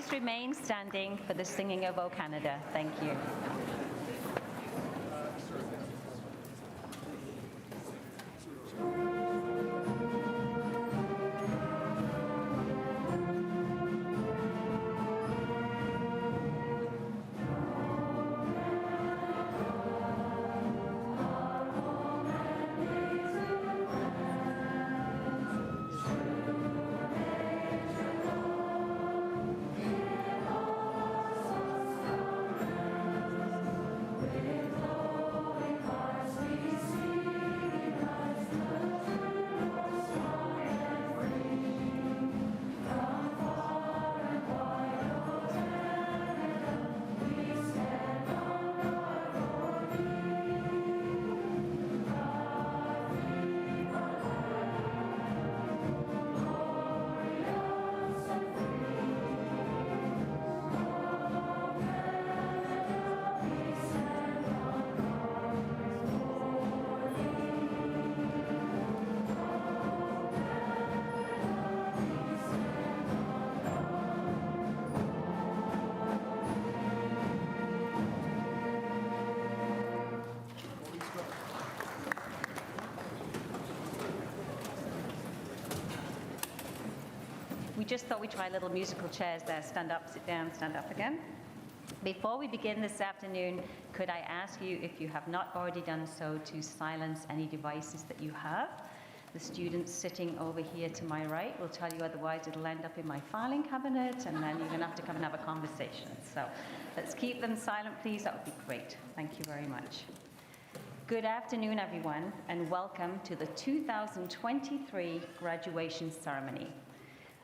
Please remain standing for the singing of O Canada. Thank you. We just thought we'd try little musical chairs there. Stand up, sit down, stand up again. Before we begin this afternoon, could I ask you, if you have not already done so, to silence any devices that you have? The students sitting over here to my right will tell you otherwise it'll end up in my filing cabinet and then you're going to have to come and have a conversation. So let's keep them silent, please. That would be great. Thank you very much. Good afternoon, everyone, and welcome to the 2023 graduation ceremony.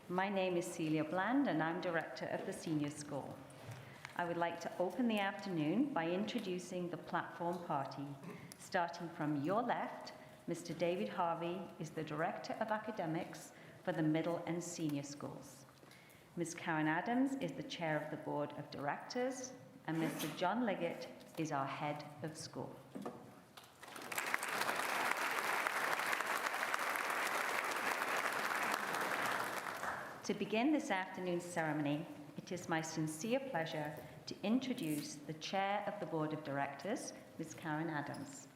My name is Celia Bland, and I'm director of the Senior School. I would like to open the afternoon by introducing the platform party. Starting from your left, Mr. David Harvey is the Director of Academics for the Middle and Senior Schools. Ms. Karen Adams is the Chair of the Board of Directors, and Mr. John Liggett is our Head of School. To begin this afternoon's ceremony, it is my sincere pleasure to introduce the Chair of the Board of Directors, Ms. Karen Adams.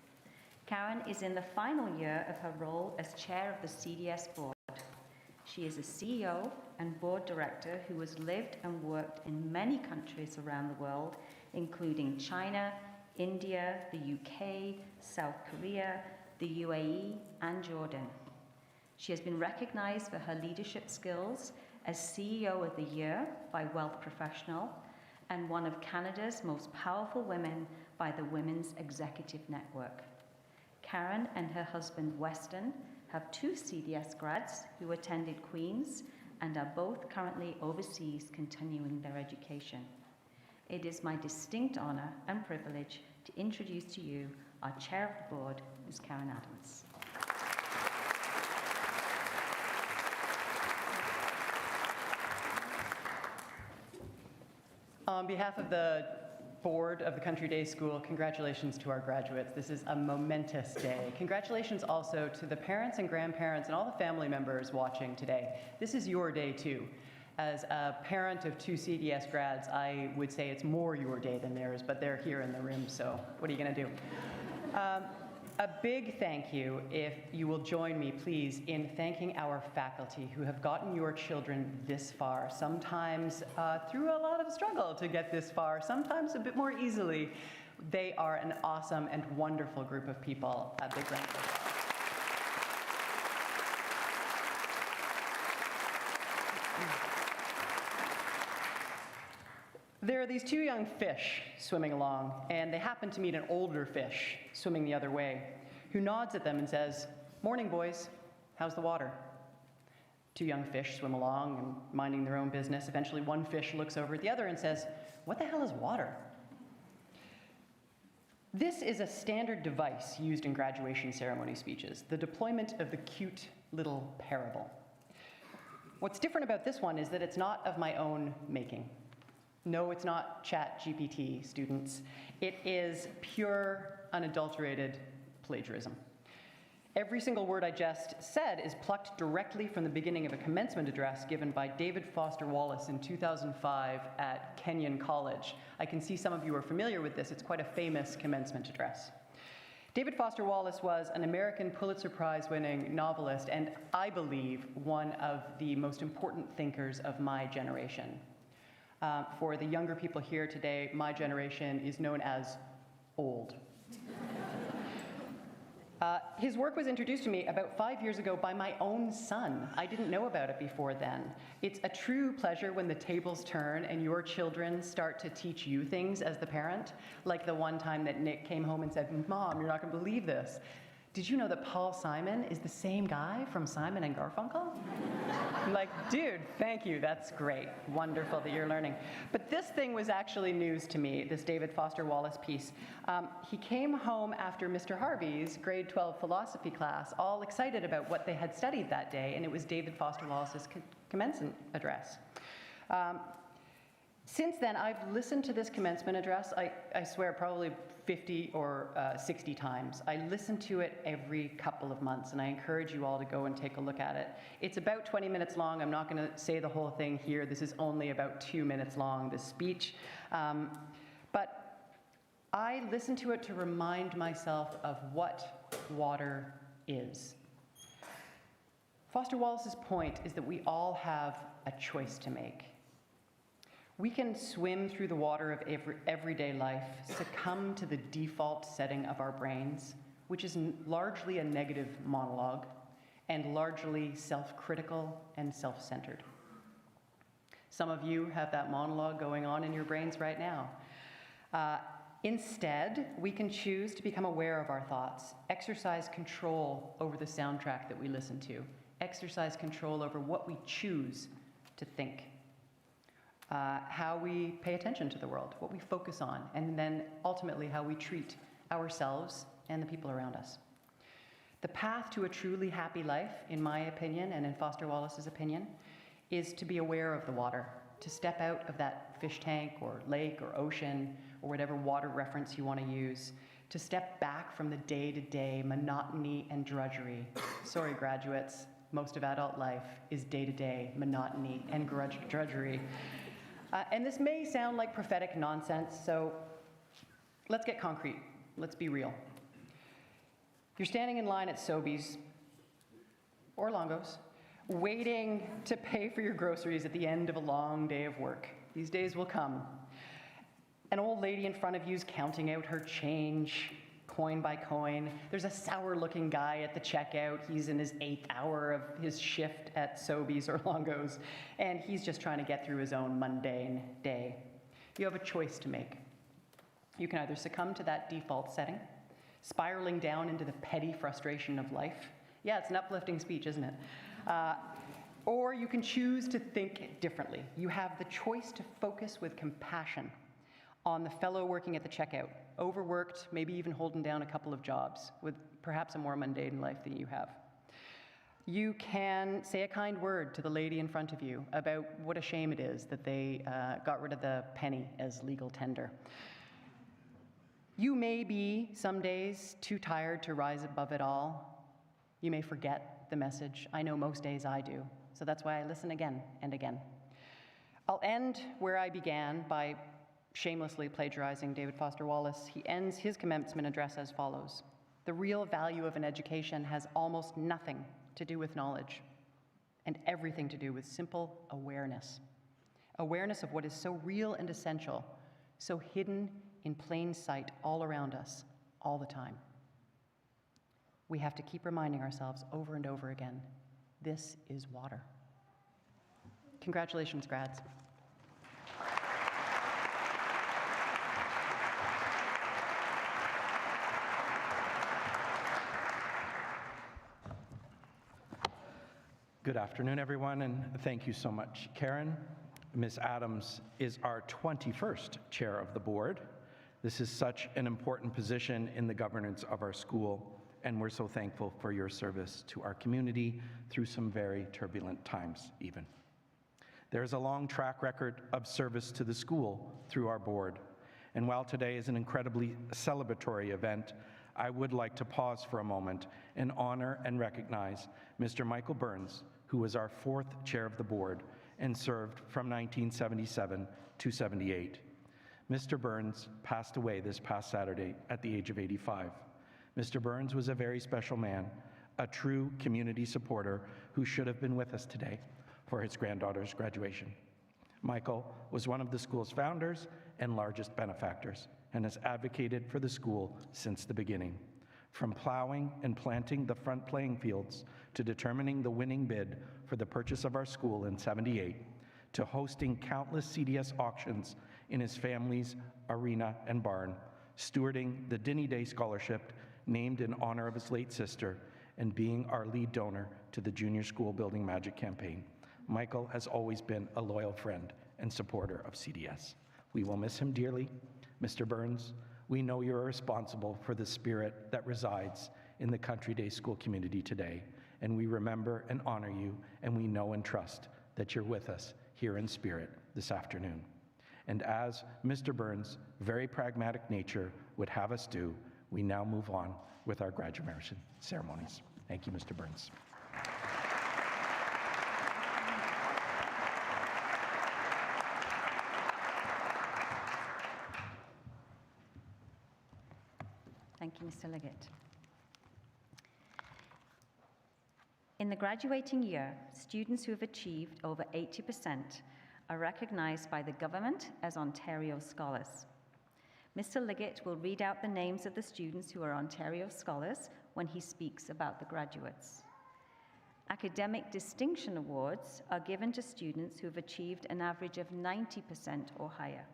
Karen is in the final year of her role as Chair of the CDS Board. She is a CEO and Board Director who has lived and worked in many countries around the world, including China, India, the UK, South Korea, the UAE, and Jordan. She has been recognized for her leadership skills as CEO of the Year by Wealth Professional and one of Canada's most powerful women by the Women's Executive Network. Karen and her husband Weston have 2 CDS grads who attended Queen's and are both currently overseas continuing their education. It is my distinct honor and privilege to introduce to you our Chair of the Board, Ms. Karen Adams. On behalf of the Board of the Country Day School, congratulations to our graduates. This is a momentous day. Congratulations also to the parents and grandparents and all the family members watching today. This is your day too. As a parent of 2 CDS grads, I would say it's more your day than theirs, but they're here in the room, so what are you gonna do? A big thank you, if you will join me, please, in thanking our faculty who have gotten your children this far, sometimes through a lot of struggle to get this far, sometimes a bit more easily. They are an awesome and wonderful group of people. A big thank you. There are these 2 young fish swimming along, and they happen to meet an older fish swimming the other way, who nods at them and says, "Morning, boys. How's the water?" 2 young fish swim along and minding their own business. Eventually, one fish looks over at the other and says, "What the hell is water?" This is a standard device used in graduation ceremony speeches, the deployment of the cute little parable. What's different about this one is that it's not of my own making. No, it's not ChatGPT, students. It is pure, unadulterated plagiarism. Every single word I just said is plucked directly from the beginning of a commencement address given by David Foster Wallace in 2005 at Kenyon College. I can see some of you are familiar with this. It's quite a famous commencement address. David Foster Wallace was an American Pulitzer Prize-winning novelist and, I believe, one of the most important thinkers of my generation. For the younger people here today, my generation is known as old. His work was introduced to me about 5 years ago by my own son. I didn't know about it before then. It's a true pleasure when the tables turn and your children start to teach you things as the parent, like the one time that Nick came home and said, "Mom, you're not going to believe this. Did you know that Paul Simon is the same guy from Simon and Garfunkel?" I'm like, dude, thank you, that's great. Wonderful that you're learning. But this thing was actually news to me, this David Foster Wallace piece. He came home after Mr. Harvey's grade 12 philosophy class, all excited about what they had studied that day, and it was David Foster Wallace's commencement address. Since then, I've listened to this commencement address, I swear, probably 50 or 60 times. I listen to it every couple of months, and I encourage you all to go and take a look at it. It's about 20 minutes long. I'm not going to say the whole thing here. This is only about 2 minutes long, this speech. But I listen to it to remind myself of what water is. Foster Wallace's point is that we all have a choice to make. We can swim through the water of everyday life, succumb to the default setting of our brains, which is largely a negative monologue and largely self-critical and self-centered. Some of you have that monologue going on in your brains right now. Instead, we can choose to become aware of our thoughts, exercise control over the soundtrack that we listen to, exercise control over what we choose to think. How we pay attention to the world, what we focus on, and then ultimately how we treat ourselves and the people around us. The path to a truly happy life, in my opinion and in Foster Wallace's opinion, is to be aware of the water, to step out of that fish tank or lake or ocean or whatever water reference you want to use, to step back from the day-to-day monotony and drudgery. Sorry, graduates, most of adult life is day-to-day monotony and drudgery. And this may sound like prophetic nonsense, so let's get concrete. Let's be real. You're standing in line at Sobeys or Longo's, waiting to pay for your groceries at the end of a long day of work. These days will come. An old lady in front of you is counting out her change, coin by coin. There's a sour-looking guy at the checkout. He's in his 8th hour of his shift at Sobeys or Longo's, and he's just trying to get through his own mundane day. You have a choice to make. You can either succumb to that default setting, spiraling down into the petty frustration of life. Yeah, it's an uplifting speech, isn't it? Or you can choose to think differently. You have the choice to focus with compassion on the fellow working at the checkout, overworked, maybe even holding down a couple of jobs with perhaps a more mundane life than you have. You can say a kind word to the lady in front of you about what a shame it is that they got rid of the penny as legal tender. You may be, some days, too tired to rise above it all. You may forget the message. I know most days I do, so that's why I listen again and again. I'll end where I began by shamelessly plagiarizing David Foster Wallace. He ends his commencement address as follows: "The real value of an education has almost nothing to do with knowledge and everything to do with simple awareness. Awareness of what is so real and essential, so hidden in plain sight all around us, all the time. We have to keep reminding ourselves over and over again, this is water." Congratulations, grads. Good afternoon, everyone, and thank you so much, Karen. Ms. Adams is our 21st chair of the board. This is such an important position in the governance of our school, and we're so thankful for your service to our community through some very turbulent times, even. There's a long track record of service to the school through our board, and while today is an incredibly celebratory event, I would like to pause for a moment and honor and recognize Mr. Michael Burns, who was our 4th chair of the board and served from 1977 to 78. Mr. Burns passed away this past Saturday at the age of 85. Mr. Burns was a very special man, a true community supporter who should have been with us today for his granddaughter's graduation. Michael was one of the school's founders and largest benefactors and has advocated for the school since the beginning. From plowing and planting the front playing fields to determining the winning bid for the purchase of our school in '78, to hosting countless CDS auctions in his family's arena and barn, stewarding the Dinny Day Scholarship named in honor of his late sister, and being our lead donor to the Junior School Building Magic campaign. Michael has always been a loyal friend and supporter of CDS. We will miss him dearly. Mr. Burns, we know you are responsible for the spirit that resides in the Country Day School community today, and we remember and honor you, and we know and trust that you're with us here in spirit this afternoon. And as Mr. Burns' very pragmatic nature would have us do, we now move on with our graduation ceremonies. Thank you, Mr. Burns. Thank you, Mr. Liggett. In the graduating year, students who have achieved over 80% are recognized by the government as Ontario Scholars. Mr. Liggett will read out the names of the students who are Ontario Scholars when he speaks about the graduates. Academic Distinction Awards are given to students who have achieved an average of 90% or higher.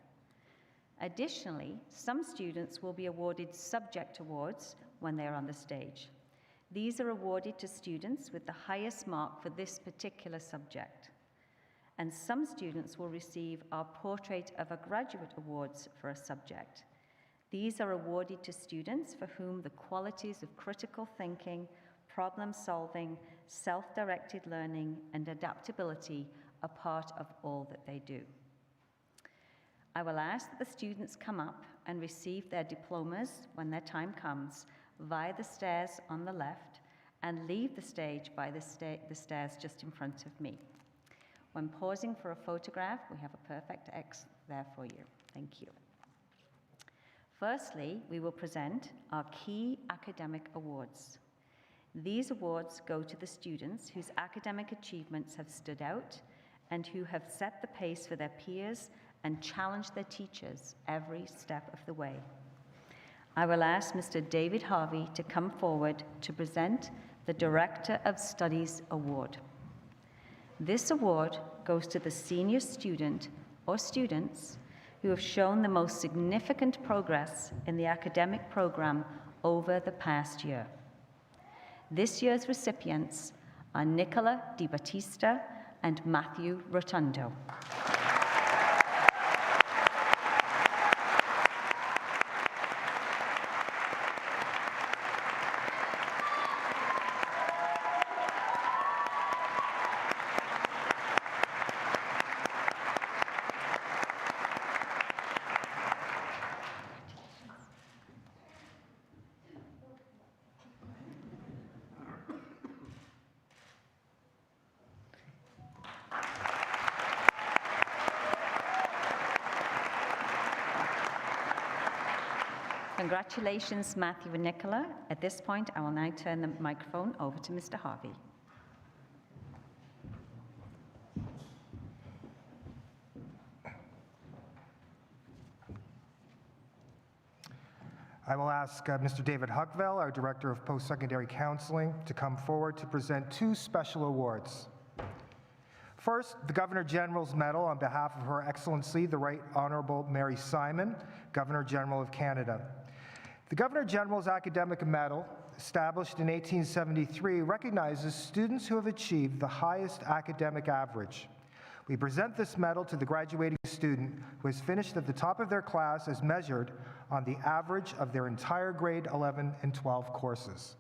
Additionally, some students will be awarded subject awards when they are on the stage. These are awarded to students with the highest mark for this particular subject. And some students will receive our Portrait of a Graduate Awards for a subject. These are awarded to students for whom the qualities of critical thinking, problem solving, self-directed learning, and adaptability are part of all that they do. I will ask that the students come up and receive their diplomas when their time comes via the stairs on the left and leave the stage by the stairs just in front of me. When pausing for a photograph, we have a perfect X there for you. Thank you. Firstly, we will present our key academic awards. These awards go to the students whose academic achievements have stood out and who have set the pace for their peers and challenged their teachers every step of the way. I will ask Mr. David Harvey to come forward to present the Director of Studies Award. This award goes to the senior student or students who have shown the most significant progress in the academic program over the past year. This year's recipients are Nicola Di Battista and Matthew Rotundo. Congratulations, Matthew and Nicola. At this point, I will now turn the microphone over to Mr. Harvey. I will ask Mr. David Huckvell, our Director of Post-Secondary Counseling, to come forward to present two special awards. First, the Governor General's Medal on behalf of Her Excellency, the Right Honorable Mary Simon, Governor General of Canada. The Governor General's Academic Medal, established in 1873, recognizes students who have achieved the highest academic average. We present this medal to the graduating student who has finished at the top of their class as measured on the average of their entire grade 11 and 12 courses.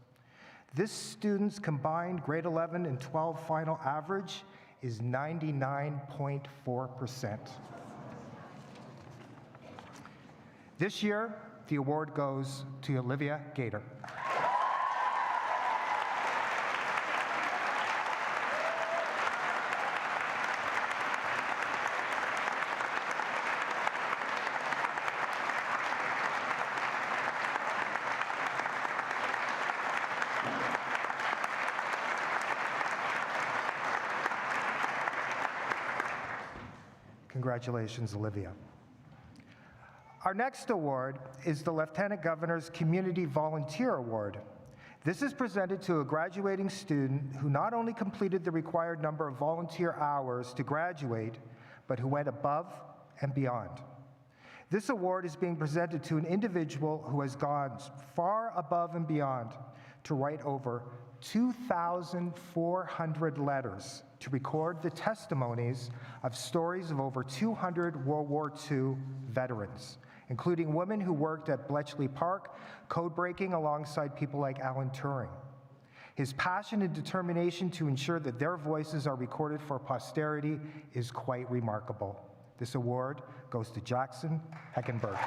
This student's combined grade 11 and 12 final average is 99.4%. This year, The award goes to Olivia Gator. Congratulations, Olivia. Our next award is the Lieutenant Governor's Community Volunteer Award. This is presented to a graduating student who not only completed the required number of volunteer hours to graduate, but who went above and beyond. This award is being presented to an individual who has gone far above and beyond to write over 2,400 letters to record the testimonies of stories of over 200 World War II veterans, including women who worked at Bletchley Park, code-breaking alongside people like Alan Turing. His passion and determination to ensure that their voices are recorded for posterity is quite remarkable. This award goes to Jackson Heckenberg.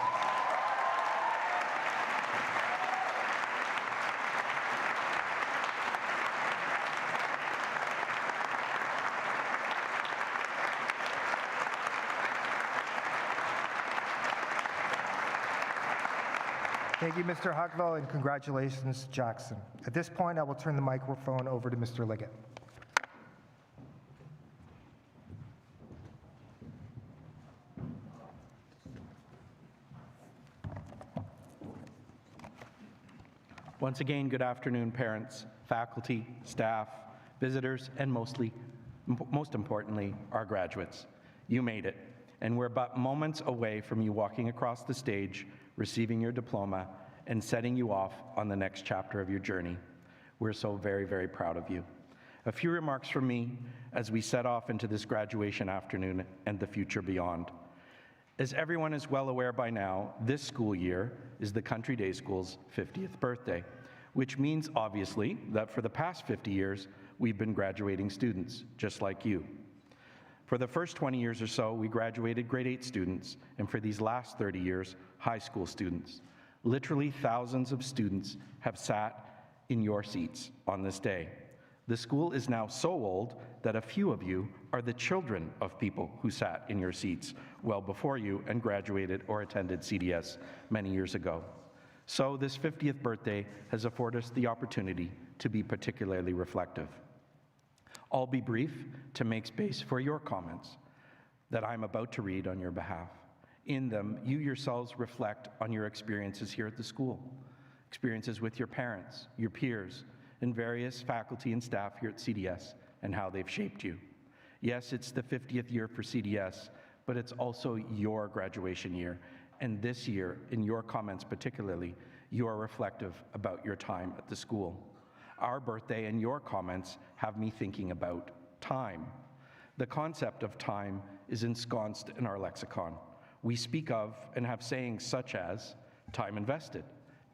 Thank you, Mr. Huckville, and congratulations, Jackson. At this point, I will turn the microphone over to Mr. Liggett. Once again, good afternoon, parents, faculty, staff, visitors, and most importantly, our graduates. You made it, and we're but moments away from you walking across the stage, receiving your diploma, and setting you off on the next chapter of your journey. We're so very, very proud of you. A few remarks from me as we set off into this graduation afternoon and the future beyond. As everyone is well aware by now, this school year is the Country Day School's 50th birthday, which means, obviously, that for the past 50 years, we've been graduating students, just like you. For the first 20 years or so, we graduated grade 8 students, and for these last 30 years, high school students. Literally thousands of students have sat in your seats on this day. The school is now so old that a few of you are the children of people who sat in your seats well before you and graduated or attended CDS many years ago. So this 50th birthday has afforded us the opportunity to be particularly reflective. I'll be brief to make space for your comments that I'm about to read on your behalf. In them, you yourselves reflect on your experiences here at the school, experiences with your parents, your peers, and various faculty and staff here at CDS, and how they've shaped you. Yes, it's the 50th year for CDS, but it's also your graduation year, and this year, in your comments particularly, you are reflective about your time at the school. Our birthday and your comments have me thinking about time. The concept of time is ensconced in our lexicon. We speak of and have sayings such as time invested,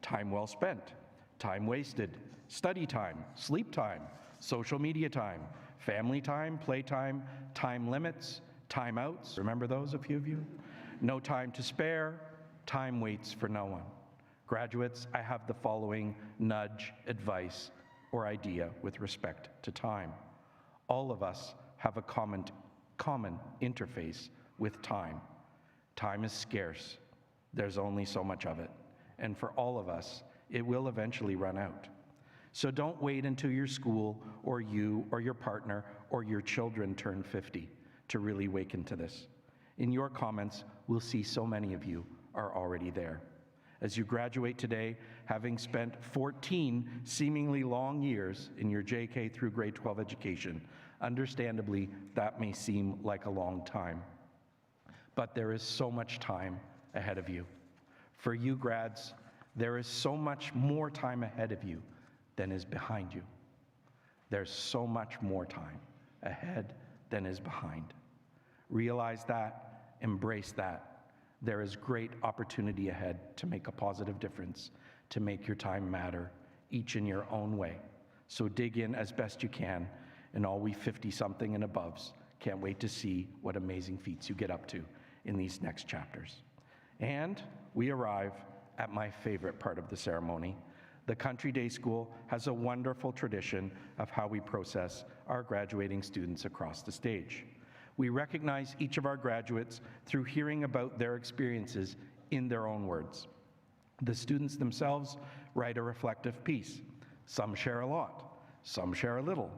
time well spent, time wasted, study time, sleep time, social media time, family time, playtime, time limits, time outs. Remember those, a few of you? No time to spare, time waits for no one. Graduates, I have the following nudge, advice, or idea with respect to time. All of us have a common interface with time. Time is scarce. There's only so much of it. And for all of us, it will eventually run out. So don't wait until your school or you or your partner or your children turn 50 to really wake into this. In your comments, we'll see so many of you are already there. As you graduate today, having spent 14 seemingly long years in your JK through grade 12 education, understandably, that may seem like a long time. But there is so much time ahead of you. For you grads, there is so much more time ahead of you than is behind you. There's so much more time ahead than is behind. Realize that, embrace that. There is great opportunity ahead to make a positive difference, to make your time matter, each in your own way. So dig in as best you can, and all we 50-something and aboves can't wait to see what amazing feats you get up to in these next chapters. And we arrive at my favorite part of the ceremony. The Country Day School has a wonderful tradition of how we process our graduating students across the stage. We recognize each of our graduates through hearing about their experiences in their own words. The students themselves write a reflective piece. Some share a lot, some share a little,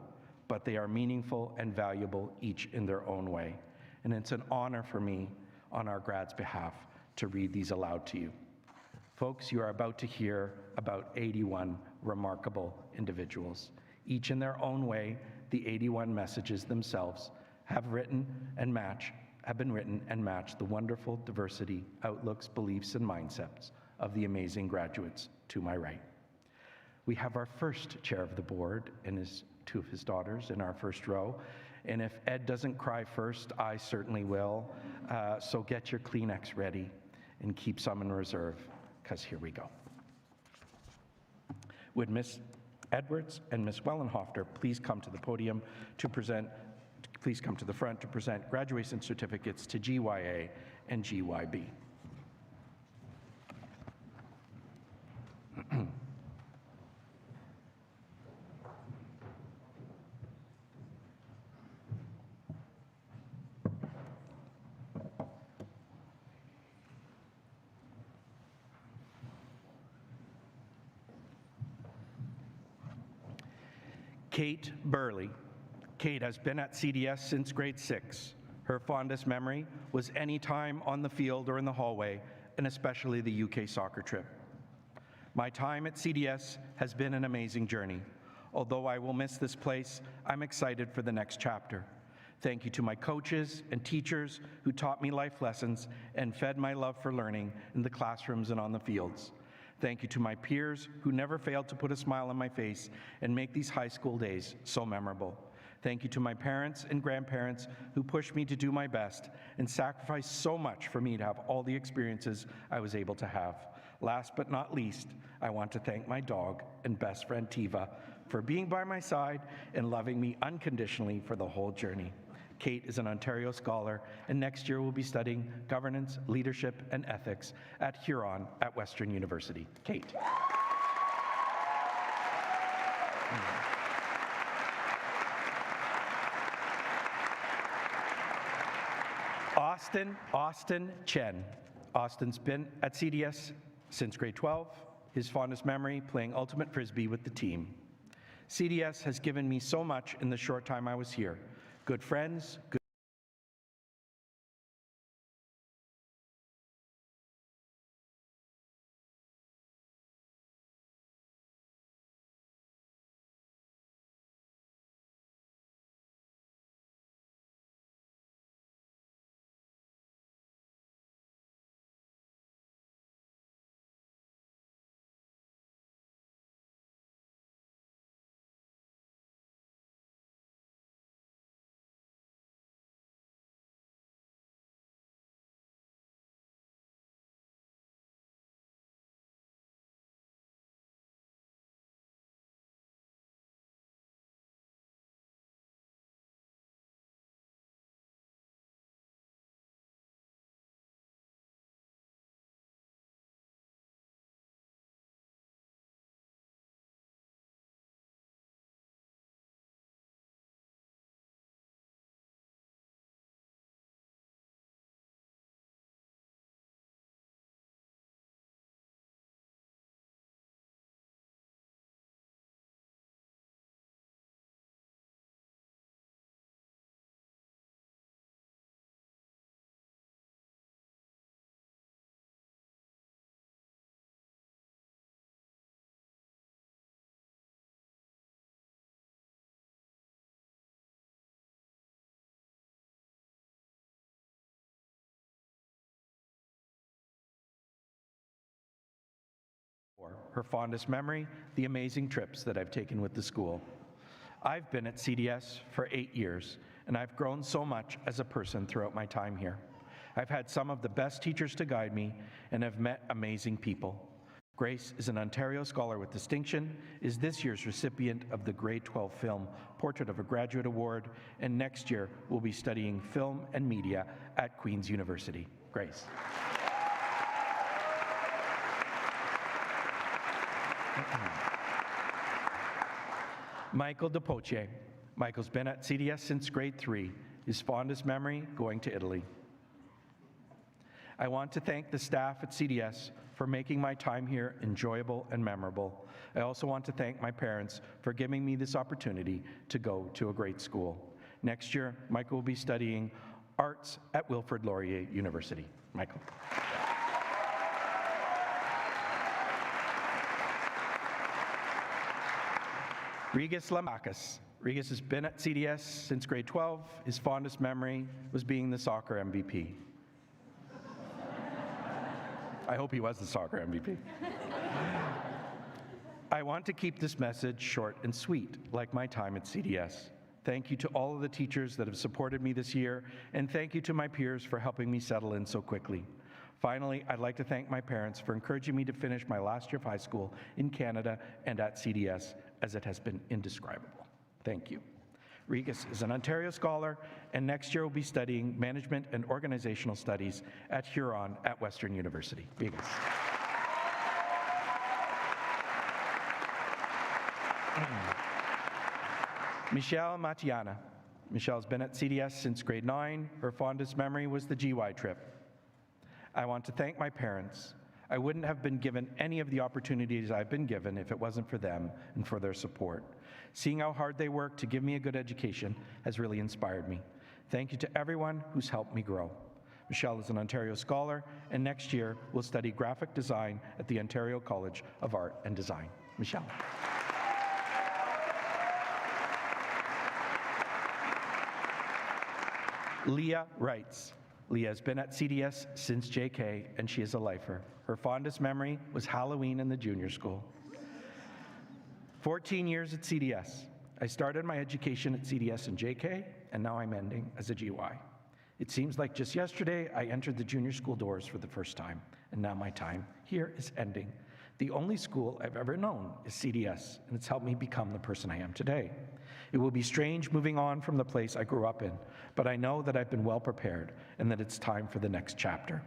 but they are meaningful and valuable each in their own way. And it's an honor for me, on our grads' behalf, to read these aloud to you. Folks, you are about to hear about 81 remarkable individuals. Each in their own way, the 81 messages themselves have been written and match the wonderful diversity, outlooks, beliefs, and mindsets of the amazing graduates to my right. We have our first chair of the board and two of his daughters in our first row. And if Ed doesn't cry first, I certainly will. So get your Kleenex ready and keep some in reserve, because here we go. Would Miss Edwards and Miss Wellenhofter please come to the podium to present, please come to the front to present graduation certificates to GYA and GYB. Kate Burley. Kate has been at CDS since grade 6. Her fondest memory was any time on the field or in the hallway, and especially the UK soccer trip. My time at CDS has been an amazing journey. Although I will miss this place, I'm excited for the next chapter. Thank you to my coaches and teachers who taught me life lessons and fed my love for learning in the classrooms and on the fields. Thank you to my peers who never failed to put a smile on my face and make these high school days so memorable. Thank you to my parents and grandparents who pushed me to do my best and sacrificed so much for me to have all the experiences I was able to have. Last but not least, I want to thank my dog and best friend Tiva for being by my side and loving me unconditionally for the whole journey. Kate is an Ontario scholar, and next year will be studying governance, leadership, and ethics at Huron at Western University. Kate. Austin Chen. Austin's been at CDS since grade 12. His fondest memory, playing ultimate frisbee with the team. CDS has given me so much in the short time I was here. Good friends, good her fondest memory, the amazing trips that I've taken with the school. I've been at CDS for 8 years, and I've grown so much as a person throughout my time here. I've had some of the best teachers to guide me and have met amazing people. Grace is an Ontario Scholar with Distinction, is this year's recipient of the Grade 12 Film Portrait of a Graduate Award, and next year will be studying film and media at Queen's University. Grace. Michael DePoche. Michael's been at CDS since grade 3. His fondest memory, going to Italy. I want to thank the staff at CDS for making my time here enjoyable and memorable. I also want to thank my parents for giving me this opportunity to go to a great school. Next year, Michael will be studying arts at Wilfrid Laurier University. Michael. Regis Lamakis. Regis has been at CDS since grade 12. His fondest memory was being the soccer MVP. I hope he was the soccer MVP. I want to keep this message short and sweet, like my time at CDS. Thank you to all of the teachers that have supported me this year, and thank you to my peers for helping me settle in so quickly. Finally, I'd like to thank my parents for encouraging me to finish my last year of high school in Canada and at CDS, as it has been indescribable. Thank you. Regis is an Ontario Scholar, and next year will be studying Management and Organizational Studies at Huron at Western University. Regis. Michelle Matiana. Michelle's been at CDS since grade 9. Her fondest memory was the GY trip. I want to thank my parents. I wouldn't have been given any of the opportunities I've been given if it wasn't for them and for their support. Seeing how hard they work to give me a good education has really inspired me. Thank you to everyone who's helped me grow. Michelle is an Ontario Scholar, and next year will study graphic design at the Ontario College of Art and Design. Michelle. Leah writes. Leah has been at CDS since JK, and she is a lifer. Her fondest memory was Halloween in the junior school. 14 years at CDS. I started my education at CDS and JK, and now I'm ending as a GY. It seems like just yesterday I entered the junior school doors for the first time, and now my time here is ending. The only school I've ever known is CDS, and it's helped me become the person I am today. It will be strange moving on from the place I grew up in, but I know that I've been well prepared and that it's time for the next chapter.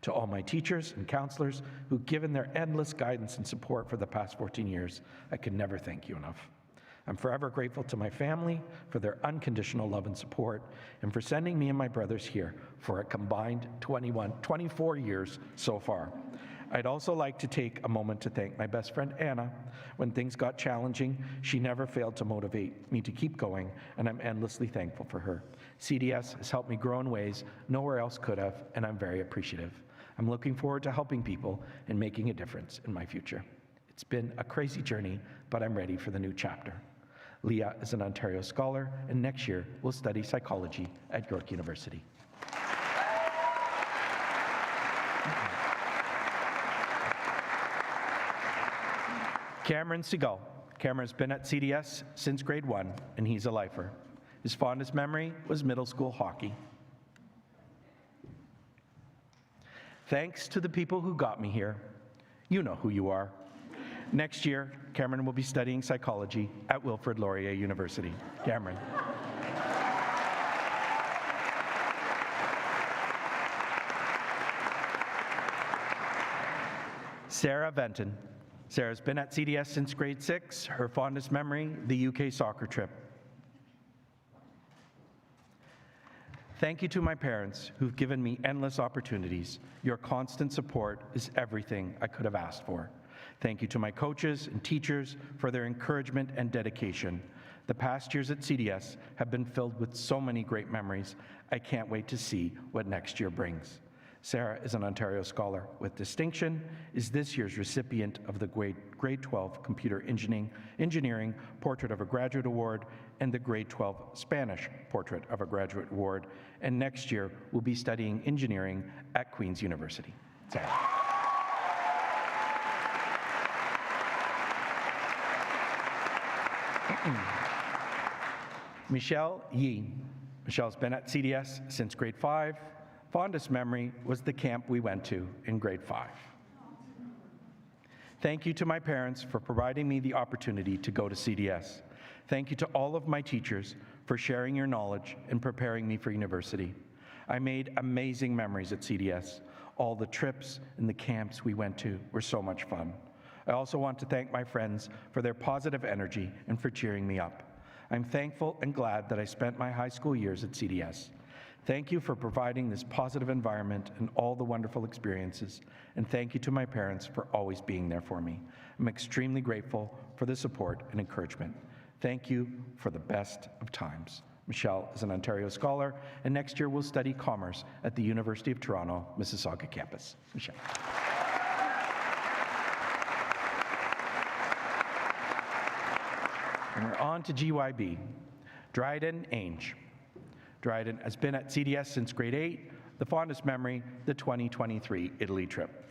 To all my teachers and counselors who've given their endless guidance and support for the past 14 years, I can never thank you enough. I'm forever grateful to my family for their unconditional love and support, and for sending me and my brothers here for a combined 24 years so far. I'd also like to take a moment to thank my best friend Anna. When things got challenging, she never failed to motivate me to keep going, and I'm endlessly thankful for her. CDS has helped me grow in ways nowhere else could have, and I'm very appreciative. I'm looking forward to helping people and making a difference in my future. It's been a crazy journey, but I'm ready for the new chapter. Leah is an Ontario Scholar, and next year will study psychology at York University. Cameron Seagull. Cameron's been at CDS since grade 1, and he's a lifer. His fondest memory was middle school hockey. Thanks to the people who got me here. You know who you are. Next year, Cameron will be studying psychology at Wilfrid Laurier University. Cameron. Sarah Venton. Sarah's been at CDS since grade 6. Her fondest memory, the UK soccer trip. Thank you to my parents who've given me endless opportunities. Your constant support is everything I could have asked for. Thank you to my coaches and teachers for their encouragement and dedication. The past years at CDS have been filled with so many great memories. I can't wait to see what next year brings. Sarah is an Ontario Scholar with distinction, is this year's recipient of the Grade 12 Computer Engineering Portrait of a Graduate Award and the Grade 12 Spanish Portrait of a Graduate Award, and next year will be studying engineering at Queen's University. Sarah. Michelle Yee. Michelle's been at CDS since grade 5. Fondest memory was the camp we went to in grade 5. Thank you to my parents for providing me the opportunity to go to CDS. Thank you to all of my teachers for sharing your knowledge and preparing me for university. I made amazing memories at CDS. All the trips and the camps we went to were so much fun. I also want to thank my friends for their positive energy and for cheering me up. I'm thankful and glad that I spent my high school years at CDS. Thank you for providing this positive environment and all the wonderful experiences, and thank you to my parents for always being there for me. I'm extremely grateful for the support and encouragement. Thank you for the best of times. Michelle is an Ontario Scholar, and next year will study commerce at the University of Toronto, Mississauga campus. Michelle. And we're on to GYB. Dryden Ainge. Dryden has been at CDS since grade 8, the fondest memory, the 2023 Italy trip.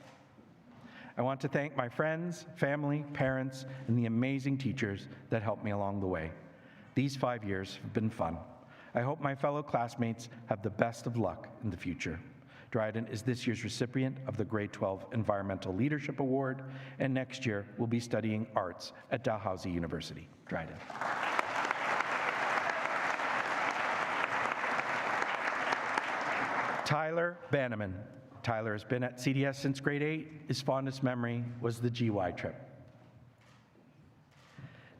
I want to thank my friends, family, parents, and the amazing teachers that helped me along the way. These 5 years have been fun. I hope my fellow classmates have the best of luck in the future. Dryden is this year's recipient of the Grade 12 Environmental Leadership Award, and next year will be studying arts at Dalhousie University. Dryden. Tyler Banneman. Tyler has been at CDS since grade 8. His fondest memory was the GY trip.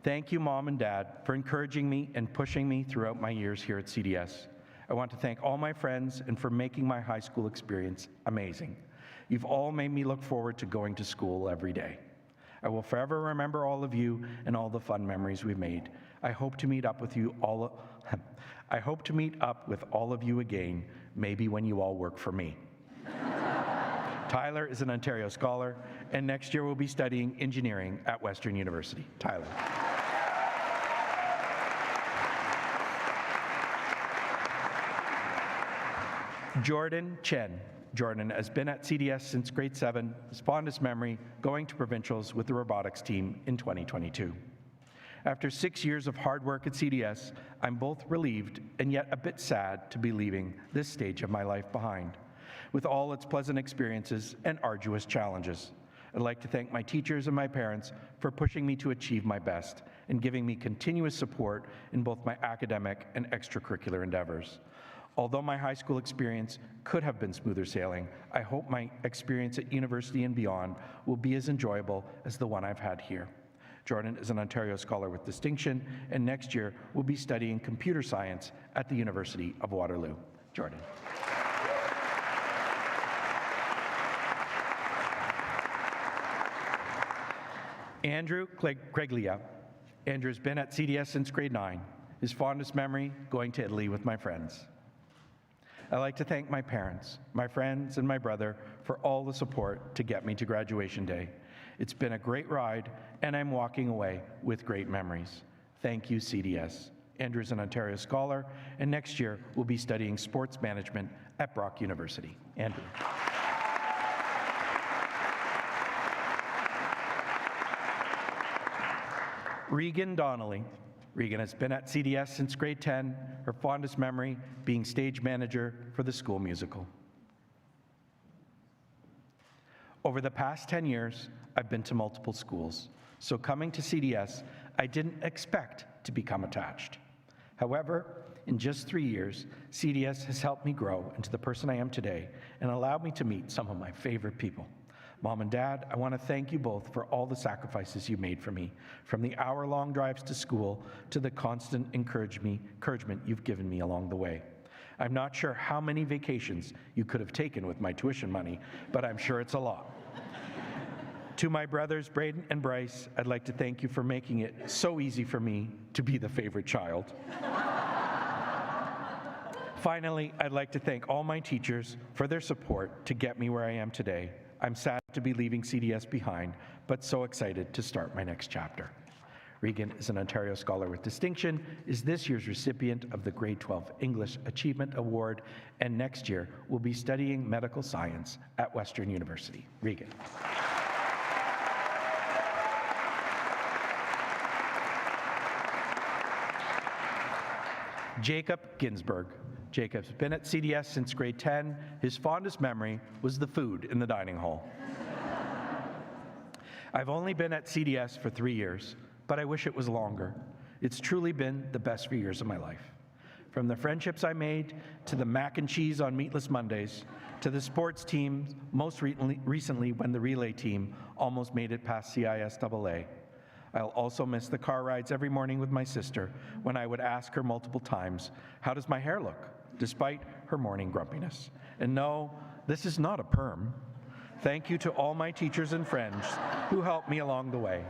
Thank you, Mom and Dad, for encouraging me and pushing me throughout my years here at CDS. I want to thank all my friends and for making my high school experience amazing. You've all made me look forward to going to school every day. I will forever remember all of you and all the fun memories we've made. I hope to meet up with you all. I hope to meet up with all of you again, maybe when you all work for me. Tyler is an Ontario Scholar, and next year will be studying engineering at Western University. Tyler. Jordan Chen. Jordan has been at CDS since grade 7, his fondest memory going to provincials with the robotics team in 2022. After 6 years of hard work at CDS, I'm both relieved and yet a bit sad to be leaving this stage of my life behind, with all its pleasant experiences and arduous challenges. I'd like to thank my teachers and my parents for pushing me to achieve my best and giving me continuous support in both my academic and extracurricular endeavors. Although my high school experience could have been smoother sailing, I hope my experience at university and beyond will be as enjoyable as the one I've had here. Jordan is an Ontario Scholar with distinction, and next year will be studying computer science at the University of Waterloo. Jordan. Andrew Craiglia. Andrew's been at CDS since grade 9. His fondest memory, going to Italy with my friends. I'd like to thank my parents, my friends, and my brother for all the support to get me to graduation day. It's been a great ride, and I'm walking away with great memories. Thank you, CDS. Andrew is an Ontario Scholar, and next year will be studying sports management at Brock University. Andrew. Regan Donnelly. Regan has been at CDS since grade 10, her fondest memory being stage manager for the school musical. Over the past 10 years, I've been to multiple schools, so coming to CDS, I didn't expect to become attached. However, in just 3 years, CDS has helped me grow into the person I am today and allowed me to meet some of my favorite people. Mom and Dad, I want to thank you both for all the sacrifices you made for me, from the hour-long drives to school to the constant encouragement you've given me along the way. I'm not sure how many vacations you could have taken with my tuition money, but I'm sure it's a lot. To my brothers, Braden and Bryce, I'd like to thank you for making it so easy for me to be the favorite child. Finally, I'd like to thank all my teachers for their support to get me where I am today. I'm sad to be leaving CDS behind, but so excited to start my next chapter. Regan is an Ontario Scholar with distinction, is this year's recipient of the Grade 12 English Achievement Award, and next year will be studying medical science at Western University. Regan. Jacob Ginsberg. Jacob's been at CDS since grade 10. His fondest memory was the food in the dining hall. I've only been at CDS for 3 years, but I wish it was longer. It's truly been the best 3 years of my life. From the friendships I made, to the mac and cheese on meatless Mondays, to the sports teams, most recently when the relay team almost made it past CISAA. I'll also miss the car rides every morning with my sister when I would ask her multiple times, how does my hair look, despite her morning grumpiness. And no, this is not a perm. Thank you to all my teachers and friends who helped me along the way.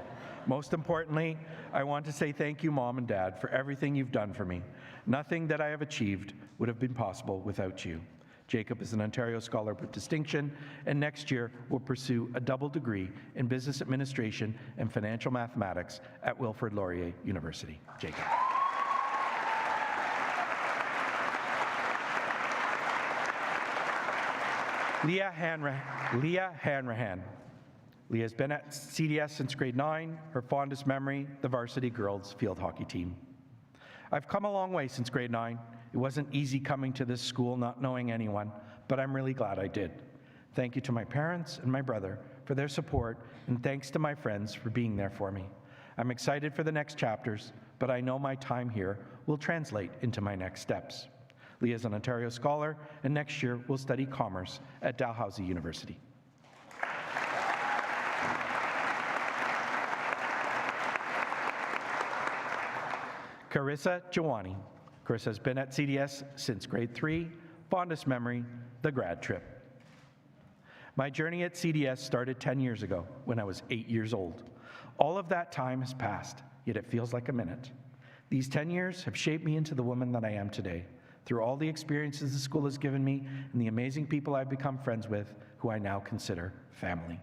Most importantly, I want to say thank you, Mom and Dad, for everything you've done for me. Nothing that I have achieved would have been possible without you. Jacob is an Ontario Scholar with Distinction, and next year will pursue a double degree in Business Administration and Financial Mathematics at Wilfrid Laurier University. Jacob. Leah Hanrahan. Leah's been at CDS since grade 9. Her fondest memory, the varsity girls field hockey team. I've come a long way since grade 9. It wasn't easy coming to this school not knowing anyone, but I'm really glad I did. Thank you to my parents and my brother for their support, and thanks to my friends for being there for me. I'm excited for the next chapters, but I know my time here will translate into my next steps. Leah is an Ontario Scholar, and next year will study commerce at Dalhousie University. Carissa Jawani. Carissa has been at CDS since grade 3. Fondest memory, the grad trip. My journey at CDS started 10 years ago when I was 8 years old. All of that time has passed, yet it feels like a minute. These 10 years have shaped me into the woman that I am today, through all the experiences the school has given me and the amazing people I've become friends with, who I now consider family.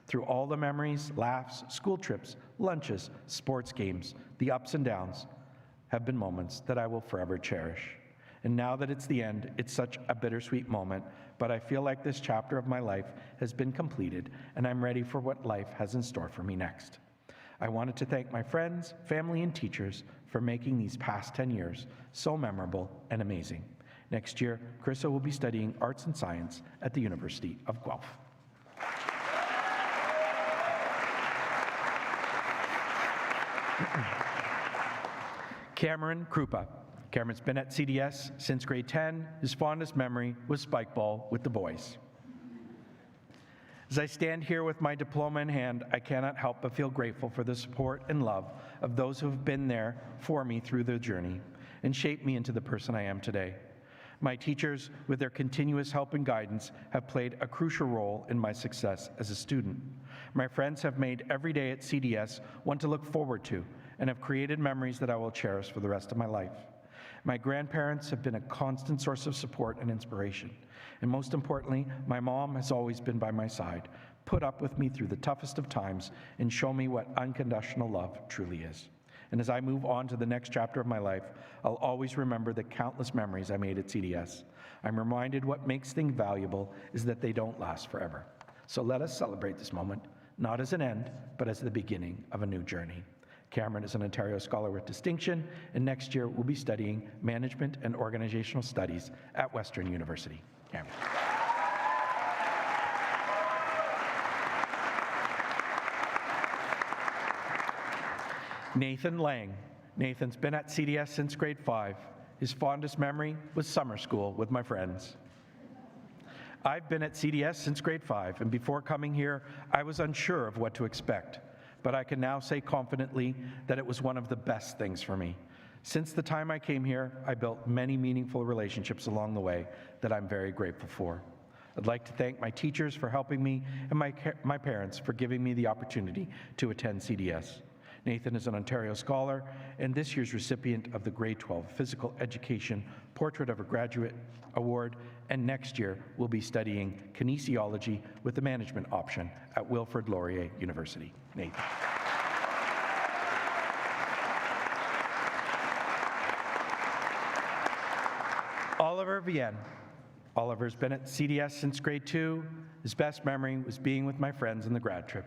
Through all the memories, laughs, school trips, lunches, sports games, the ups and downs, have been moments that I will forever cherish. And now that it's the end, it's such a bittersweet moment, but I feel like this chapter of my life has been completed, and I'm ready for what life has in store for me next. I wanted to thank my friends, family, and teachers for making these past 10 years so memorable and amazing. Next year, Carissa will be studying arts and science at the University of Guelph. Cameron Krupa. Cameron's been at CDS since grade 10. His fondest memory was spike ball with the boys. As I stand here with my diploma in hand, I cannot help but feel grateful for the support and love of those who have been there for me through the journey and shaped me into the person I am today. My teachers, with their continuous help and guidance, have played a crucial role in my success as a student. My friends have made every day at CDS one to look forward to, and have created memories that I will cherish for the rest of my life. My grandparents have been a constant source of support and inspiration. And most importantly, my mom has always been by my side, put up with me through the toughest of times, and shown me what unconditional love truly is. And as I move on to the next chapter of my life, I'll always remember the countless memories I made at CDS. I'm reminded what makes things valuable is that they don't last forever. So let us celebrate this moment, not as an end, but as the beginning of a new journey. Cameron is an Ontario Scholar with Distinction, and next year will be studying Management and Organizational Studies at Western University. Cameron. Nathan Lang. Nathan's been at CDS since grade 5. His fondest memory was summer school with my friends. I've been at CDS since grade 5, and before coming here, I was unsure of what to expect. But I can now say confidently that it was one of the best things for me. Since the time I came here, I built many meaningful relationships along the way that I'm very grateful for. I'd like to thank my teachers for helping me and my parents for giving me the opportunity to attend CDS. Nathan is an Ontario Scholar and this year's recipient of the Grade 12 Physical Education Portrait of a Graduate Award, and next year will be studying kinesiology with the management option at Wilfrid Laurier University. Nathan. Oliver Vienne. Oliver's been at CDS since grade 2. His best memory was being with my friends in the grad trip.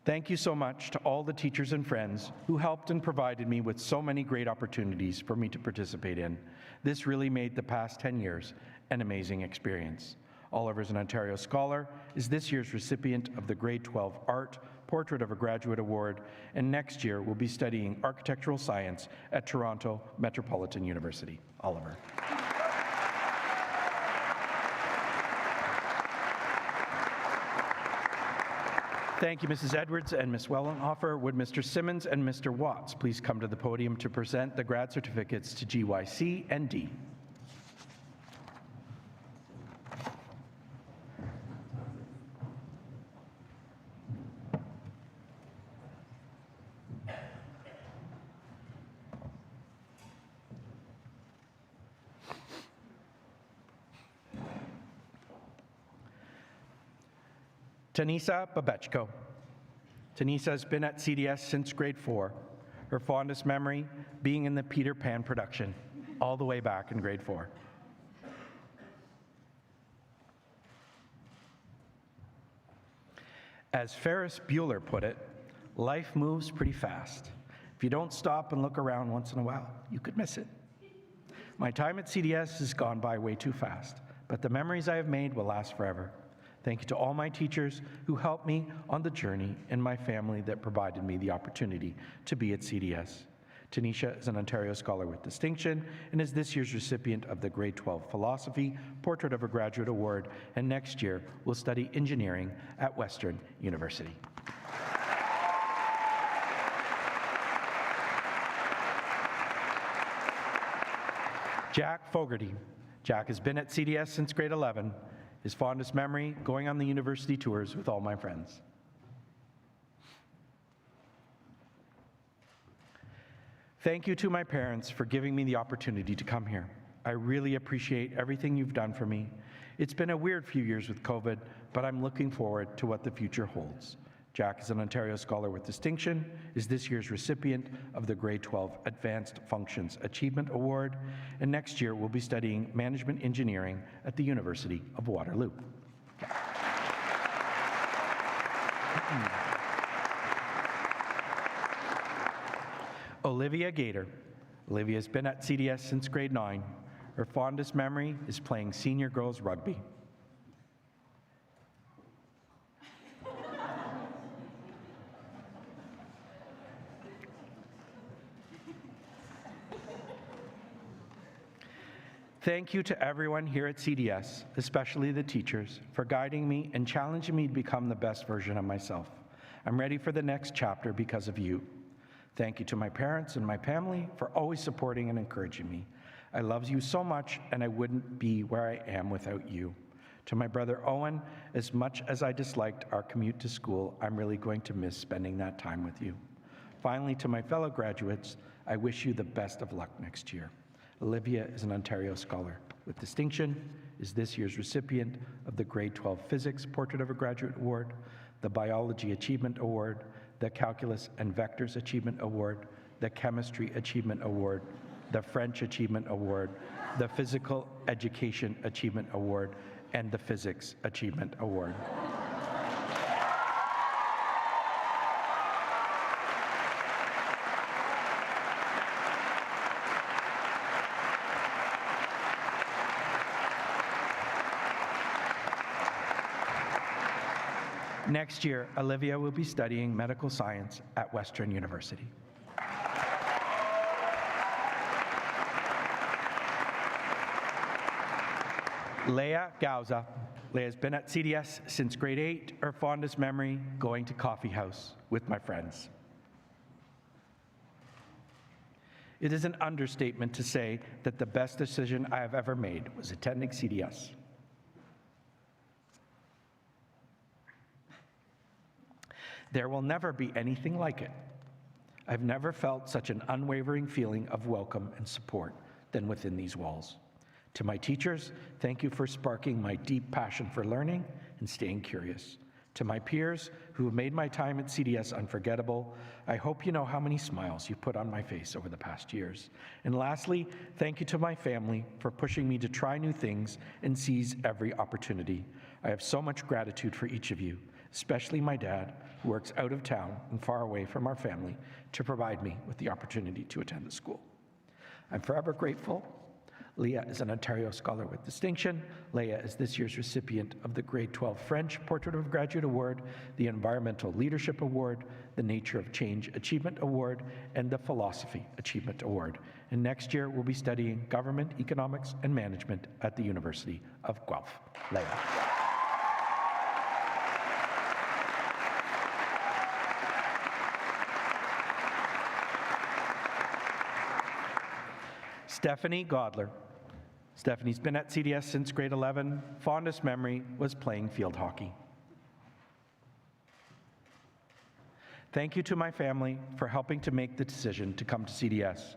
Thank you so much to all the teachers and friends who helped and provided me with so many great opportunities for me to participate in. This really made the past 10 years an amazing experience. Oliver's an Ontario Scholar, is this year's recipient of the Grade 12 Art Portrait of a Graduate Award, and next year will be studying architectural science at Toronto Metropolitan University. Oliver. Thank you, Mrs. Edwards and Ms. Wellenhofer. Would Mr. Simmons and Mr. Watts please come to the podium to present the grad certificates to GYC and D? Tanisa Babechko. Tanisa has been at CDS since grade 4. Her fondest memory being in the Peter Pan production, all the way back in grade 4. As Ferris Bueller put it, life moves pretty fast. If you don't stop and look around once in a while, you could miss it. My time at CDS has gone by way too fast, but the memories I have made will last forever. Thank you to all my teachers who helped me on the journey and my family that provided me the opportunity to be at CDS. Tanisha is an Ontario Scholar with Distinction and is this year's recipient of the Grade 12 Philosophy Portrait of a Graduate Award, and next year will study engineering at Western University. Jack Fogarty. Jack has been at CDS since grade 11. His fondest memory, going on the university tours with all my friends. Thank you to my parents for giving me the opportunity to come here. I really appreciate everything you've done for me. It's been a weird few years with COVID, but I'm looking forward to what the future holds. Jack is an Ontario Scholar with Distinction, is this year's recipient of the Grade 12 Advanced Functions Achievement Award, and next year will be studying management engineering at the University of Waterloo. Olivia Gator. Olivia has been at CDS since grade 9. Her fondest memory is playing senior girls rugby. Thank you to everyone here at CDS, especially the teachers, for guiding me and challenging me to become the best version of myself. I'm ready for the next chapter because of you. Thank you to my parents and my family for always supporting and encouraging me. I love you so much, and I wouldn't be where I am without you. To my brother Owen, as much as I disliked our commute to school, I'm really going to miss spending that time with you. Finally, to my fellow graduates, I wish you the best of luck next year. Olivia is an Ontario Scholar with Distinction, is this year's recipient of the Grade 12 Physics Portrait of a Graduate Award, the Biology Achievement Award, the Calculus and Vectors Achievement Award, the Chemistry Achievement Award, the French Achievement Award, the Physical Education Achievement Award, and the Physics Achievement Award. Next year, Olivia will be studying medical science at Western University. Leah Gauza. Leah's been at CDS since grade 8. Her fondest memory, going to coffee house with my friends. It is an understatement to say that the best decision I have ever made was attending CDS. There will never be anything like it. I've never felt such an unwavering feeling of welcome and support than within these walls. To my teachers, thank you for sparking my deep passion for learning and staying curious. To my peers who have made my time at CDS unforgettable, I hope you know how many smiles you've put on my face over the past years. And lastly, thank you to my family for pushing me to try new things and seize every opportunity. I have so much gratitude for each of you, especially my dad, who works out of town and far away from our family to provide me with the opportunity to attend the school. I'm forever grateful. Leah is an Ontario Scholar with Distinction. Leah is this year's recipient of the Grade 12 French Portrait of a Graduate Award, the Environmental Leadership Award, the Nature of Change Achievement Award, and the Philosophy Achievement Award. And next year, we'll be studying Government, Economics, and Management at the University of Guelph. Leah. Stephanie Godler. Stephanie's been at CDS since grade 11. Fondest memory was playing field hockey. Thank you to my family for helping to make the decision to come to CDS.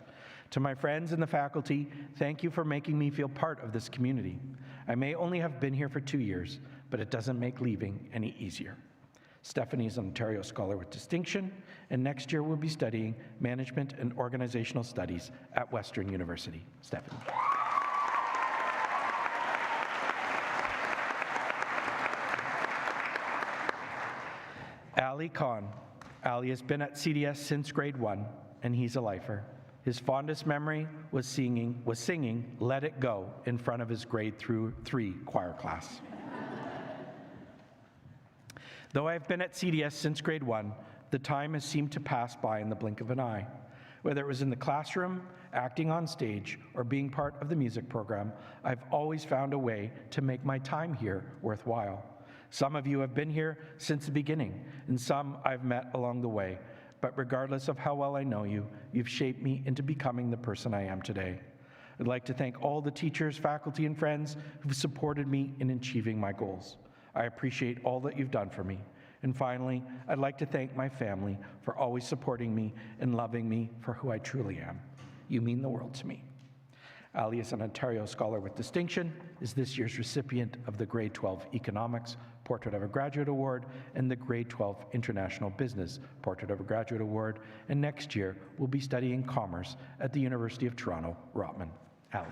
To my friends and the faculty, thank you for making me feel part of this community. I may only have been here for 2 years, but it doesn't make leaving any easier. Stephanie is an Ontario Scholar with Distinction, and next year we'll be studying Management and Organizational Studies at Western University. Stephanie. Ali Khan. Ali has been at CDS since grade 1, and he's a lifer. His fondest memory was singing Let It Go in front of his grade 3 choir class. Though I have been at CDS since grade 1, the time has seemed to pass by in the blink of an eye. Whether it was in the classroom, acting on stage, or being part of the music program, I've always found a way to make my time here worthwhile. Some of you have been here since the beginning, and some I've met along the way. But regardless of how well I know you, you've shaped me into becoming the person I am today. I'd like to thank all the teachers, faculty, and friends who've supported me in achieving my goals. I appreciate all that you've done for me. And finally, I'd like to thank my family for always supporting me and loving me for who I truly am. You mean the world to me. Ali is an Ontario Scholar with Distinction, is this year's recipient of the Grade 12 Economics Portrait of a Graduate Award and the Grade 12 International Business Portrait of a Graduate Award, and next year will be studying Commerce at the University of Toronto, Rotman. Ali.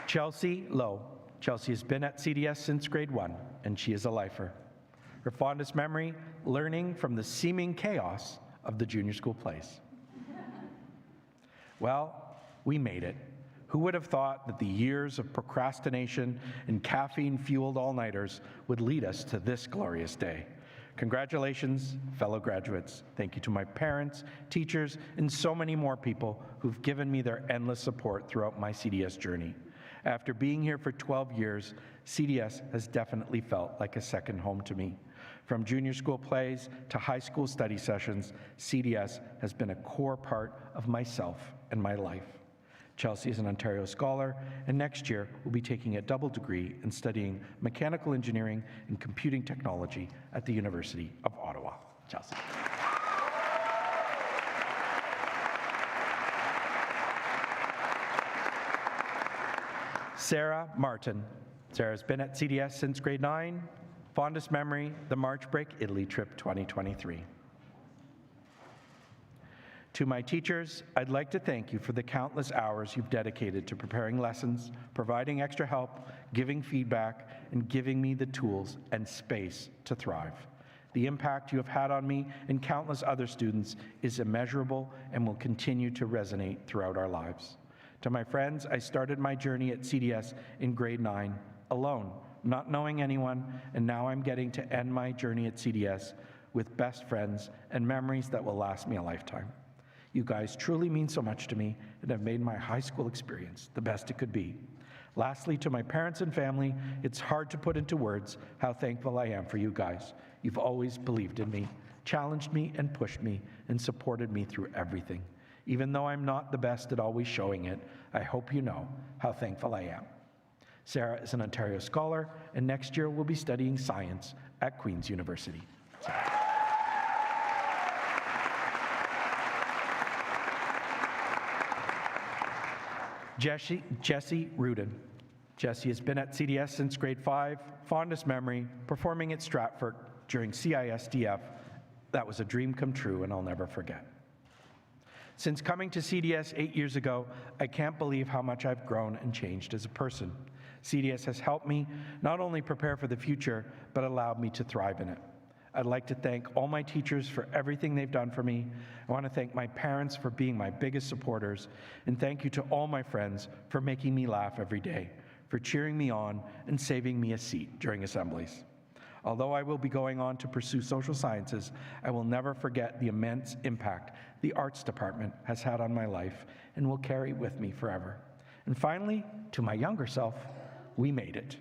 Chelsea Lowe. Chelsea has been at CDS since grade 1, and she is a lifer. Her fondest memory, learning from the seeming chaos of the junior school plays. Well, we made it. Who would have thought that the years of procrastination and caffeine-fueled all-nighters would lead us to this glorious day? Congratulations, fellow graduates. Thank you to my parents, teachers, and so many more people who've given me their endless support throughout my CDS journey. After being here for 12 years, CDS has definitely felt like a second home to me. From junior school plays to high school study sessions, CDS has been a core part of myself and my life. Chelsea is an Ontario Scholar, and next year will be taking a double degree in studying mechanical engineering and computing technology at the University of Ottawa. Chelsea. Sarah Martin. Sarah's been at CDS since grade 9. Fondest memory, the March break Italy trip 2023. To my teachers, I'd like to thank you for the countless hours you've dedicated to preparing lessons, providing extra help, giving feedback, and giving me the tools and space to thrive. The impact you have had on me and countless other students is immeasurable and will continue to resonate throughout our lives. To my friends, I started my journey at CDS in grade 9, alone, not knowing anyone, and now I'm getting to end my journey at CDS with best friends and memories that will last me a lifetime. You guys truly mean so much to me and have made my high school experience the best it could be. Lastly, to my parents and family, it's hard to put into words how thankful I am for you guys. You've always believed in me, challenged me and pushed me, and supported me through everything. Even though I'm not the best at always showing it, I hope you know how thankful I am. Sarah is an Ontario Scholar, and next year will be studying science at Queen's University. Jessie Rudin. Jessie has been at CDS since grade 5. Fondest memory, performing at Stratford during CISDF. That was a dream come true, and I'll never forget. Since coming to CDS 8 years ago, I can't believe how much I've grown and changed as a person. CDS has helped me not only prepare for the future, but allowed me to thrive in it. I'd like to thank all my teachers for everything they've done for me. I want to thank my parents for being my biggest supporters. And thank you to all my friends for making me laugh every day, for cheering me on and saving me a seat during assemblies. Although I will be going on to pursue social sciences, I will never forget the immense impact the arts department has had on my life and will carry with me forever. And finally, to my younger self, we made it.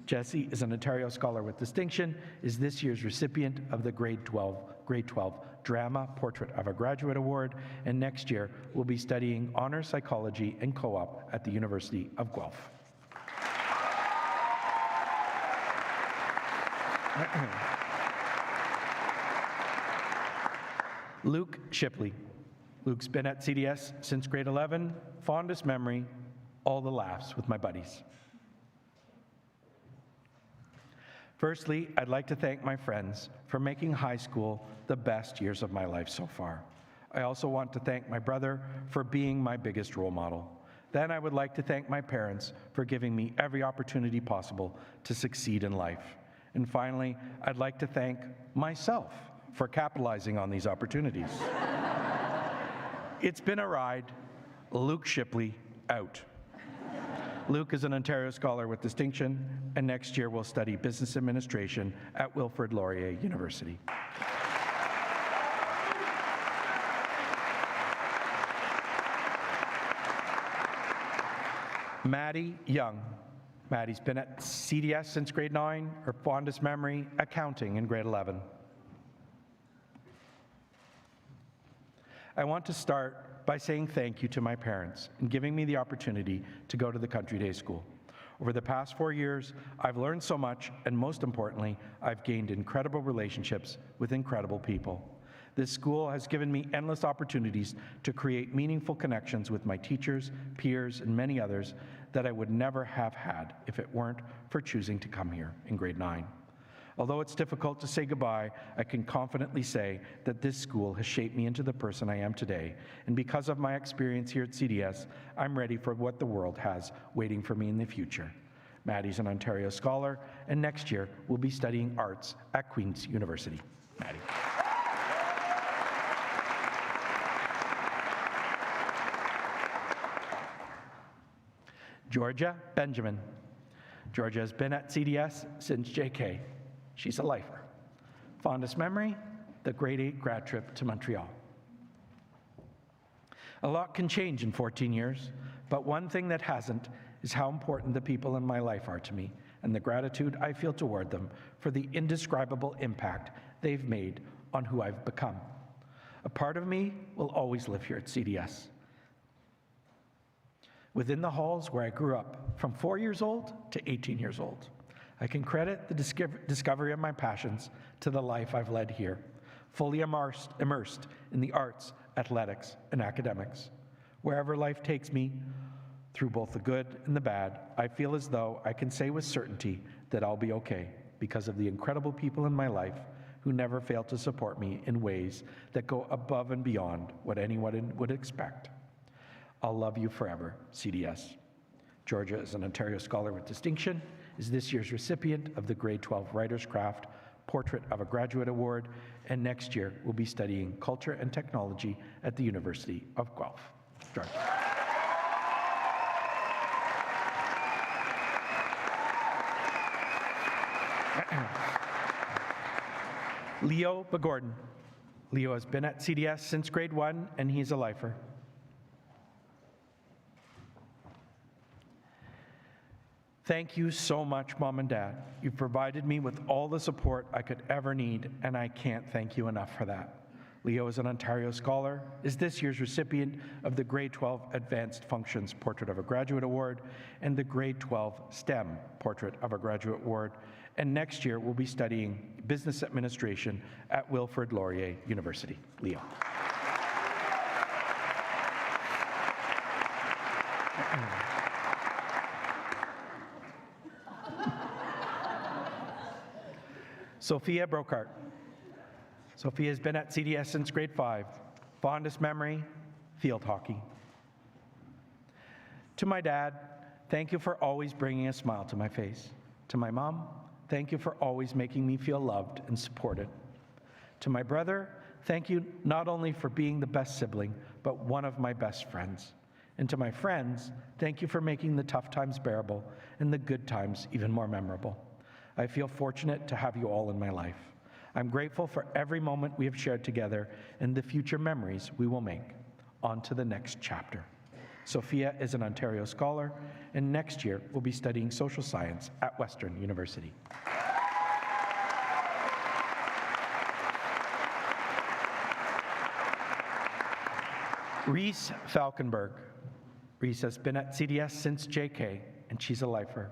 Jessie is an Ontario Scholar with Distinction, is this year's recipient of the Grade 12 Drama Portrait of a Graduate Award, and next year will be studying Honors Psychology and Co-op at the University of Guelph. Luke Shipley. Luke's been at CDS since grade 11, fondest memory, all the laughs with my buddies. Firstly, I'd like to thank my friends for making high school the best years of my life so far. I also want to thank my brother for being my biggest role model. Then I would like to thank my parents for giving me every opportunity possible to succeed in life. And finally, I'd like to thank myself for capitalizing on these opportunities. It's been a ride. Luke Shipley, out. Luke is an Ontario Scholar with Distinction, and next year will study Business Administration at Wilfrid Laurier University. Maddie Young. Maddie's been at CDS since grade 9, her fondest memory, accounting in grade 11. I want to start by saying thank you to my parents and giving me the opportunity to go to the Country Day School. Over the past 4 years, I've learned so much, and most importantly, I've gained incredible relationships with incredible people. This school has given me endless opportunities to create meaningful connections with my teachers, peers, and many others that I would never have had if it weren't for choosing to come here in grade 9. Although it's difficult to say goodbye, I can confidently say that this school has shaped me into the person I am today. And because of my experience here at CDS, I'm ready for what the world has waiting for me in the future. Maddie's an Ontario Scholar, and next year will be studying arts at Queen's University. Maddie. Georgia Benjamin. Georgia has been at CDS since JK. She's a lifer. Fondest memory, the grade 8 grad trip to Montreal. A lot can change in 14 years, but one thing that hasn't is how important the people in my life are to me and the gratitude I feel toward them for the indescribable impact they've made on who I've become. A part of me will always live here at CDS. Within the halls where I grew up, from 4 years old to 18 years old. I can credit the discovery of my passions to the life I've led here, fully immersed in the arts, athletics, and academics. Wherever life takes me, through both the good and the bad, I feel as though I can say with certainty that I'll be okay because of the incredible people in my life who never fail to support me in ways that go above and beyond what anyone would expect. I'll love you forever, CDS. Georgia is an Ontario Scholar with Distinction, is this year's recipient of the Grade 12 Writer's Craft Portrait of a Graduate Award, and next year will be studying Culture and Technology at the University of Guelph. Georgia. Leo Begordon. Leo has been at CDS since grade 1, and he's a lifer. Thank you so much, Mom and Dad. You've provided me with all the support I could ever need, and I can't thank you enough for that. Leo is an Ontario Scholar, is this year's recipient of the Grade 12 Advanced Functions Portrait of a Graduate Award and the Grade 12 STEM Portrait of a Graduate Award, and next year will be studying Business Administration at Wilfrid Laurier University. Leo. Sophia Brokart. Sophia has been at CDS since grade 5. Fondest memory, field hockey. To my dad, thank you for always bringing a smile to my face. To my mom, thank you for always making me feel loved and supported. To my brother, thank you not only for being the best sibling, but one of my best friends. And to my friends, thank you for making the tough times bearable and the good times even more memorable. I feel fortunate to have you all in my life. I'm grateful for every moment we have shared together and the future memories we will make. On to the next chapter. Sophia is an Ontario scholar, and next year will be studying social science at Western University. Reese Falkenberg. Reese has been at CDS since JK, and she's a lifer.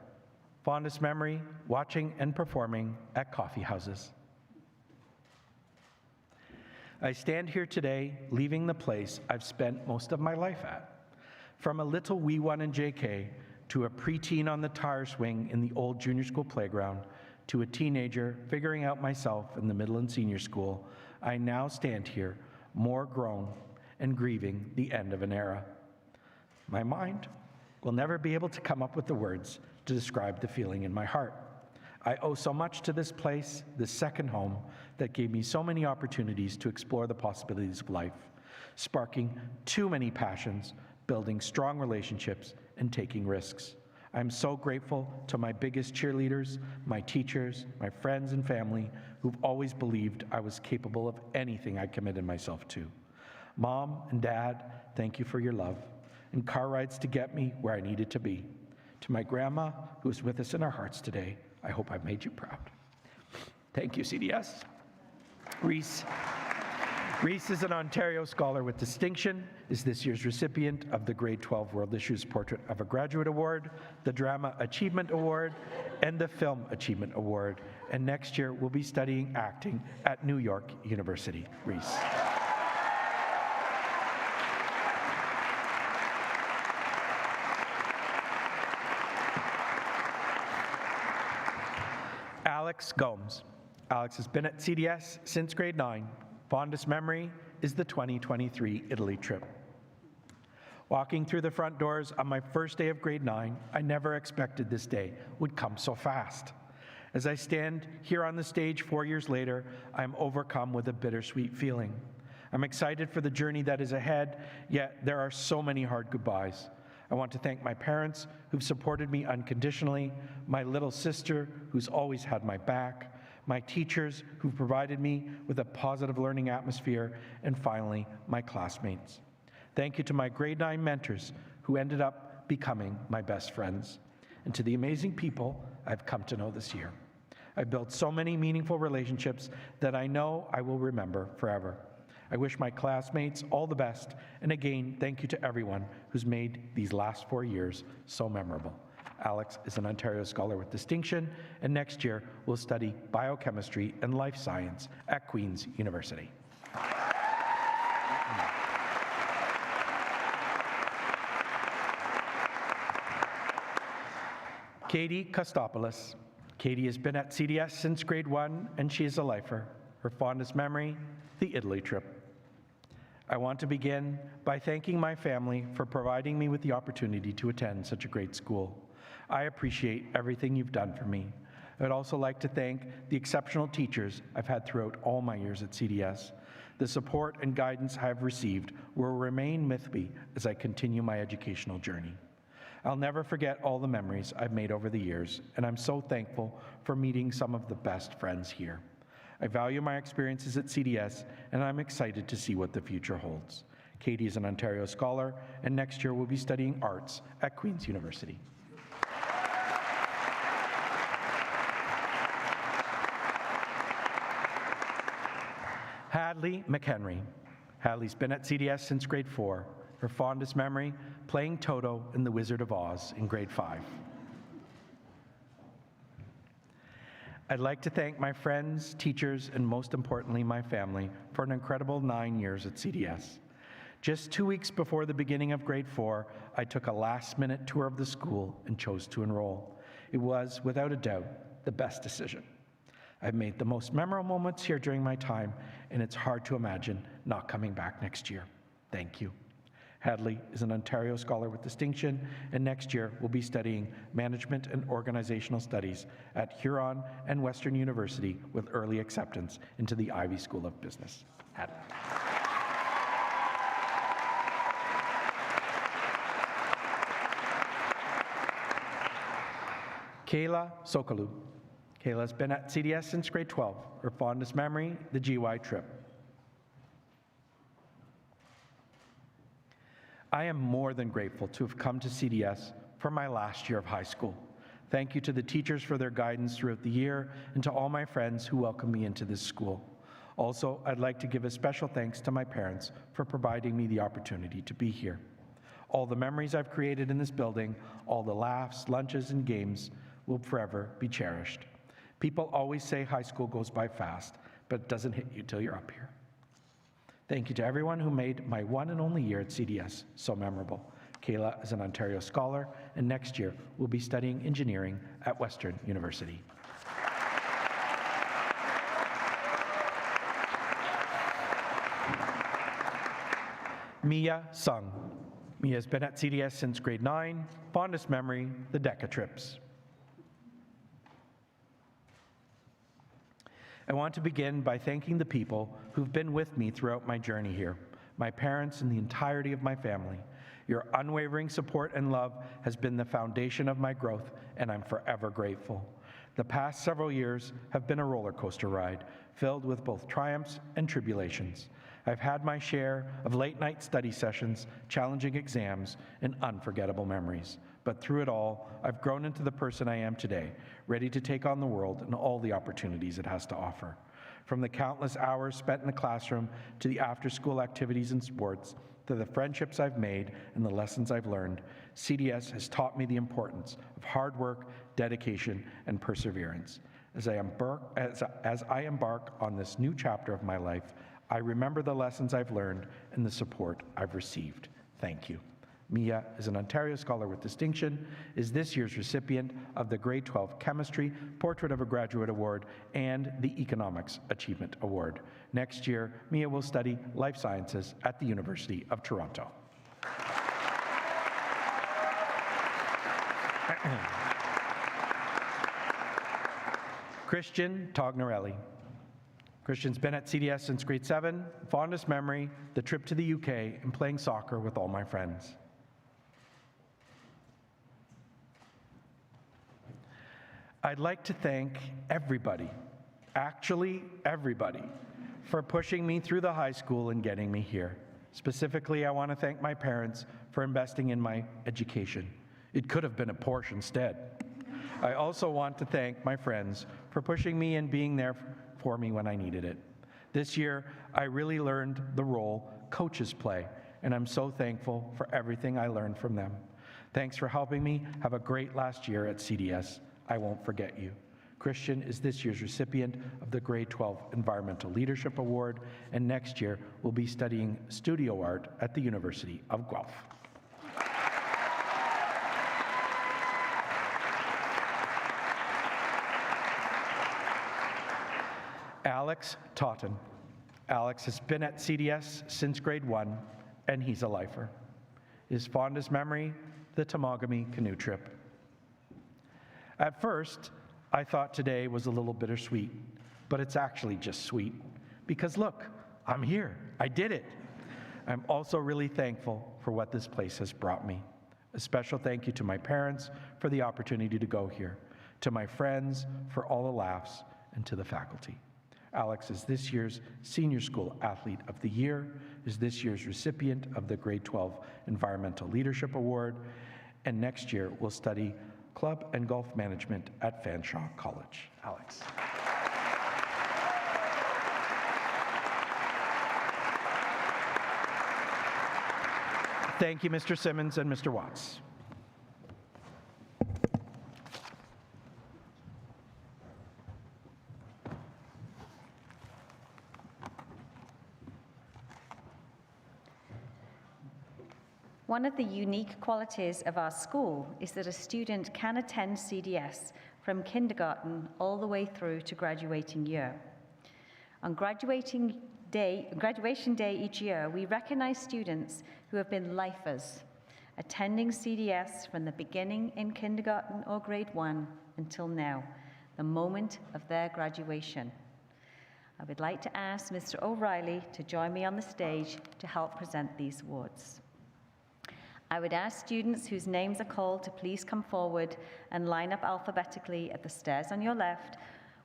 Fondest memory, watching and performing at coffee houses. I stand here today, leaving the place I've spent most of my life at. From a little wee one in JK, to a preteen on the tire swing in the old junior school playground, to a teenager figuring out myself in the middle and senior school, I now stand here, more grown and grieving the end of an era. My mind will never be able to come up with the words to describe the feeling in my heart. I owe so much to this place, this second home, that gave me so many opportunities to explore the possibilities of life, sparking too many passions, building strong relationships, and taking risks. I'm so grateful to my biggest cheerleaders, my teachers, my friends and family, who've always believed I was capable of anything I committed myself to. Mom and Dad, thank you for your love, and car rides to get me where I needed to be. To my grandma, who is with us in our hearts today, I hope I've made you proud. Thank you, CDS. Reese is an Ontario Scholar with Distinction, is this year's recipient of the Grade 12 World Issues Portrait of a Graduate Award, the Drama Achievement Award, and the Film Achievement Award, and next year will be studying acting at New York University. Reese. Alex Gomes. Alex has been at CDS since grade 9. Fondest memory is the 2023 Italy trip. Walking through the front doors on my first day of grade 9, I never expected this day would come so fast. As I stand here on the stage 4 years later, I'm overcome with a bittersweet feeling. I'm excited for the journey that is ahead, yet there are so many hard goodbyes. I want to thank my parents who've supported me unconditionally, my little sister who's always had my back, my teachers who've provided me with a positive learning atmosphere, and finally, my classmates. Thank you to my grade 9 mentors who ended up becoming my best friends, and to the amazing people I've come to know this year. I've built so many meaningful relationships that I know I will remember forever. I wish my classmates all the best, and again, thank you to everyone who's made these last 4 years so memorable. Alex is an Ontario Scholar with Distinction, and next year will study biochemistry and life science at Queen's University. Katie Kostopoulos. Katie has been at CDS since grade 1, and she is a lifer. Her fondest memory, the Italy trip. I want to begin by thanking my family for providing me with the opportunity to attend such a great school. I appreciate everything you've done for me. I would also like to thank the exceptional teachers I've had throughout all my years at CDS. The support and guidance I have received will remain with me as I continue my educational journey. I'll never forget all the memories I've made over the years, and I'm so thankful for meeting some of the best friends here. I value my experiences at CDS, and I'm excited to see what the future holds. Katie is an Ontario Scholar, and next year will be studying arts at Queen's University. Hadley McHenry. Hadley's been at CDS since grade 4. Her fondest memory, playing Toto in The Wizard of Oz in grade 5. I'd like to thank my friends, teachers, and most importantly, my family for an incredible 9 years at CDS. Just 2 weeks before the beginning of grade 4, I took a last-minute tour of the school and chose to enroll. It was, without a doubt, the best decision. I've made the most memorable moments here during my time, and it's hard to imagine not coming back next year. Thank you. Hadley is an Ontario Scholar with Distinction, and next year will be studying Management and Organizational Studies at Huron and Western University with early acceptance into the Ivey School of Business. Hadley. Kayla Sokolu. Kayla's been at CDS since grade 12. Her fondest memory, the GY trip. I am more than grateful to have come to CDS for my last year of high school. Thank you to the teachers for their guidance throughout the year and to all my friends who welcomed me into this school. Also, I'd like to give a special thanks to my parents for providing me the opportunity to be here. All the memories I've created in this building, all the laughs, lunches, and games will forever be cherished. People always say high school goes by fast, but it doesn't hit you till you're up here. Thank you to everyone who made my one and only year at CDS so memorable. Kayla is an Ontario Scholar, and next year will be studying engineering at Western University. Mia Sung. Mia has been at CDS since grade 9. Fondest memory, the DECA trips. I want to begin by thanking the people who've been with me throughout my journey here, my parents and the entirety of my family. Your unwavering support and love has been the foundation of my growth, and I'm forever grateful. The past several years have been a roller coaster ride, filled with both triumphs and tribulations. I've had my share of late-night study sessions, challenging exams, and unforgettable memories. But through it all, I've grown into the person I am today, ready to take on the world and all the opportunities it has to offer. From the countless hours spent in the classroom, to the after-school activities and sports, to the friendships I've made and the lessons I've learned, CDS has taught me the importance of hard work, dedication, and perseverance. As I embark on this new chapter of my life, I remember the lessons I've learned and the support I've received. Thank you. Mia is an Ontario Scholar with Distinction, is this year's recipient of the Grade 12 Chemistry Portrait of a Graduate Award and the Economics Achievement Award. Next year, Mia will study Life Sciences at the University of Toronto. Christian Tognarelli. Christian's been at CDS since grade 7. Fondest memory, the trip to the UK and playing soccer with all my friends. I'd like to thank everybody, actually everybody, for pushing me through the high school and getting me here. Specifically, I want to thank my parents for investing in my education. It could have been a Porsche instead. I also want to thank my friends for pushing me and being there for me when I needed it. This year, I really learned the role coaches play, and I'm so thankful for everything I learned from them. Thanks for helping me have a great last year at CDS. I won't forget you. Christian is this year's recipient of the Grade 12 Environmental Leadership Award, and next year will be studying studio art at the University of Guelph. Alex Totten. Alex has been at CDS since grade 1, and he's a lifer. His fondest memory, the Temagami canoe trip. At first, I thought today was a little bittersweet, but it's actually just sweet. Because look, I'm here, I did it. I'm also really thankful for what this place has brought me. A special thank you to my parents for the opportunity to go here, to my friends for all the laughs, and to the faculty. Alex is this year's Senior School Athlete of the Year, is this year's recipient of the Grade 12 Environmental Leadership Award, and next year will study Club and Golf Management at Fanshawe College. Alex. Thank you, Mr. Simmons and Mr. Watts. One of the unique qualities of our school is that a student can attend CDS from kindergarten all the way through to graduating year. On graduating Graduation Day each year, we recognize students who have been lifers, attending CDS from the beginning in kindergarten or grade 1 until now, the moment of their graduation. I would like to ask Mr. O'Reilly to join me on the stage to help present these awards. I would ask students whose names are called to please come forward and line up alphabetically at the stairs on your left.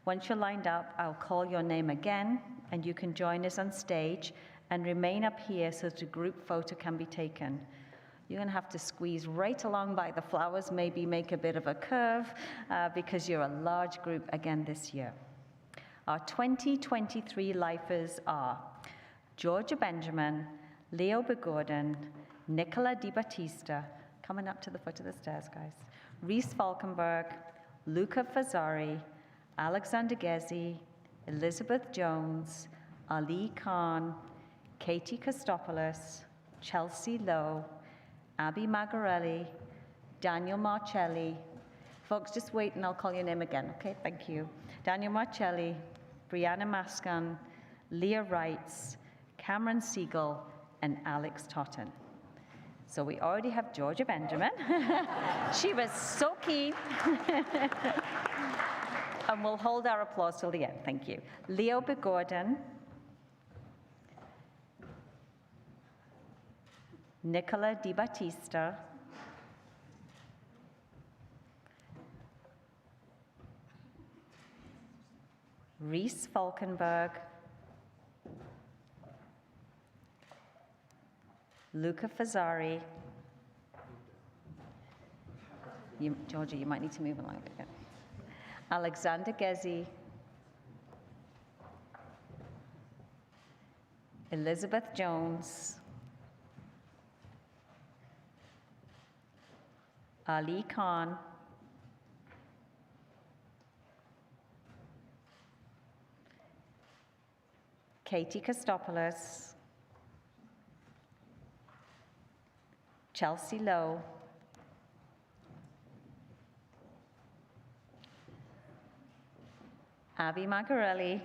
Once you're lined up, I'll call your name again, and you can join us on stage and remain up here so that a group photo can be taken. You're going to have to squeeze right along by the flowers, maybe make a bit of a curve, because you're a large group again this year. Our 2023 lifers are Georgia Benjamin, Leo Begordon, Nicola Di Battista, coming up to the foot of the stairs, guys, Reese Falkenberg, Luca Fazzari, Alexander Gezi, Elizabeth Jones, Ali Khan, Katie Kostopoulos, Chelsea Lowe, Abby Magarelli, Daniel Marcelli. Folks, just wait and I'll call your name again, okay? Thank you. Daniel Marcelli, Brianna Mascan, Leah Wrights, Cameron Siegel, and Alex Totten. So we already have Georgia Benjamin. She was so keen. And we'll hold our applause till the end, thank you. Leo Begordon, Nicola Di Battista, Reese Falkenberg, Luca Fazzari. Georgia, you might need to move along a bit. Alexander Gezi, Elizabeth Jones, Ali Khan, Katie Kostopoulos, Chelsea Lowe, Abby Magarelli,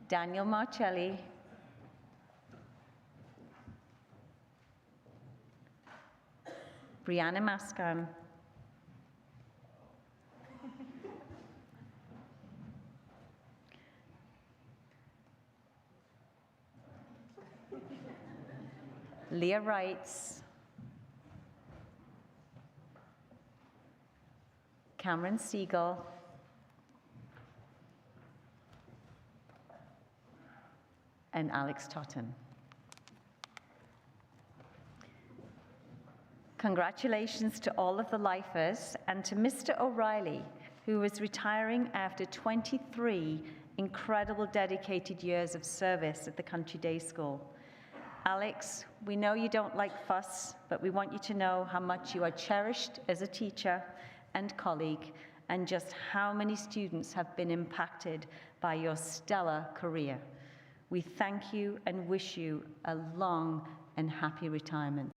Daniel Marcelli, Brianna Mascan, Leah Wrights, Cameron Siegel, and Alex Totten. Congratulations to all of the lifers and to Mr. O'Reilly, who is retiring after 23 incredible dedicated years of service at the Country Day School. Alex, we know you don't like fuss, but we want you to know how much you are cherished as a teacher and colleague, and just how many students have been impacted by your stellar career. We thank you and wish you a long and happy retirement.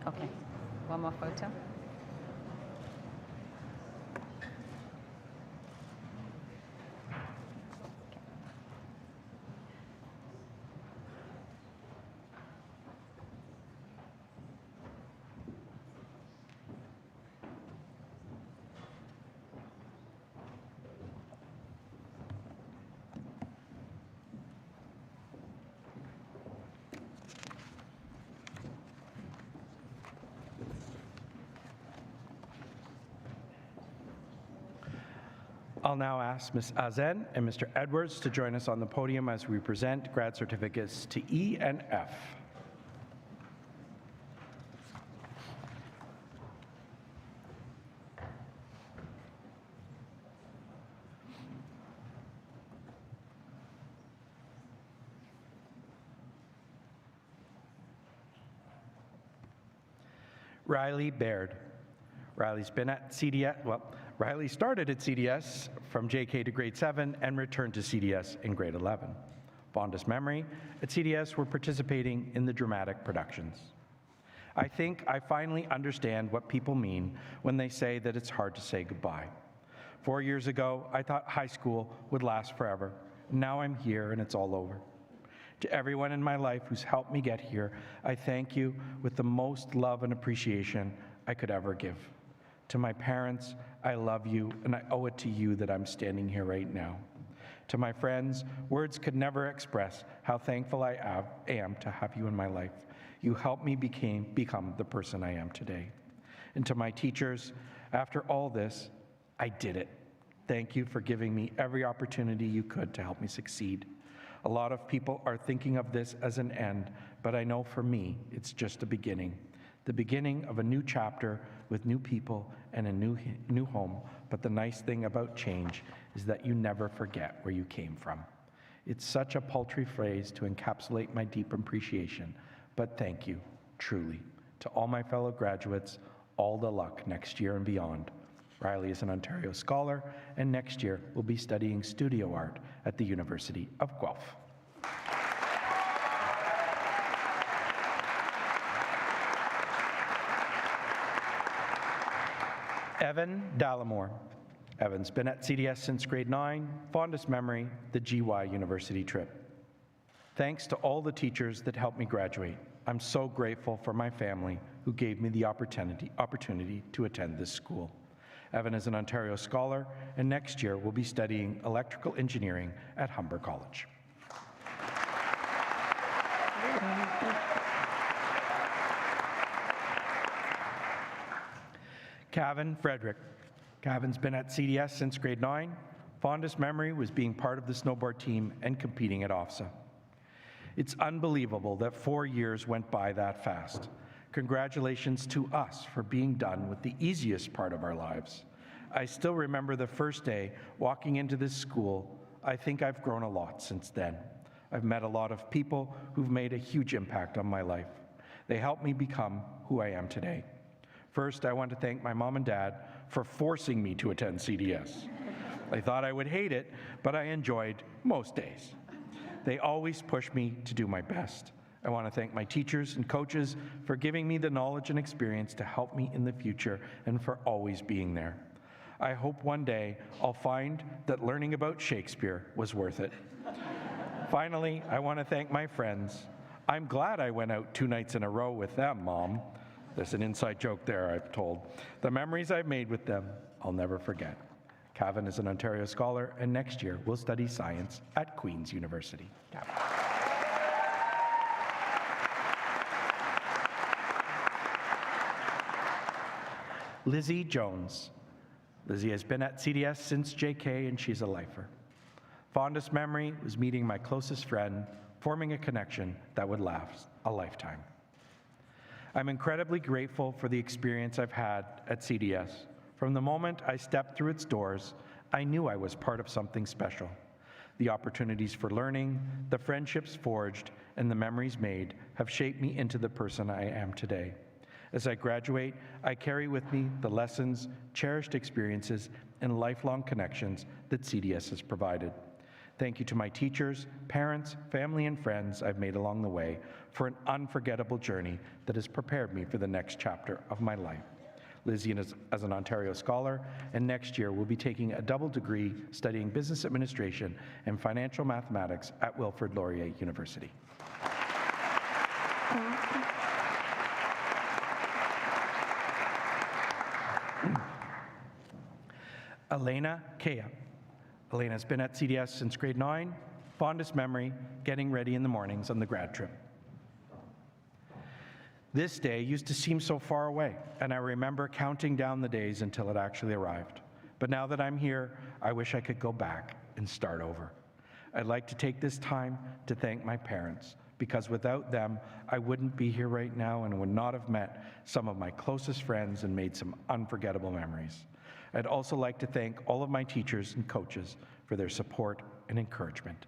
Okay, one more photo. I'll now ask Ms. Azen and Mr. Edwards to join us on the podium as we present grad certificates to E and F. Riley Baird. Riley's been at CDS, Riley started at CDS from JK to grade 7 and returned to CDS in grade 11. Fondest memory, at CDS we're participating in the dramatic productions. I think I finally understand what people mean when they say that it's hard to say goodbye. 4 years ago, I thought high school would last forever. Now I'm here and it's all over. To everyone in my life who's helped me get here, I thank you with the most love and appreciation I could ever give. To my parents, I love you, and I owe it to you that I'm standing here right now. To my friends, words could never express how thankful I am to have you in my life. You helped me become the person I am today. And to my teachers, after all this, I did it. Thank you for giving me every opportunity you could to help me succeed. A lot of people are thinking of this as an end, but I know for me, it's just a beginning. The beginning of a new chapter with new people and a new home. But the nice thing about change is that you never forget where you came from. It's such a paltry phrase to encapsulate my deep appreciation, but thank you, truly. To all my fellow graduates, all the luck next year and beyond. Riley is an Ontario Scholar, and next year will be studying studio art at the University of Guelph. Evan Dallimore. Evan's been at CDS since grade 9. Fondest memory, the GY University trip. Thanks to all the teachers that helped me graduate. I'm so grateful for my family who gave me the opportunity to attend this school. Evan is an Ontario Scholar, and next year will be studying electrical engineering at Humber College. Kevin Frederick. Kevin's been at CDS since grade 9. Fondest memory was being part of the snowboard team and competing at OFSA. It's unbelievable that 4 years went by that fast. Congratulations to us for being done with the easiest part of our lives. I still remember the first day walking into this school. I think I've grown a lot since then. I've met a lot of people who've made a huge impact on my life. They helped me become who I am today. First, I want to thank my mom and dad for forcing me to attend CDS. I thought I would hate it, but I enjoyed most days. They always pushed me to do my best. I want to thank my teachers and coaches for giving me the knowledge and experience to help me in the future and for always being there. I hope one day I'll find that learning about Shakespeare was worth it. Finally, I want to thank my friends. I'm glad I went out 2 nights in a row with them, Mom. There's an inside joke there, I've told. The memories I've made with them, I'll never forget. Kevin is an Ontario Scholar, and next year will study science at Queen's University. Kevin. Lizzie Jones. Lizzie has been at CDS since JK, and she's a lifer. Fondest memory was meeting my closest friend, forming a connection that would last a lifetime. I'm incredibly grateful for the experience I've had at CDS. From the moment I stepped through its doors, I knew I was part of something special. The opportunities for learning, the friendships forged, and the memories made have shaped me into the person I am today. As I graduate, I carry with me the lessons, cherished experiences, and lifelong connections that CDS has provided. Thank you to my teachers, parents, family, and friends I've made along the way for an unforgettable journey that has prepared me for the next chapter of my life. Lizzie is as an Ontario Scholar, and next year will be taking a double degree studying business administration and financial mathematics at Wilfrid Laurier University. Elena Kea. Elena's been at CDS since grade 9. Fondest memory, getting ready in the mornings on the grad trip. This day used to seem so far away, and I remember counting down the days until it actually arrived. But now that I'm here, I wish I could go back and start over. I'd like to take this time to thank my parents, because without them, I wouldn't be here right now and would not have met some of my closest friends and made some unforgettable memories. I'd also like to thank all of my teachers and coaches for their support and encouragement.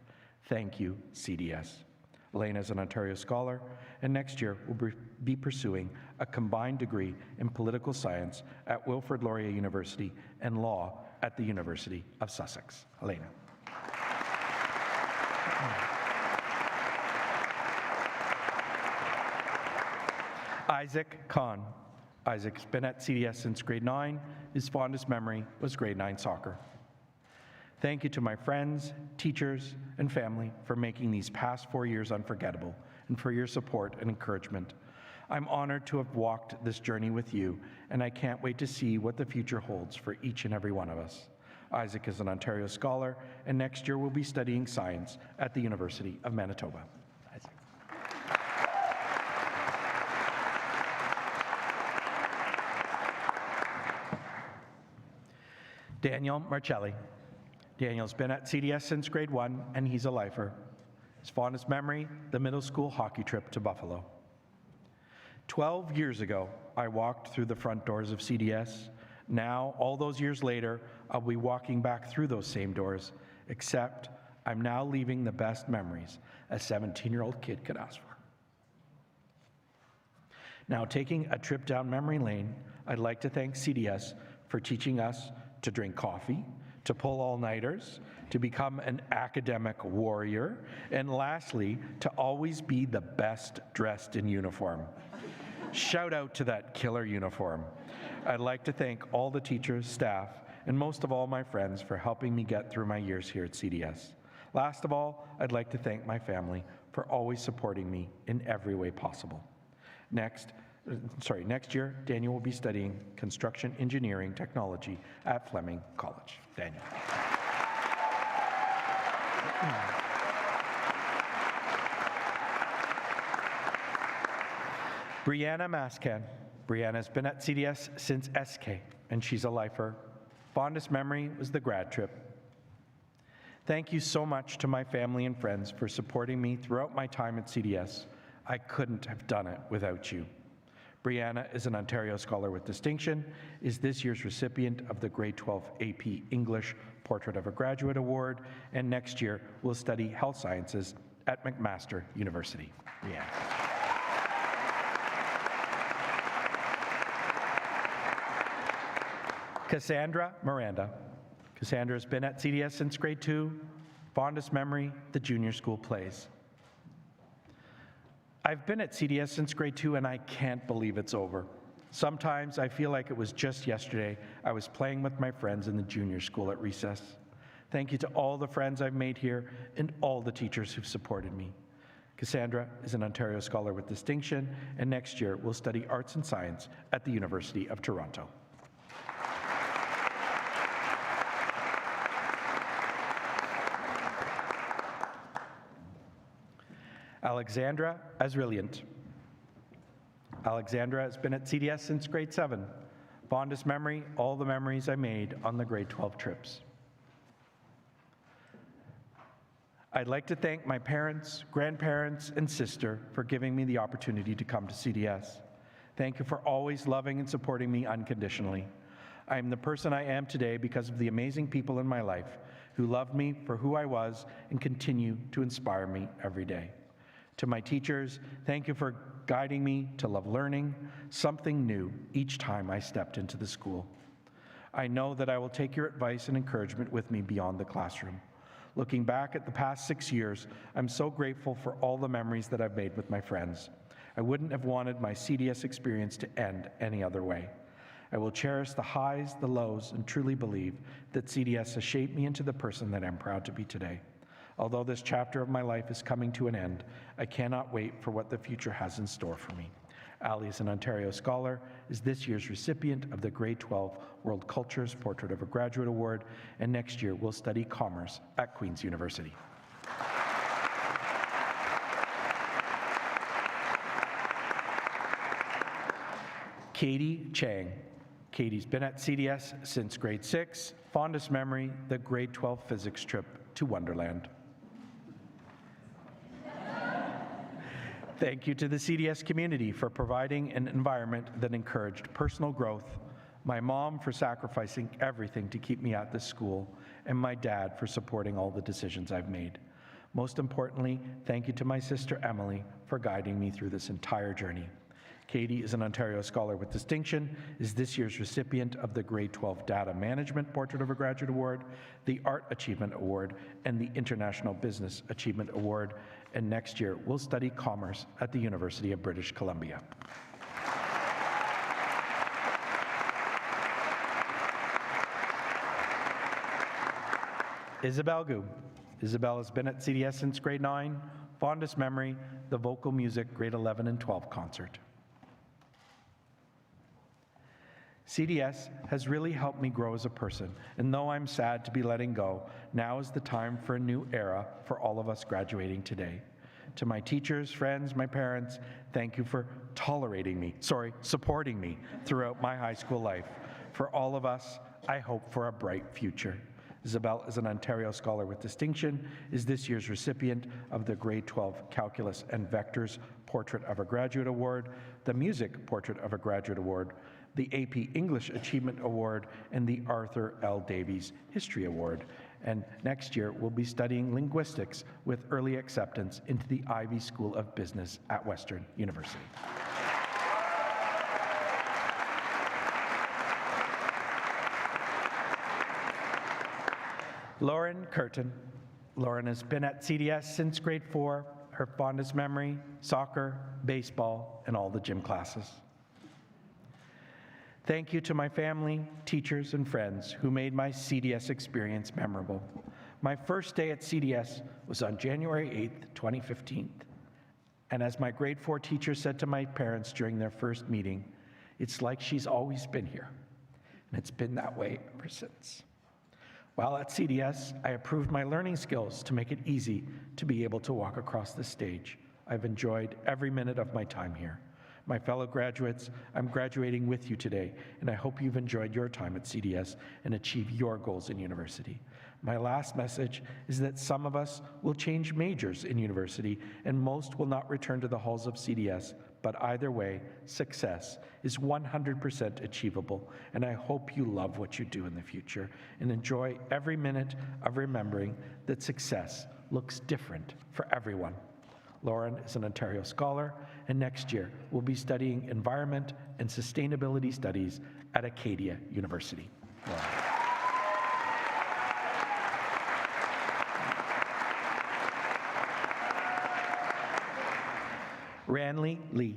Thank you, CDS. Elena is an Ontario Scholar, and next year will be pursuing a combined degree in political science at Wilfrid Laurier University and law at the University of Sussex. Elena. Isaac Kahn. Isaac's been at CDS since grade 9. His fondest memory was grade 9 soccer. Thank you to my friends, teachers, and family for making these past 4 years unforgettable and for your support and encouragement. I'm honored to have walked this journey with you, and I can't wait to see what the future holds for each and every one of us. Isaac is an Ontario Scholar, and next year will be studying science at the University of Manitoba. Isaac. Daniel Marcelli. Daniel's been at CDS since grade 1, and he's a lifer. His fondest memory, the middle school hockey trip to Buffalo. 12 years ago, I walked through the front doors of CDS. Now, all those years later, I'll be walking back through those same doors, except I'm now leaving the best memories a 17-year-old kid could ask for. Now, taking a trip down memory lane, I'd like to thank CDS for teaching us to drink coffee, to pull all-nighters, to become an academic warrior, and lastly, to always be the best dressed in uniform. Shout out to that killer uniform. I'd like to thank all the teachers, staff, and most of all my friends for helping me get through my years here at CDS. Last of all, I'd like to thank my family for always supporting me in every way possible. Next year, Daniel will be studying construction engineering technology at Fleming College. Daniel. Brianna Mascan. Brianna's been at CDS since SK, and she's a lifer. Fondest memory was the grad trip. Thank you so much to my family and friends for supporting me throughout my time at CDS. I couldn't have done it without you. Brianna is an Ontario Scholar with Distinction, is this year's recipient of the Grade 12 AP English Portrait of a Graduate Award, and next year will study health sciences at McMaster University. Brianna. Cassandra Miranda. Cassandra has been at CDS since grade 2. Fondest memory, the junior school plays. I've been at CDS since grade 2 and I can't believe it's over. Sometimes I feel like it was just yesterday I was playing with my friends in the junior school at recess. Thank you to all the friends I've made here and all the teachers who've supported me. Cassandra is an Ontario Scholar with Distinction, and next year will study arts and science at the University of Toronto. Alexandra Azrilliant. Alexandra has been at CDS since grade 7. Fondest memory, all the memories I made on the grade 12 trips. I'd like to thank my parents, grandparents, and sister for giving me the opportunity to come to CDS. Thank you for always loving and supporting me unconditionally. I am the person I am today because of the amazing people in my life who loved me for who I was and continue to inspire me every day. To my teachers, thank you for guiding me to love learning something new each time I stepped into the school. I know that I will take your advice and encouragement with me beyond the classroom. Looking back at the past 6 years, I'm so grateful for all the memories that I've made with my friends. I wouldn't have wanted my CDS experience to end any other way. I will cherish the highs, the lows, and truly believe that CDS has shaped me into the person that I'm proud to be today. Although this chapter of my life is coming to an end, I cannot wait for what the future has in store for me. Ali is an Ontario Scholar, is this year's recipient of the Grade 12 World Cultures Portrait of a Graduate Award, and next year will study commerce at Queen's University. Katie Chang. Katie's been at CDS since grade 6. Fondest memory, the grade 12 physics trip to Wonderland. Thank you to the CDS community for providing an environment that encouraged personal growth, my mom for sacrificing everything to keep me at this school, and my dad for supporting all the decisions I've made. Most importantly, thank you to my sister Emily for guiding me through this entire journey. Katie is an Ontario Scholar with Distinction, is this year's recipient of the Grade 12 Data Management Portrait of a Graduate Award, the Art Achievement Award, and the International Business Achievement Award, and next year will study commerce at the University of British Columbia. Isabel Gu. Isabel has been at CDS since grade 9. Fondest memory, the vocal music grade 11 and 12 concert. CDS has really helped me grow as a person, and though I'm sad to be letting go, now is the time for a new era for all of us graduating today. To my teachers, friends, my parents, thank you for supporting me throughout my high school life. For all of us, I hope for a bright future. Isabel is an Ontario Scholar with Distinction, is this year's recipient of the Grade 12 Calculus and Vectors Portrait of a Graduate Award, the Music Portrait of a Graduate Award, the AP English Achievement Award, and the Arthur L. Davies History Award. And next year, we'll be studying linguistics with early acceptance into the Ivy School of Business at Western University. Lauren Curtin. Lauren has been at CDS since grade 4. Her fondest memory, soccer, baseball, and all the gym classes. Thank you to my family, teachers, and friends who made my CDS experience memorable. My first day at CDS was on January 8th, 2015. And as my grade 4 teacher said to my parents during their first meeting, it's like she's always been here. And it's been that way ever since. While at CDS, I improved my learning skills to make it easy to be able to walk across the stage. I've enjoyed every minute of my time here. My fellow graduates, I'm graduating with you today, and I hope you've enjoyed your time at CDS and achieve your goals in university. My last message is that some of us will change majors in university, and most will not return to the halls of CDS, but either way, success is 100% achievable, and I hope you love what you do in the future and enjoy every minute of remembering that success looks different for everyone. Lauren is an Ontario Scholar, and next year will be studying Environment and Sustainability Studies at Acadia University. Lauren. Ranley Lee.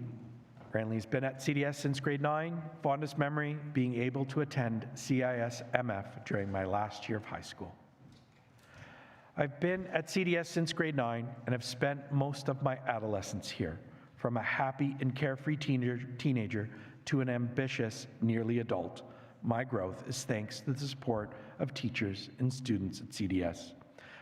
Ranley's been at CDS since grade 9. Fondest memory, being able to attend CIS-MF during my last year of high school. I've been at CDS since grade 9 and have spent most of my adolescence here, from a happy and carefree teenager to an ambitious nearly adult. My growth is thanks to the support of teachers and students at CDS.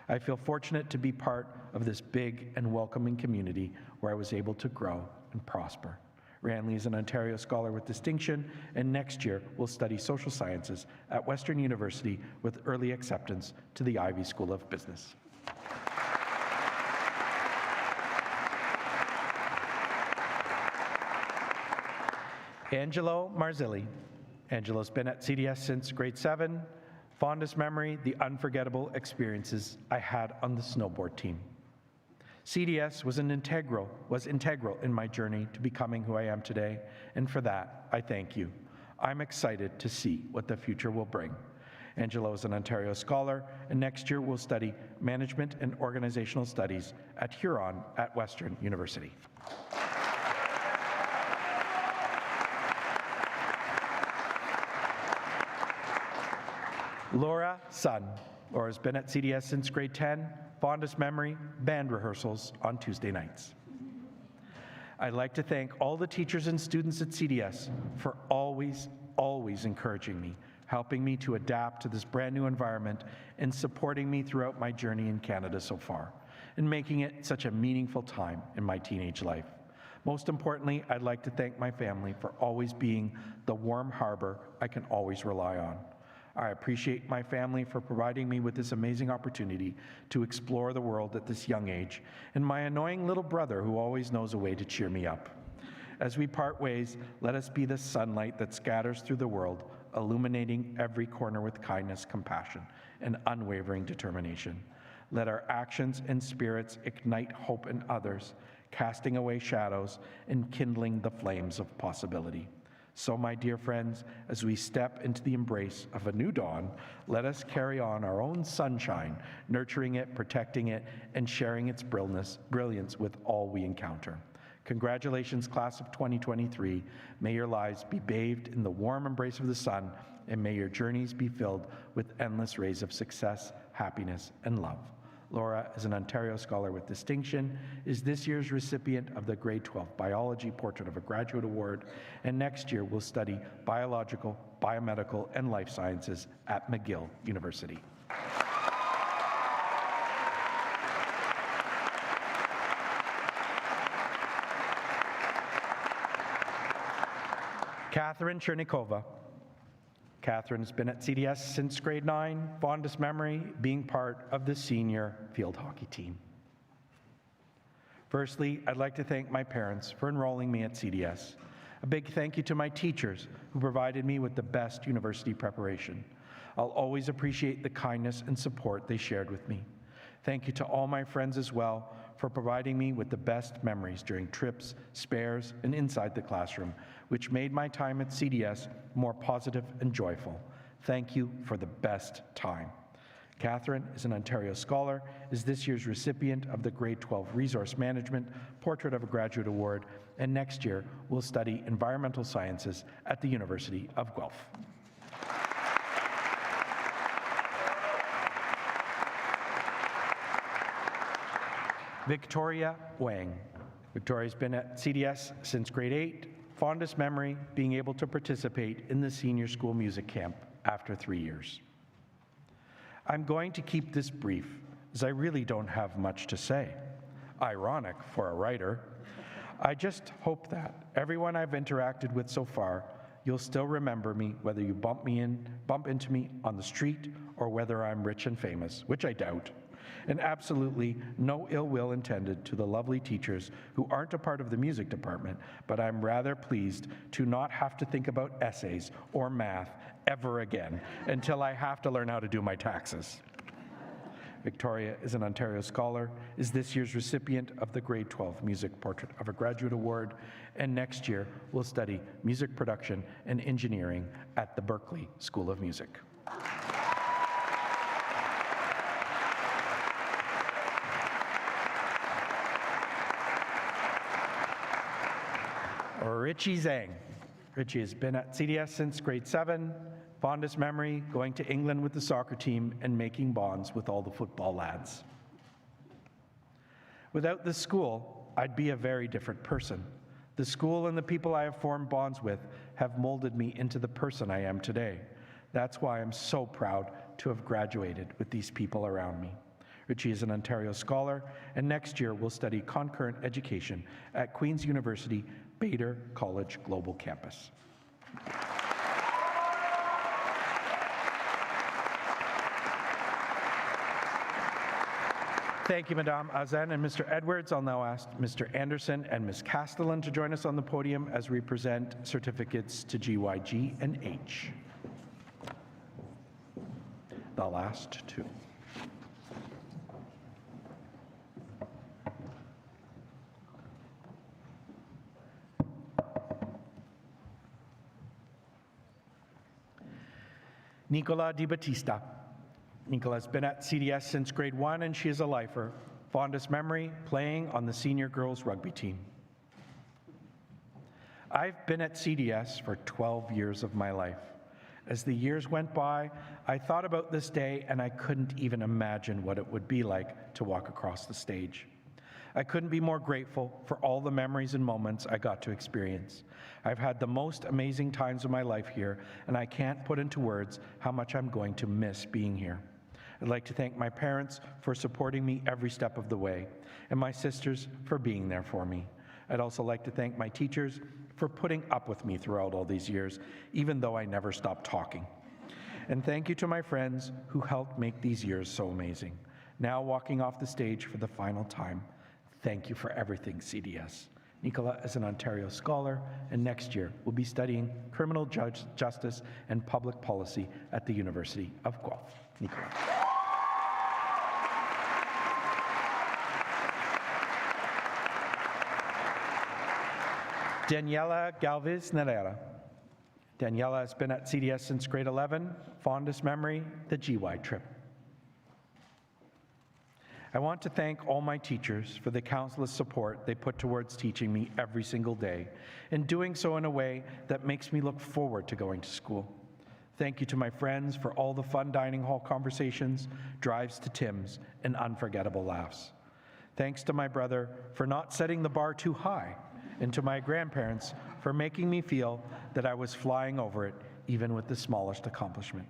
I feel fortunate to be part of this big and welcoming community where I was able to grow and prosper. Ranley is an Ontario Scholar with Distinction, and next year will study social sciences at Western University with early acceptance to the Ivy School of Business. Angelo Marzilli. Angelo's been at CDS since grade 7. Fondest memory, the unforgettable experiences I had on the snowboard team. CDS was integral in my journey to becoming who I am today, and for that, I thank you. I'm excited to see what the future will bring. Angelo is an Ontario Scholar, and next year will study Management and Organizational Studies at Huron at Western University. Laura Sun. Laura's been at CDS since grade 10. Fondest memory, band rehearsals on Tuesday nights. I'd like to thank all the teachers and students at CDS for always encouraging me, helping me to adapt to this brand new environment, and supporting me throughout my journey in Canada so far, and making it such a meaningful time in my teenage life. Most importantly, I'd like to thank my family for always being the warm harbor I can always rely on. I appreciate my family for providing me with this amazing opportunity to explore the world at this young age, and my annoying little brother who always knows a way to cheer me up. As we part ways, let us be the sunlight that scatters through the world, illuminating every corner with kindness, compassion, and unwavering determination. Let our actions and spirits ignite hope in others, casting away shadows and kindling the flames of possibility. So, my dear friends, as we step into the embrace of a new dawn, let us carry on our own sunshine, nurturing it, protecting it, and sharing its brilliance with all we encounter. Congratulations, class of 2023. May your lives be bathed in the warm embrace of the sun, and may your journeys be filled with endless rays of success, happiness, and love. Laura is an Ontario Scholar with Distinction, is this year's recipient of the Grade 12 Biology Portrait of a Graduate Award, and next year will study Biological, Biomedical, and Life Sciences at McGill University. Catherine Chernikova. Catherine has been at CDS since grade 9, fondest memory being part of the senior field hockey team. Firstly, I'd like to thank my parents for enrolling me at CDS. A big thank you to my teachers who provided me with the best university preparation. I'll always appreciate the kindness and support they shared with me. Thank you to all my friends as well for providing me with the best memories during trips, spares, and inside the classroom, which made my time at CDS more positive and joyful. Thank you for the best time. Catherine is an Ontario Scholar, is this year's recipient of the Grade 12 Resource Management Portrait of a Graduate Award, and next year will study Environmental Sciences at the University of Guelph. Victoria Wang. Victoria's been at CDS since grade 8, fondest memory being able to participate in the senior school music camp after 3 years. I'm going to keep this brief, as I really don't have much to say. Ironic for a writer. I just hope that everyone I've interacted with so far, you'll still remember me whether you bump into me on the street or whether I'm rich and famous, which I doubt. And absolutely no ill will intended to the lovely teachers who aren't a part of the music department, but I'm rather pleased to not have to think about essays or math ever again until I have to learn how to do my taxes. Victoria is an Ontario Scholar, is this year's recipient of the Grade 12 Music Portrait of a Graduate Award, and next year will study music production and engineering at the Berklee School of Music. Richie Zhang. Richie has been at CDS since grade 7, fondest memory going to England with the soccer team and making bonds with all the football lads. Without this school, I'd be a very different person. The school and the people I have formed bonds with have molded me into the person I am today. That's why I'm so proud to have graduated with these people around me. Richie is an Ontario Scholar, and next year will study concurrent education at Queen's University Bader College Global Campus. Thank you, Madame Azen and Mr. Edwards. I'll now ask Mr. Anderson and Ms. Castellan to join us on the podium as we present certificates to GYG and H. The last two. Nicola Di Battista. Nicola's been at CDS since grade 1 and she is a lifer. Fondest memory, playing on the senior girls rugby team. I've been at CDS for 12 years of my life. As the years went by, I thought about this day and I couldn't even imagine what it would be like to walk across the stage. I couldn't be more grateful for all the memories and moments I got to experience. I've had the most amazing times of my life here, and I can't put into words how much I'm going to miss being here. I'd like to thank my parents for supporting me every step of the way, and my sisters for being there for me. I'd also like to thank my teachers for putting up with me throughout all these years, even though I never stopped talking. And thank you to my friends who helped make these years so amazing. Now walking off the stage for the final time, thank you for everything, CDS. Nicola is an Ontario Scholar, and next year will be studying criminal justice and public policy at the University of Guelph. Nicola. Daniela Galvez Nerera. Daniela has been at CDS since grade 11. Fondest memory, the GY trip. I want to thank all my teachers for the countless support they put towards teaching me every single day, and doing so in a way that makes me look forward to going to school. Thank you to my friends for all the fun dining hall conversations, drives to Tim's, and unforgettable laughs. Thanks to my brother for not setting the bar too high, and to my grandparents for making me feel that I was flying over it, even with the smallest accomplishment.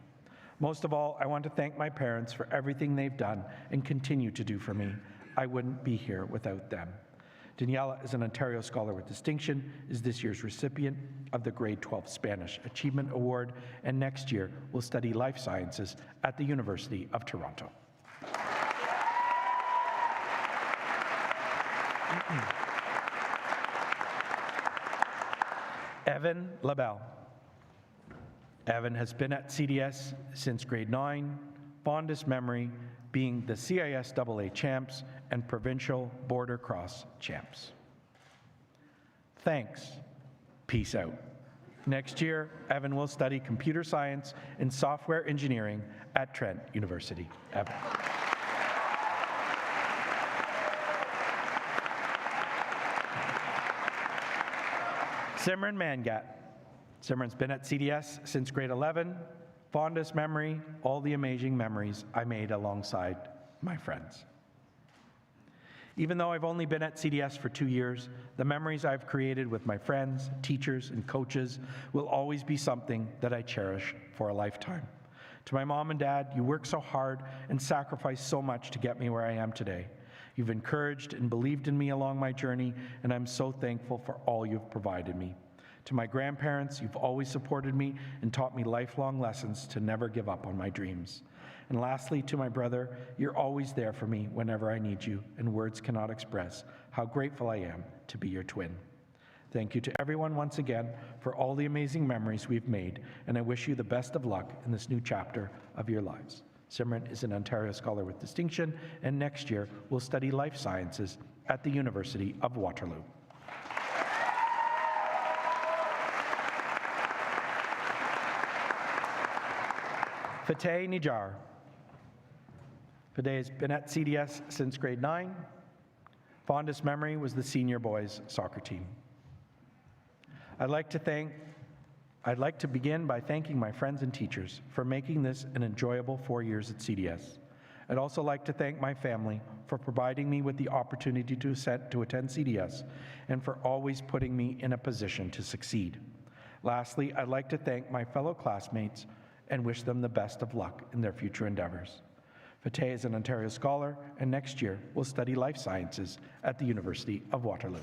Most of all, I want to thank my parents for everything they've done and continue to do for me. I wouldn't be here without them. Daniela is an Ontario Scholar with Distinction, is this year's recipient of the Grade 12 Spanish Achievement Award, and next year will study life sciences at the University of Toronto. Evan LaBelle. Evan has been at CDS since grade 9, fondest memory being the CISAA champs and provincial border cross champs. Thanks. Peace out. Next year, Evan will study computer science and software engineering at Trent University. Evan. Simran Mangat. Simran's been at CDS since grade 11. Fondest memory, all the amazing memories I made alongside my friends. Even though I've only been at CDS for 2 years, the memories I've created with my friends, teachers, and coaches will always be something that I cherish for a lifetime. To my mom and dad, you worked so hard and sacrificed so much to get me where I am today. You've encouraged and believed in me along my journey, and I'm so thankful for all you've provided me. To my grandparents, you've always supported me and taught me lifelong lessons to never give up on my dreams. And lastly, to my brother, you're always there for me whenever I need you, and words cannot express how grateful I am to be your twin. Thank you to everyone once again for all the amazing memories we've made, and I wish you the best of luck in this new chapter of your lives. Simran is an Ontario Scholar with Distinction, and next year will study life sciences at the University of Waterloo. Fateh Nijar. Fateh has been at CDS since grade 9. Fondest memory was the senior boys soccer team. I'd like to begin by thanking my friends and teachers for making this an enjoyable 4 years at CDS. I'd also like to thank my family for providing me with the opportunity to attend CDS and for always putting me in a position to succeed. Lastly, I'd like to thank my fellow classmates and wish them the best of luck in their future endeavors. Fateh is an Ontario Scholar, and next year will study life sciences at the University of Waterloo.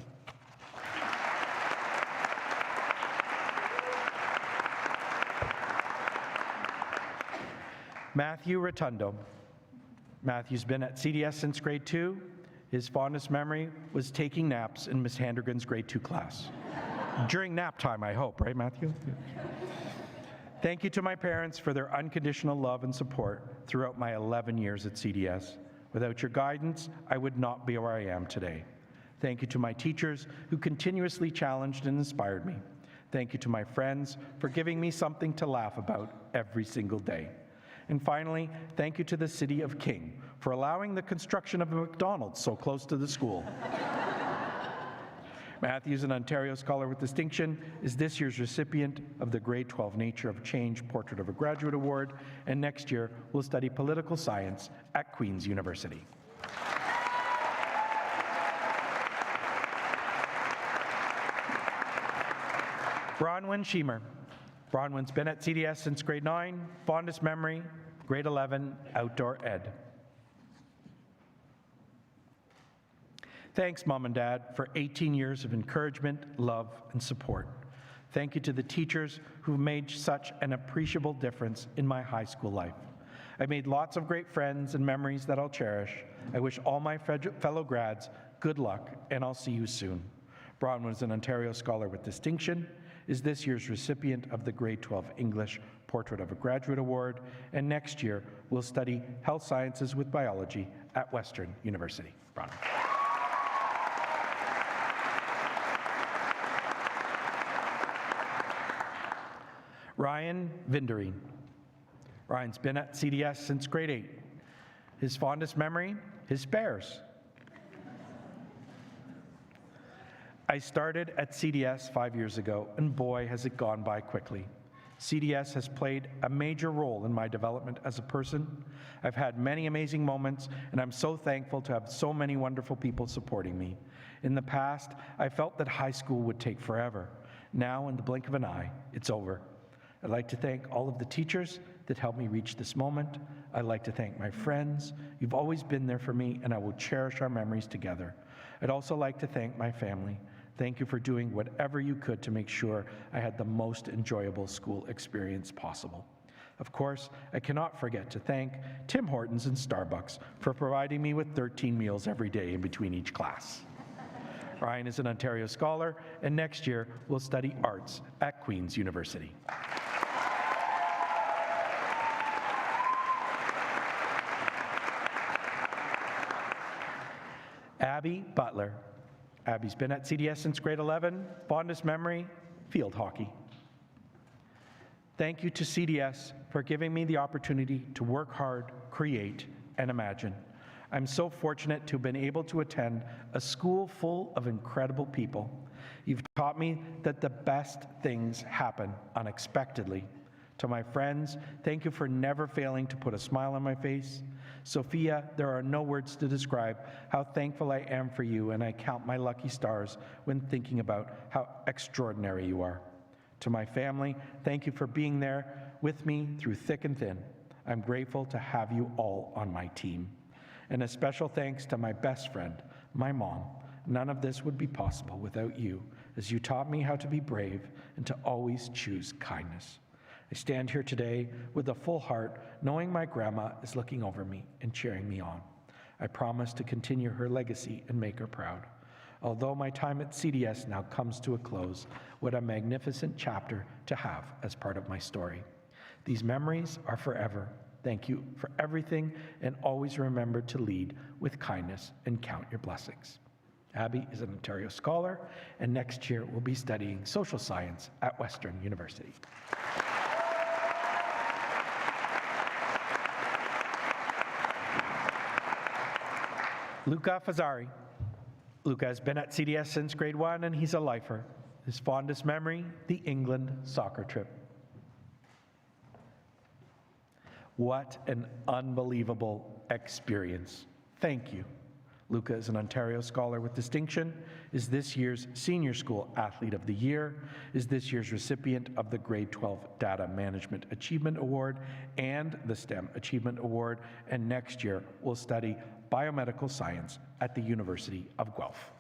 Matthew Rotundo. Matthew's been at CDS since grade 2. His fondest memory was taking naps in Miss Handergan's grade 2 class. During nap time, I hope, right, Matthew? Thank you to my parents for their unconditional love and support throughout my 11 years at CDS. Without your guidance, I would not be where I am today. Thank you to my teachers who continuously challenged and inspired me. Thank you to my friends for giving me something to laugh about every single day. And finally, thank you to the City of King for allowing the construction of a McDonald's so close to the school. Matthew's an Ontario Scholar with Distinction, is this year's recipient of the Grade 12 Nature of Change Portrait of a Graduate Award, and next year will study political science at Queen's University. Bronwyn Schemer. Bronwyn's been at CDS since grade 9, fondest memory, grade 11, outdoor ed. Thanks, Mom and Dad, for 18 years of encouragement, love, and support. Thank you to the teachers who made such an appreciable difference in my high school life. I made lots of great friends and memories that I'll cherish. I wish all my fellow grads good luck, and I'll see you soon. Bronwyn is an Ontario Scholar with Distinction, is this year's recipient of the Grade 12 English Portrait of a Graduate Award, and next year will study health sciences with biology at Western University. Bronwyn. Ryan Vindereen. Ryan's been at CDS since grade 8. His fondest memory, his spares. I started at CDS 5 years ago, and boy, has it gone by quickly. CDS has played a major role in my development as a person. I've had many amazing moments, and I'm so thankful to have so many wonderful people supporting me. In the past, I felt that high school would take forever. Now, in the blink of an eye, it's over. I'd like to thank all of the teachers that helped me reach this moment. I'd like to thank my friends. You've always been there for me, and I will cherish our memories together. I'd also like to thank my family. Thank you for doing whatever you could to make sure I had the most enjoyable school experience possible. Of course, I cannot forget to thank Tim Hortons and Starbucks for providing me with 13 meals every day in between each class. Ryan is an Ontario Scholar, and next year will study arts at Queen's University. Abby Butler. Abby's been at CDS since grade 11. Fondest memory, field hockey. Thank you to CDS for giving me the opportunity to work hard, create, and imagine. I'm so fortunate to have been able to attend a school full of incredible people. You've taught me that the best things happen unexpectedly. To my friends, thank you for never failing to put a smile on my face. Sophia, there are no words to describe how thankful I am for you, and I count my lucky stars when thinking about how extraordinary you are. To my family, thank you for being there with me through thick and thin. I'm grateful to have you all on my team. And a special thanks to my best friend, my mom. None of this would be possible without you, as you taught me how to be brave and to always choose kindness. I stand here today with a full heart, knowing my grandma is looking over me and cheering me on. I promise to continue her legacy and make her proud. Although my time at CDS now comes to a close, what a magnificent chapter to have as part of my story. These memories are forever. Thank you for everything, and always remember to lead with kindness and count your blessings. Abby is an Ontario Scholar, and next year will be studying social science at Western University. Luca Fazzari. Luca has been at CDS since grade 1, and he's a lifer. His fondest memory, the England soccer trip. What an unbelievable experience. Thank you. Luca is an Ontario Scholar with distinction, is this year's Senior School Athlete of the Year, is this year's recipient of the Grade 12 Data Management Achievement Award and the STEM Achievement Award, and next year will study biomedical science at the University of Guelph.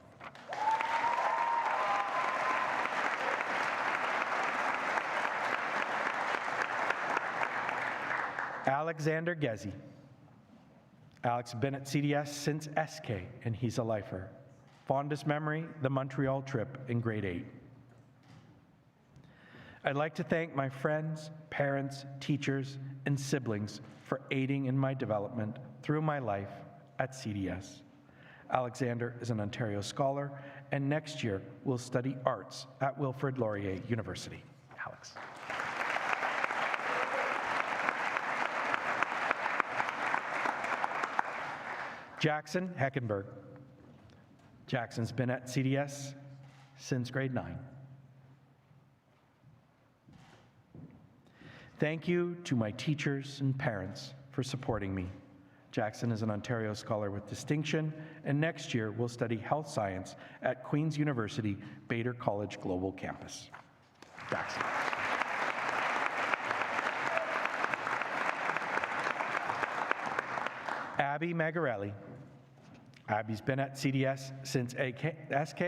Alexander Gezi. Alex has been at CDS since SK, and he's a lifer. Fondest memory, the Montreal trip in grade 8. I'd like to thank my friends, parents, teachers, and siblings for aiding in my development through my life at CDS. Alexander is an Ontario Scholar, and next year will study arts at Wilfrid Laurier University. Alex. Jackson Heckenberg. Jackson's been at CDS since grade 9. Thank you to my teachers and parents for supporting me. Jackson is an Ontario Scholar with distinction, and next year will study health science at Queen's University Bader College Global Campus. Jackson. Abby Magarelli. Abby's been at CDS since SK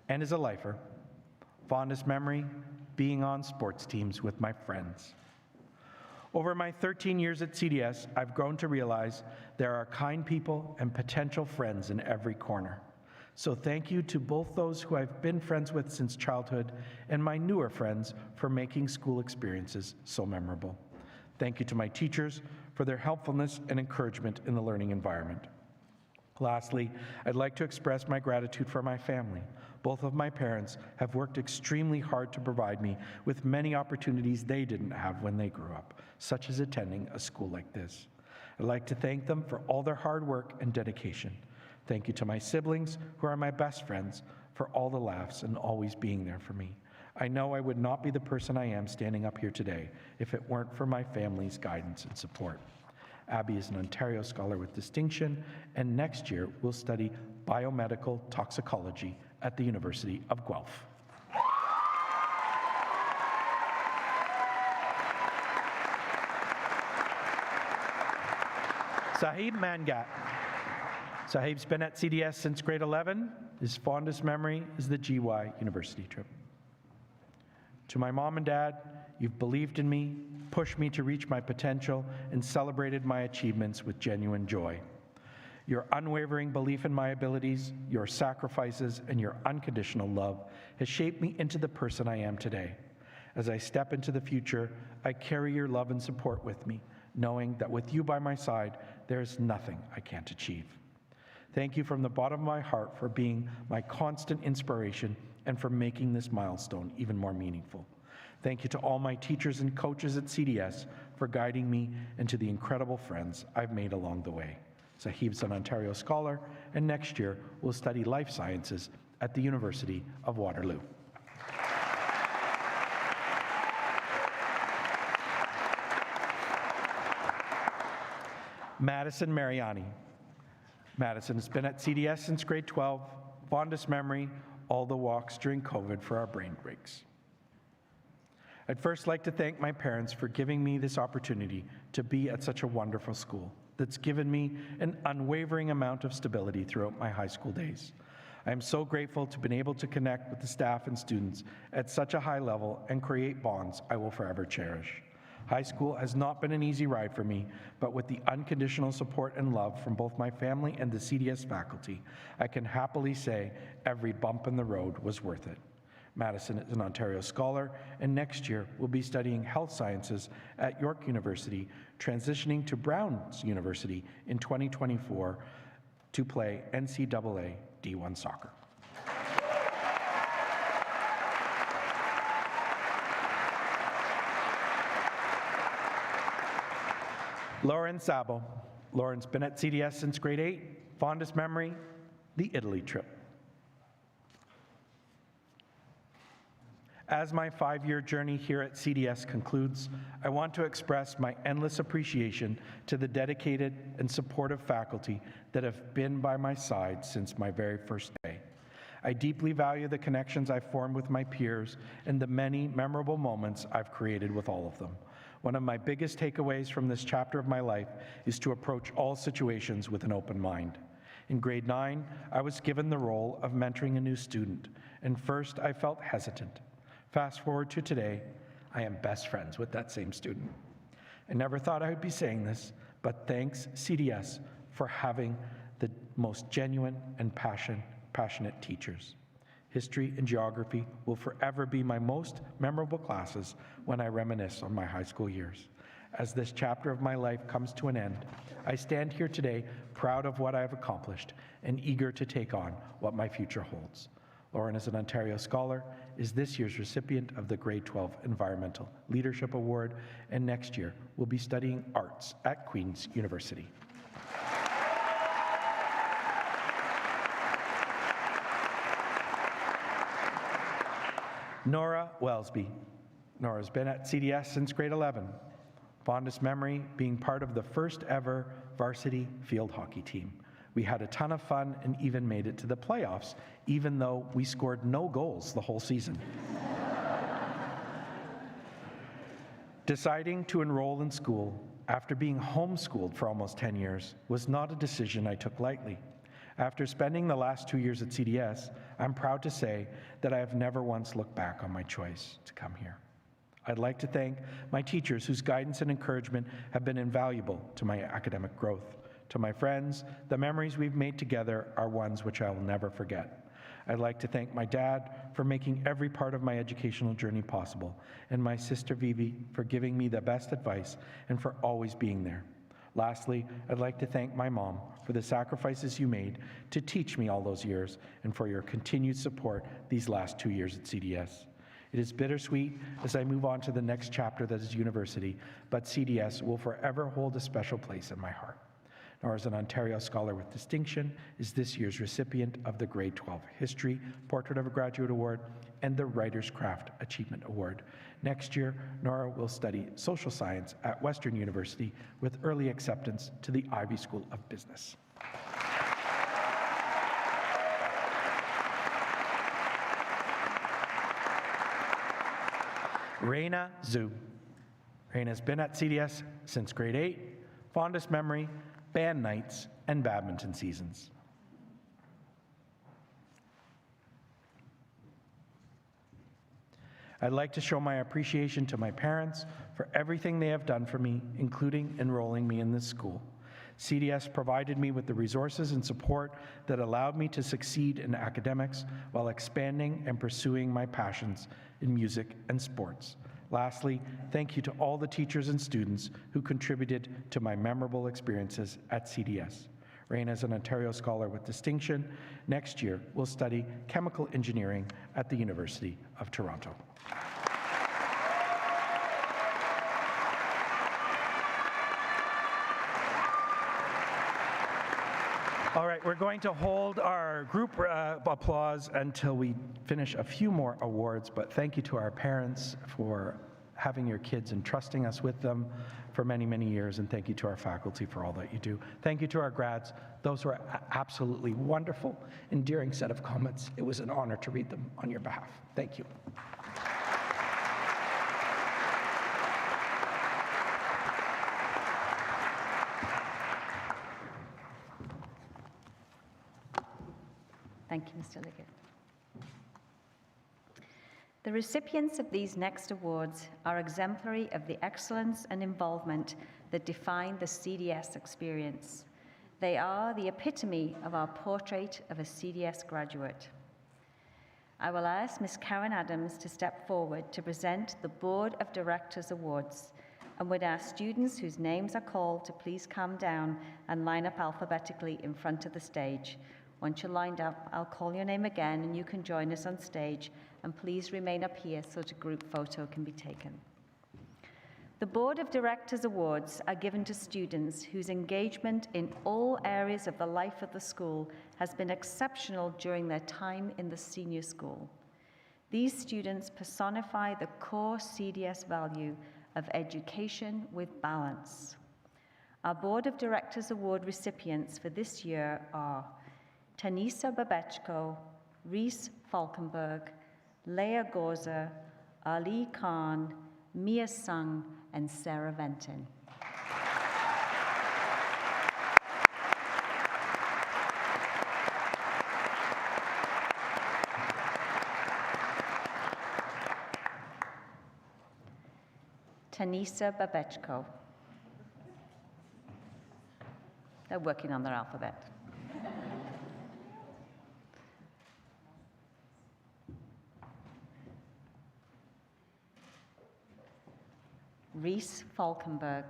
and is a lifer. Fondest memory, being on sports teams with my friends. Over my 13 years at CDS, I've grown to realize there are kind people and potential friends in every corner. So thank you to both those who I've been friends with since childhood and my newer friends for making school experiences so memorable. Thank you to my teachers for their helpfulness and encouragement in the learning environment. Lastly, I'd like to express my gratitude for my family, Both of my parents have worked extremely hard to provide me with many opportunities they didn't have when they grew up, such as attending a school like this. I'd like to thank them for all their hard work and dedication. Thank you to my siblings, who are my best friends, for all the laughs and always being there for me. I know I would not be the person I am standing up here today if it weren't for my family's guidance and support. Abby is an Ontario Scholar with distinction, and next year will study biomedical toxicology at the University of Guelph. Sahib Mangat. Sahib's been at CDS since grade 11. His fondest memory is the GY University trip. To my mom and dad, you've believed in me, pushed me to reach my potential, and celebrated my achievements with genuine joy. Your unwavering belief in my abilities, your sacrifices, and your unconditional love has shaped me into the person I am today. As I step into the future, I carry your love and support with me, knowing that with you by my side, there is nothing I can't achieve. Thank you from the bottom of my heart for being my constant inspiration and for making this milestone even more meaningful. Thank you to all my teachers and coaches at CDS for guiding me and to the incredible friends I've made along the way. Sahib's an Ontario Scholar, and next year will study life sciences at the University of Waterloo. Madison Mariani. Madison has been at CDS since grade 12. Fondest memory, all the walks during COVID for our brain breaks. I'd first like to thank my parents for giving me this opportunity to be at such a wonderful school that's given me an unwavering amount of stability throughout my high school days. I am so grateful to have been able to connect with the staff and students at such a high level and create bonds I will forever cherish. High school has not been an easy ride for me, but with the unconditional support and love from both my family and the CDS faculty, I can happily say every bump in the road was worth it. Madison is an Ontario Scholar, and next year will be studying health sciences at York University, transitioning to Brown's University in 2024 to play NCAA D1 soccer. Lauren Sabo. Lauren's been at CDS since grade 8. Fondest memory, the Italy trip. As my 5-year journey here at CDS concludes, I want to express my endless appreciation to the dedicated and supportive faculty that have been by my side since my very first day. I deeply value the connections I've formed with my peers and the many memorable moments I've created with all of them. One of my biggest takeaways from this chapter of my life is to approach all situations with an open mind. In grade 9, I was given the role of mentoring a new student, and first I felt hesitant. Fast forward to today, I am best friends with that same student. I never thought I would be saying this, but thanks CDS for having the most genuine and passionate teachers. History and geography will forever be my most memorable classes when I reminisce on my high school years. As this chapter of my life comes to an end, I stand here today proud of what I have accomplished and eager to take on what my future holds. Lauren is an Ontario Scholar, is this year's recipient of the Grade 12 Environmental Leadership Award, and next year will be studying arts at Queen's University. Nora Wellesby. Nora's been at CDS since grade 11. Fondest memory being part of the first ever varsity field hockey team. We had a ton of fun and even made it to the playoffs, even though we scored no goals the whole season. Deciding to enroll in school after being homeschooled for almost 10 years was not a decision I took lightly. After spending the last 2 years at CDS, I'm proud to say that I have never once looked back on my choice to come here. I'd like to thank my teachers whose guidance and encouragement have been invaluable to my academic growth. To my friends, the memories we've made together are ones which I will never forget. I'd like to thank my dad for making every part of my educational journey possible, and my sister Vivi for giving me the best advice and for always being there. Lastly, I'd like to thank my mom for the sacrifices you made to teach me all those years and for your continued support these last 2 years at CDS. It is bittersweet as I move on to the next chapter that is university, but CDS will forever hold a special place in my heart. Nora is an Ontario Scholar with Distinction, is this year's recipient of the Grade 12 History Portrait of a Graduate Award and the Writer's Craft Achievement Award. Next year, Nora will study social science at Western University with early acceptance to the Ivy School of Business. Reina Zhu. Reina's been at CDS since grade 8, fondest memory, band nights, and badminton seasons. I'd like to show my appreciation to my parents for everything they have done for me, including enrolling me in this school. CDS provided me with the resources and support that allowed me to succeed in academics while expanding and pursuing my passions in music and sports. Lastly, thank you to all the teachers and students who contributed to my memorable experiences at CDS. Reina is an Ontario Scholar with Distinction. Next year, will study chemical engineering at the University of Toronto. All right, we're going to hold our group applause until we finish a few more awards, but thank you to our parents for having your kids and trusting us with them for many, many years, and thank you to our faculty for all that you do. Thank you to our grads. Those were absolutely wonderful, endearing set of comments. It was an honor to read them on your behalf. Thank you. Thank you, Mr. Liggett. The recipients of these next awards are exemplary of the excellence and involvement that define the CDS experience. They are the epitome of our portrait of a CDS graduate. I will ask Ms. Karen Adams to step forward to present the Board of Directors Awards and would ask students whose names are called to please come down and line up alphabetically in front of the stage. Once you're lined up, I'll call your name again and you can join us on stage, and please remain up here so that a group photo can be taken. The Board of Directors Awards are given to students whose engagement in all areas of the life of the school has been exceptional during their time in the senior school. These students personify the core CDS value of education with balance. Our Board of Directors Award recipients for this year are Tanisa Babechko, Reese Falkenberg, Leah Goza, Ali Khan, Mia Sung, and Sarah Venton. Tanisa Babechko. They're working on their alphabet. Reese Falkenberg.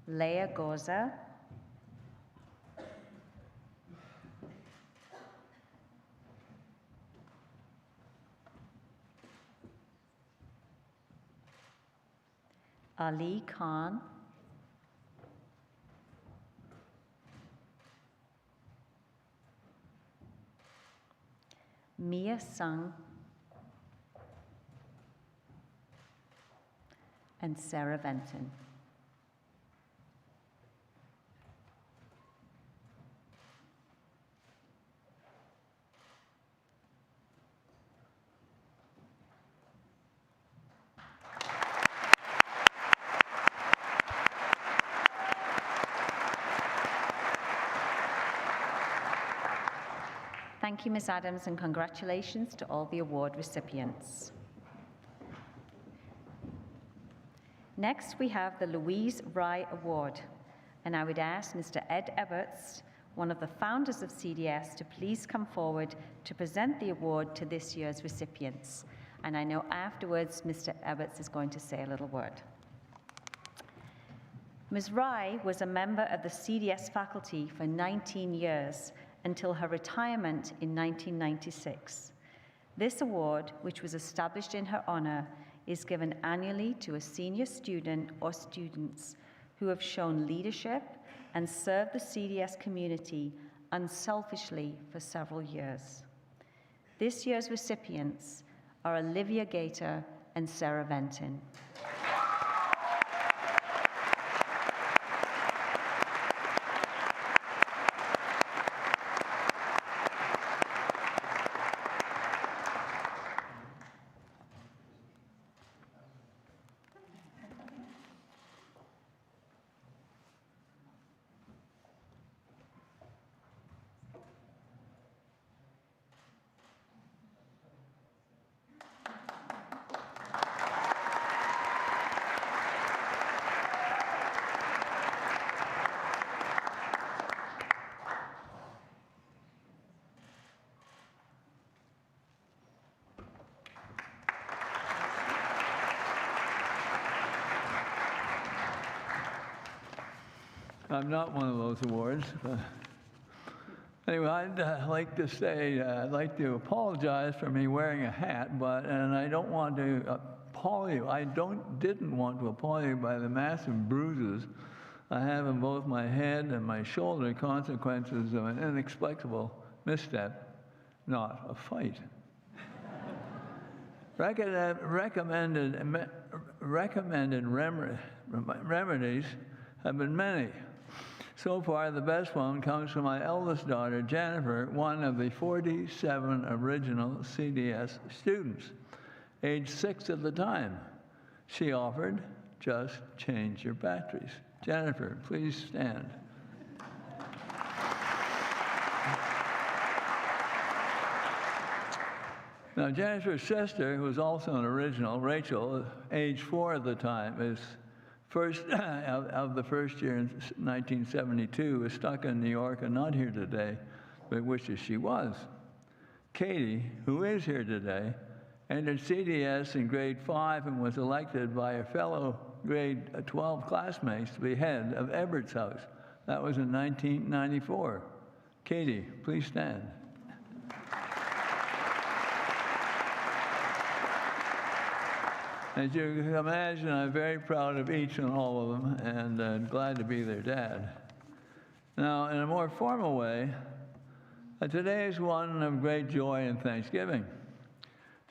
Leah Goza. Ali Khan. Mia Sung, and Sarah Venton. Thank you, Ms. Adams, and congratulations to all the award recipients. Next, we have the Louse Wry Award, and I would ask Mr. Ed Everts, one of the founders of CDS, to please come forward to present the award to this year's recipients. and I know afterwards Mr. Ebbets is going to say a little word. Ms. Wry was a member of the CDS faculty for 19 years until her retirement in 1996. This award, which was established in her honor, is given annually to a senior student or students who have shown leadership and served the CDS community unselfishly for several years. This year's recipients are Olivia Gator and Sarah Venton. I'm not one of those awards. Anyway, I'd like to say, I'd like to apologize for me wearing a hat, and I don't want to appall you. Didn't want to appall you by the massive bruises I have in both my head and my shoulder, consequences of an inexplicable misstep, not a fight. Recommended remedies have been many. So far, the best one comes from my eldest daughter, Jennifer, one of the 47 original CDS students, age 6 at the time. She offered, just change your batteries. Jennifer, please stand. Now, Jennifer's sister, who was also an original, Rachel, age 4 at the time, is first of the first year in 1972, was stuck in New York and not here today, but wishes she was. Katie, who is here today, entered CDS in grade 5 and was elected by her fellow grade 12 classmates to be head of Ebert's House. That was in 1994. Katie, please stand. As you can imagine, I'm very proud of each and all of them, and glad to be their dad. Now, in a more formal way, today is one of great joy and thanksgiving.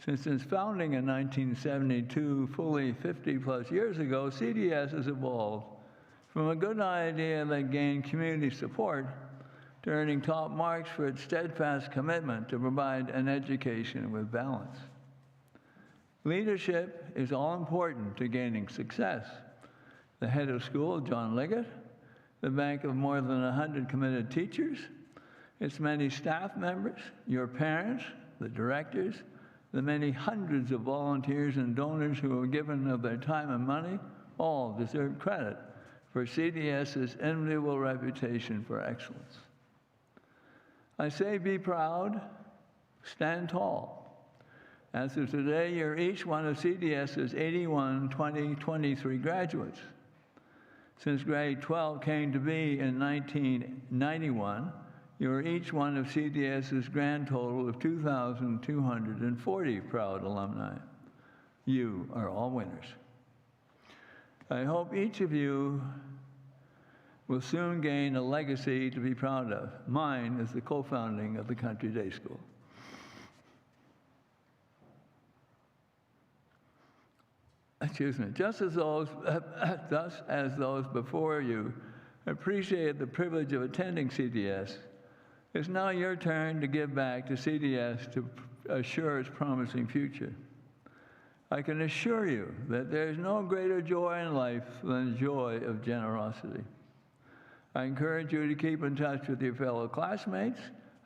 Since its founding in 1972, fully 50-plus years ago, CDS has evolved from a good idea that gained community support to earning top marks for its steadfast commitment to provide an education with balance. Leadership is all important to gaining success. The head of school, John Liggett, the bank of more than 100 committed teachers, its many staff members, your parents, the directors, the many hundreds of volunteers and donors who have given of their time and money, all deserve credit for CDS's enviable reputation for excellence. I say be proud, stand tall. As of today, you're each one of CDS's 81 2023 graduates. Since grade 12 came to be in 1991, you're each one of CDS's grand total of 2,240 proud alumni. You are all winners. I hope each of you will soon gain a legacy to be proud of. Mine is the co-founding of the Country Day School. Excuse me, just as those before you appreciate the privilege of attending CDS, it's now your turn to give back to CDS to assure its promising future. I can assure you that there is no greater joy in life than the joy of generosity. I encourage you to keep in touch with your fellow classmates.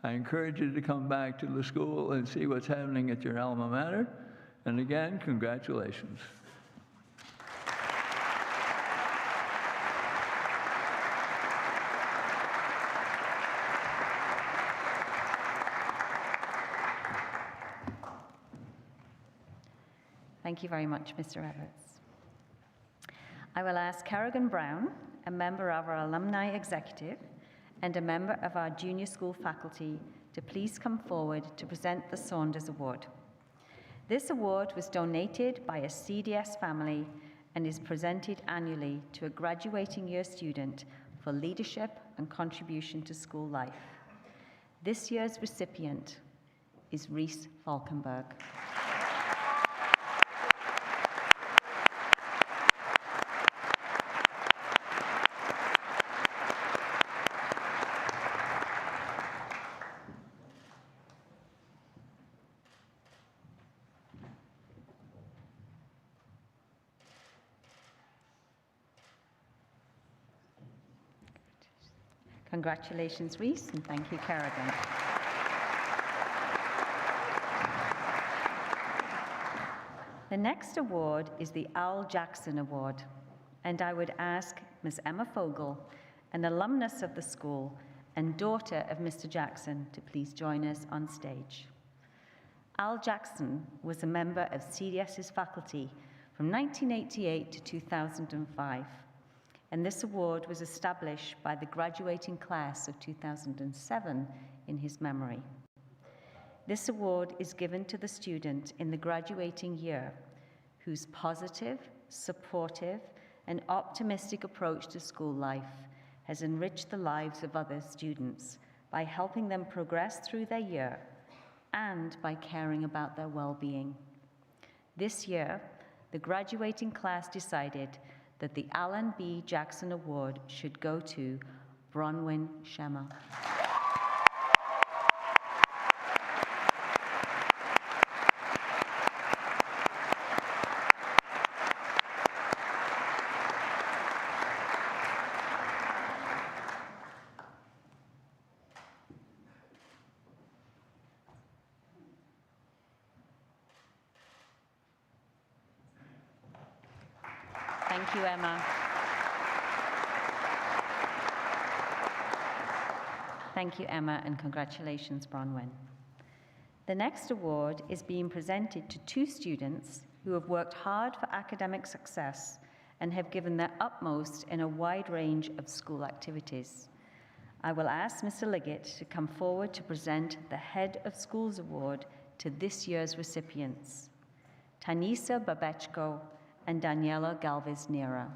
I encourage you to come back to the school and see what's happening at your alma mater. And again, congratulations. Thank you very much, Mr. Everts. I will ask Kerrigan Brown, a member of our alumni executive and a member of our junior school faculty, to please come forward to present the Saunders Award. This award was donated by a CDS family and is presented annually to a graduating year student for leadership and contribution to school life. This year's recipient is Reese Falkenberg. Congratulations, Reese, and thank you, Kerrigan. The next award is the Al Jackson Award, and I would ask Ms. Emma Fogel, an alumnus of the school and daughter of Mr. Jackson, to please join us on stage. Al Jackson was a member of CDS's faculty from 1988 to 2005. And this award was established by the graduating class of 2007 in his memory. This award is given to the student in the graduating year whose positive, supportive, and optimistic approach to school life has enriched the lives of other students by helping them progress through their year and by caring about their well-being. This year, the graduating class decided that the Alan B. Jackson Award should go to Bronwyn Shema. Thank you, Emma. Thank you, Emma, and congratulations, Bronwyn. The next award is being presented to two students who have worked hard for academic success and have given their utmost in a wide range of school activities. I will ask Mr. Liggett to come forward to present the Head of Schools Award to this year's recipients, Tanisa Babechko and Daniela Galvez-Nera.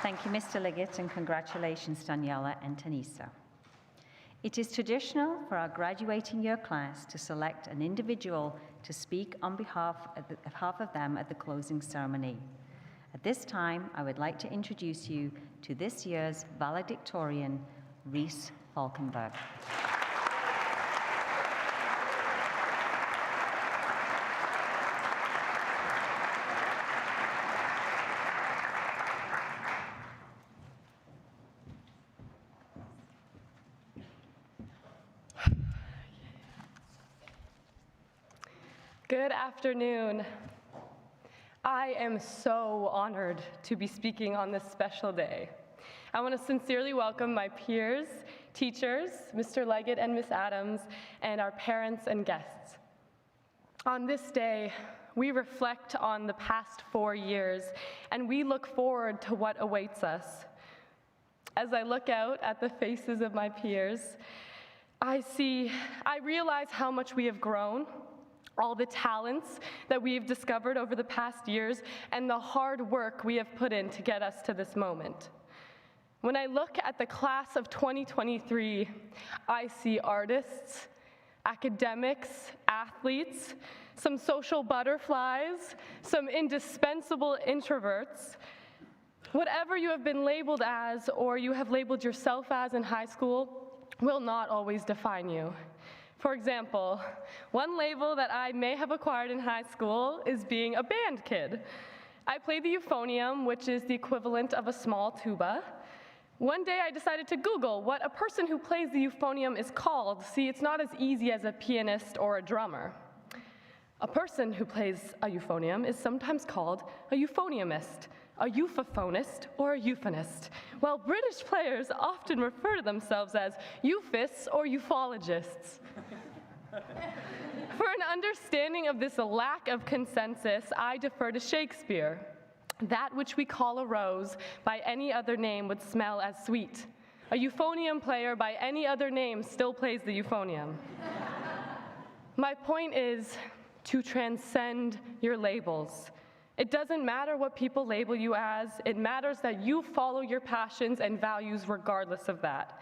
Thank you, Mr. Liggett, and congratulations, Daniela and Tanisa. It is traditional for our graduating year class to select an individual to speak on behalf of them at the closing ceremony. At this time, I would like to introduce you to this year's valedictorian, Reese Falkenberg. Good afternoon. I am so honored to be speaking on this special day. I want to sincerely welcome my peers, teachers, Mr. Leggett and Miss Adams, and our parents and guests. On this day, we reflect on the past 4 years, and we look forward to what awaits us. As I look out at the faces of my peers, I realize how much we have grown, all the talents that we've discovered over the past years, and the hard work we have put in to get us to this moment. When I look at the class of 2023, I see artists, academics, athletes, some social butterflies, some indispensable introverts. Whatever you have been labeled as or you have labeled yourself as in high school will not always define you. For example, one label that I may have acquired in high school is being a band kid. I play the euphonium, which is the equivalent of a small tuba. One day I decided to Google what a person who plays the euphonium is called. See, it's not as easy as a pianist or a drummer. A person who plays a euphonium is sometimes called a euphoniumist, a euphophonist, or a euphonist, while British players often refer to themselves as euphists or euphologists. For an understanding of this lack of consensus, I defer to Shakespeare. That which we call a rose by any other name would smell as sweet. A euphonium player by any other name still plays the euphonium. My point is to transcend your labels. It doesn't matter what people label you as. It matters that you follow your passions and values regardless of that.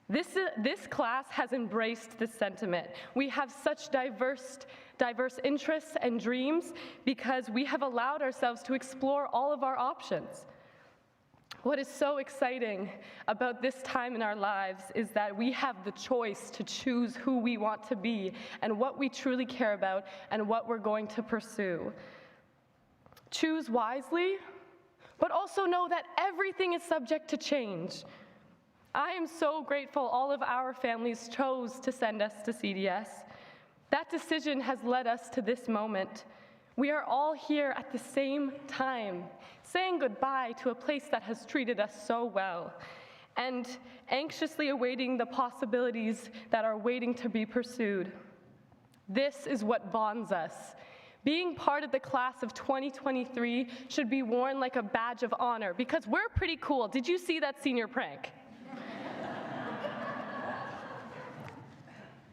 This class has embraced this sentiment. We have such diverse interests and dreams because we have allowed ourselves to explore all of our options. What is so exciting about this time in our lives is that we have the choice to choose who we want to be and what we truly care about and what we're going to pursue. Choose wisely, but also know that everything is subject to change. I am so grateful all of our families chose to send us to CDS. That decision has led us to this moment. We are all here at the same time, saying goodbye to a place that has treated us so well, and anxiously awaiting the possibilities that are waiting to be pursued. This is what bonds us. Being part of the class of 2023 should be worn like a badge of honor because we're pretty cool. Did you see that senior prank?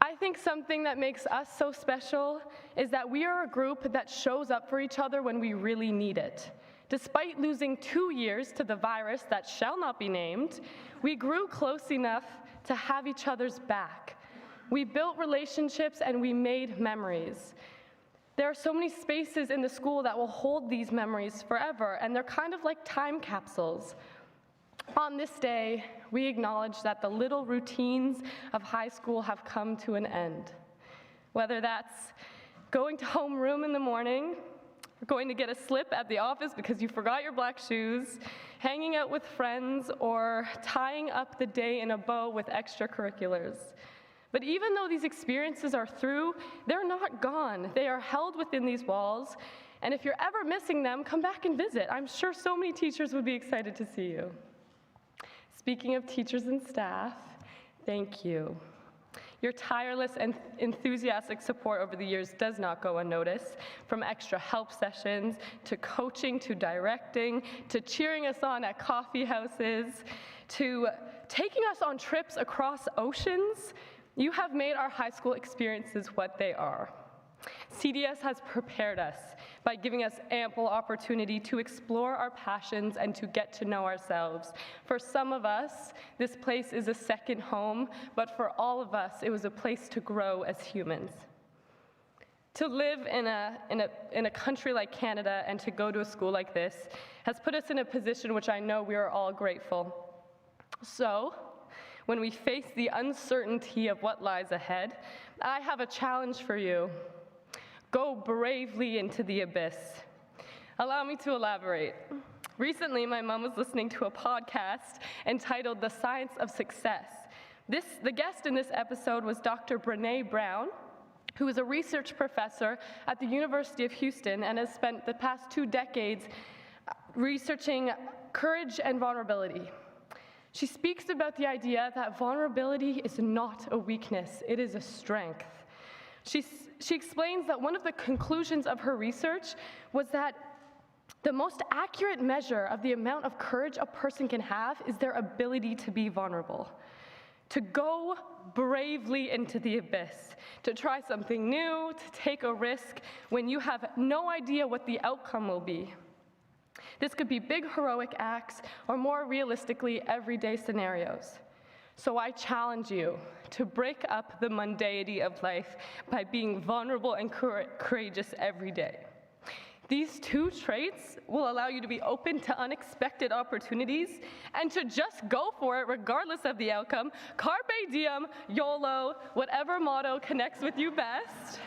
I think something that makes us so special is that we are a group that shows up for each other when we really need it. Despite losing 2 years to the virus that shall not be named, we grew close enough to have each other's back. We built relationships and we made memories. There are so many spaces in the school that will hold these memories forever, and they're kind of like time capsules. On this day, we acknowledge that the little routines of high school have come to an end. Whether that's going to homeroom in the morning, or going to get a slip at the office because you forgot your black shoes, hanging out with friends, or tying up the day in a bow with extracurriculars. But even though these experiences are through, they're not gone. They are held within these walls, and if you're ever missing them, come back and visit. I'm sure so many teachers would be excited to see you. Speaking of teachers and staff, thank you. Your tireless and enthusiastic support over the years does not go unnoticed, from extra help sessions, to coaching, to directing, to cheering us on at coffee houses, to taking us on trips across oceans. You have made our high school experiences what they are. CDS has prepared us by giving us ample opportunity to explore our passions and to get to know ourselves. For some of us, this place is a second home, but for all of us, it was a place to grow as humans. To live in a country like Canada and to go to a school like this has put us in a position which I know we are all grateful. So, when we face the uncertainty of what lies ahead, I have a challenge for you. Go bravely into the abyss. Allow me to elaborate. Recently, my mom was listening to a podcast entitled The Science of Success. The guest in this episode was Dr. Brené Brown, who is a research professor at the University of Houston and has spent the past 2 decades researching courage and vulnerability. She speaks about the idea that vulnerability is not a weakness, it is a strength. She explains that one of the conclusions of her research was that the most accurate measure of the amount of courage a person can have is their ability to be vulnerable, to go bravely into the abyss, to try something new, to take a risk when you have no idea what the outcome will be. This could be big heroic acts or more realistically everyday scenarios. So I challenge you to break up the mundanity of life by being vulnerable and courageous every day. These two traits will allow you to be open to unexpected opportunities and to just go for it regardless of the outcome. Carpe diem, YOLO, whatever motto connects with you best.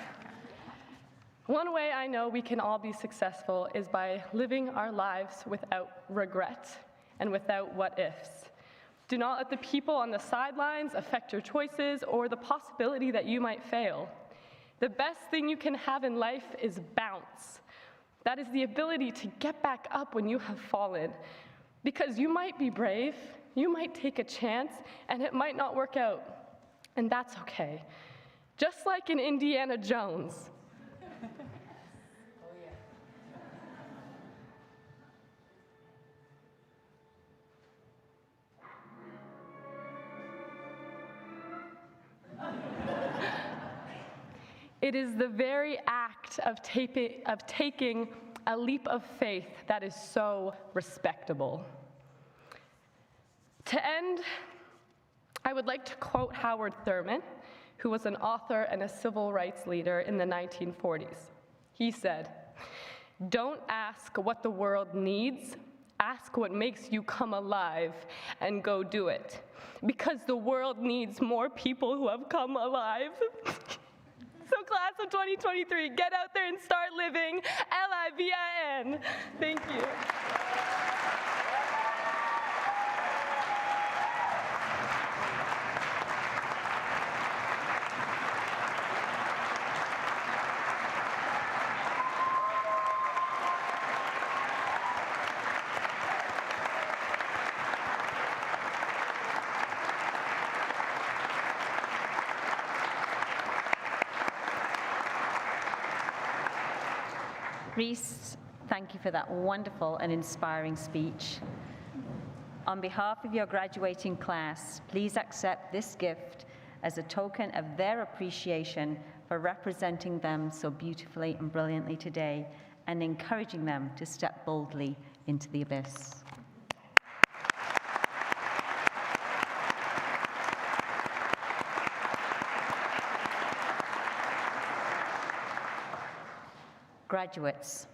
One way I know we can all be successful is by living our lives without regret and without what ifs. Do not let the people on the sidelines affect your choices or the possibility that you might fail. The best thing you can have in life is bounce. That is the ability to get back up when you have fallen. Because you might be brave, you might take a chance, and it might not work out. And that's okay. Just like in Indiana Jones. It is the very act of taking a leap of faith that is so respectable. To end, I would like to quote Howard Thurman, who was an author and a civil rights leader in the 1940s. He said, "Don't ask what the world needs, ask what makes you come alive and go do it. Because the world needs more people who have come alive." So class of 2023, get out there and start living LIVIN. Thank you. Reese, thank you for that wonderful and inspiring speech. On behalf of your graduating class, please accept this gift as a token of their appreciation for representing them so beautifully and brilliantly today and encouraging them to step boldly into the abyss. Graduates,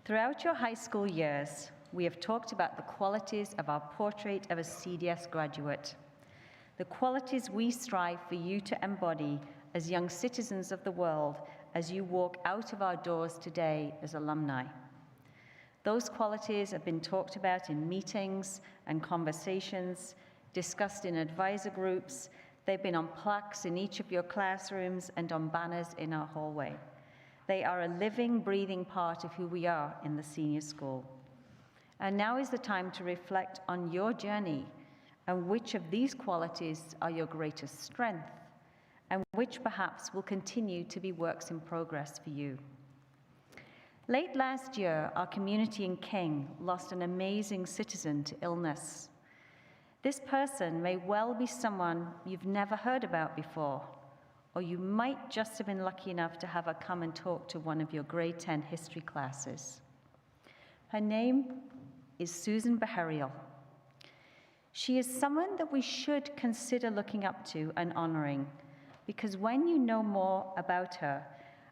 throughout your high school years, we have talked about the qualities of our portrait of a CDS graduate, the qualities we strive for you to embody as young citizens of the world as you walk out of our doors today as alumni. Those qualities have been talked about in meetings and conversations, discussed in advisor groups. They've been on plaques in each of your classrooms and on banners in our hallway. They are a living, breathing part of who we are in the senior school. And now is the time to reflect on your journey and which of these qualities are your greatest strength and which perhaps will continue to be works in progress for you. Late last year, our community in King lost an amazing citizen to illness. This person may well be someone you've never heard about before, or you might just have been lucky enough to have her come and talk to one of your grade 10 history classes. Her name is Susan Baharial. She is someone that we should consider looking up to and honoring, because when you know more about her,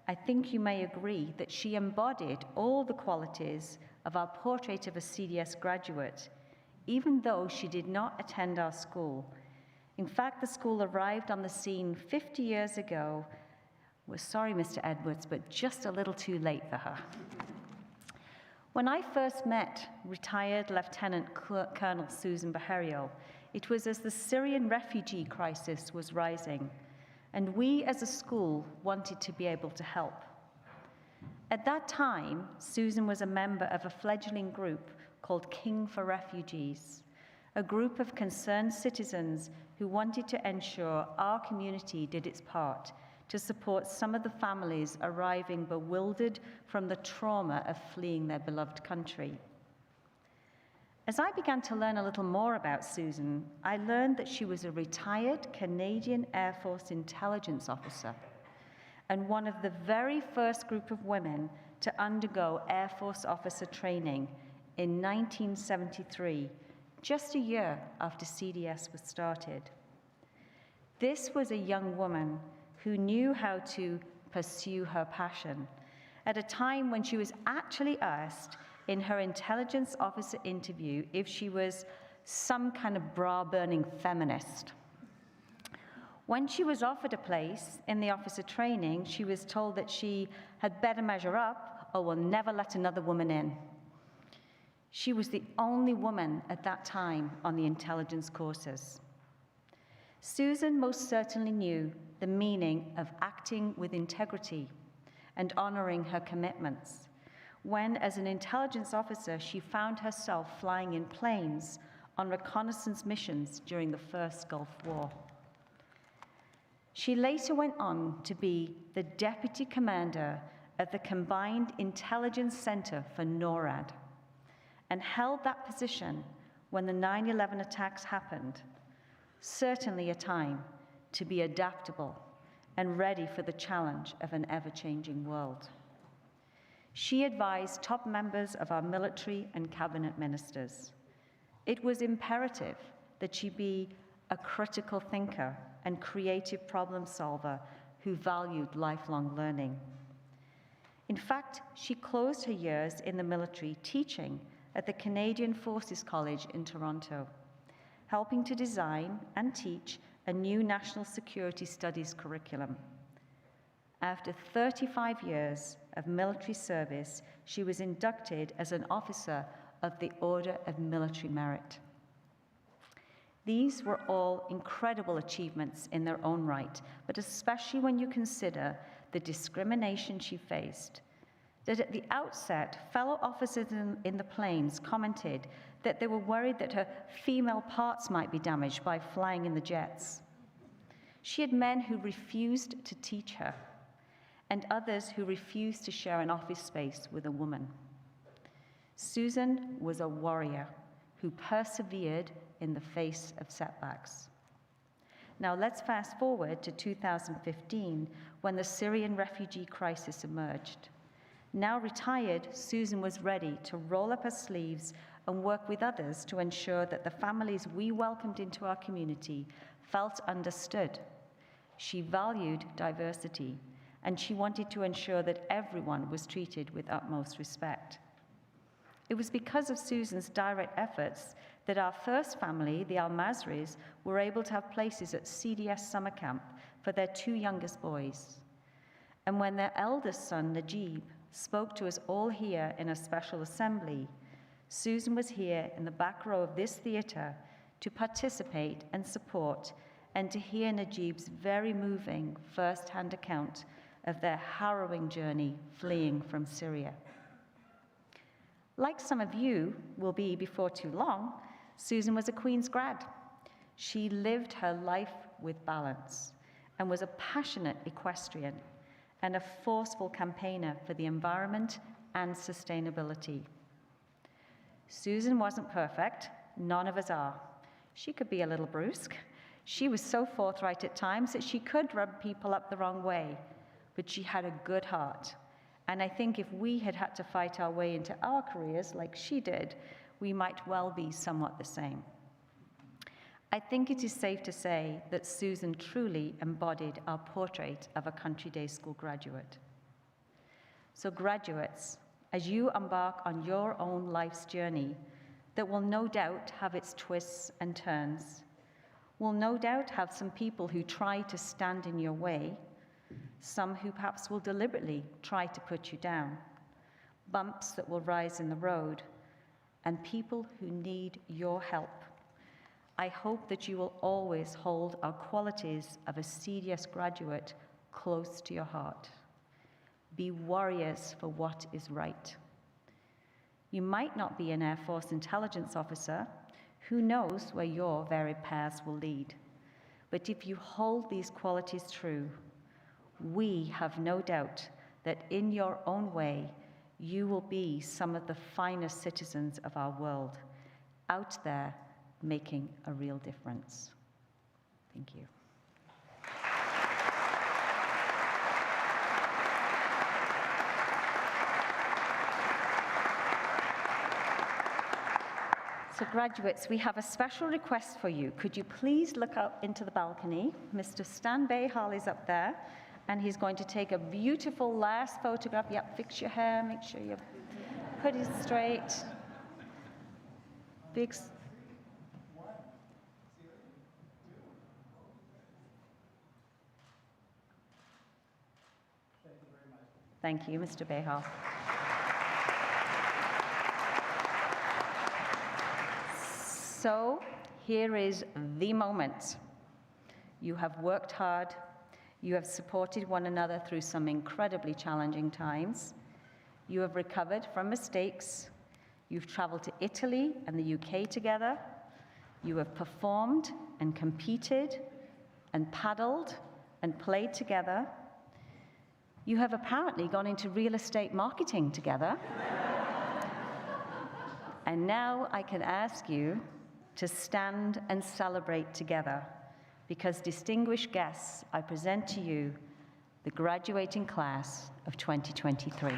I think you may agree that she embodied all the qualities of our portrait of a CDS graduate, even though she did not attend our school. In fact, the school arrived on the scene 50 years ago. We're sorry, Mr. Edwards, but just a little too late for her. When I first met retired Lieutenant Colonel Susan Baharial, it was as the Syrian refugee crisis was rising, and we as a school wanted to be able to help. At that time, Susan was a member of a fledgling group called King for Refugees, a group of concerned citizens who wanted to ensure our community did its part to support some of the families arriving bewildered from the trauma of fleeing their beloved country. As I began to learn a little more about Susan, I learned that she was a retired Canadian Air Force intelligence officer and one of the very first group of women to undergo Air Force officer training in 1973, just a year after CDS was started. This was a young woman who knew how to pursue her passion at a time when she was actually asked in her intelligence officer interview if she was some kind of bra-burning feminist. When she was offered a place in the officer training, she was told that she had better measure up or will never let another woman in. She was the only woman at that time on the intelligence courses. Susan most certainly knew the meaning of acting with integrity and honoring her commitments when, as an intelligence officer, she found herself flying in planes on reconnaissance missions during the First Gulf War. She later went on to be the deputy commander of the Combined Intelligence Center for NORAD and held that position when the 9/11 attacks happened, certainly a time to be adaptable and ready for the challenge of an ever-changing world. She advised top members of our military and cabinet ministers. It was imperative that she be a critical thinker and creative problem solver who valued lifelong learning. In fact, she closed her years in the military teaching at the Canadian Forces College in Toronto, helping to design and teach a new national security studies curriculum. After 35 years of military service, she was inducted as an officer of the Order of Military Merit. These were all incredible achievements in their own right, but especially when you consider the discrimination she faced, that at the outset, fellow officers in the planes commented that they were worried that her female parts might be damaged by flying in the jets. She had men who refused to teach her, and others who refused to share an office space with a woman. Susan was a warrior who persevered in the face of setbacks. Now let's fast forward to 2015, when the Syrian refugee crisis emerged. Now retired, Susan was ready to roll up her sleeves and work with others to ensure that the families we welcomed into our community felt understood. She valued diversity, and she wanted to ensure that everyone was treated with utmost respect. It was because of Susan's direct efforts that our first family, the Al-Masris, were able to have places at CDS summer camp for their two youngest boys. And when their eldest son, Najib, spoke to us all here in a special assembly, Susan was here in the back row of this theater to participate and support and to hear Najib's very moving first-hand account of their harrowing journey fleeing from Syria. Like some of you will be before too long, Susan was a Queen's grad. She lived her life with balance and was a passionate equestrian and a forceful campaigner for the environment and sustainability. Susan wasn't perfect. None of us are. She could be a little brusque. She was so forthright at times that she could rub people up the wrong way, but she had a good heart. And I think if we had had to fight our way into our careers like she did, we might well be somewhat the same. I think it is safe to say that Susan truly embodied our portrait of a Country Day School graduate. So graduates, as you embark on your own life's journey that will no doubt have its twists and turns, will no doubt have some people who try to stand in your way, some who perhaps will deliberately try to put you down, bumps that will rise in the road, and people who need your help. I hope that you will always hold our qualities of a CDS graduate close to your heart. Be warriors for what is right. You might not be an Air Force intelligence officer. Who knows where your varied paths will lead? But if you hold these qualities true, we have no doubt that in your own way, you will be some of the finest citizens of our world, out there making a real difference. Thank you. So graduates, we have a special request for you. Could you please look up into the balcony? Mr. Stan Bayhall is up there, and he's going to take a beautiful last photograph. Yep, fix your hair, make sure you put it straight. Big. Thank you, Mr. Bayhall. So here is the moment. You have worked hard. You have supported one another through some incredibly challenging times. You have recovered from mistakes. You've traveled to Italy and the UK together. You have performed and competed and paddled and played together. You have apparently gone into real estate marketing together. And now I can ask you to stand and celebrate together, because distinguished guests, I present to you the graduating class of 2023.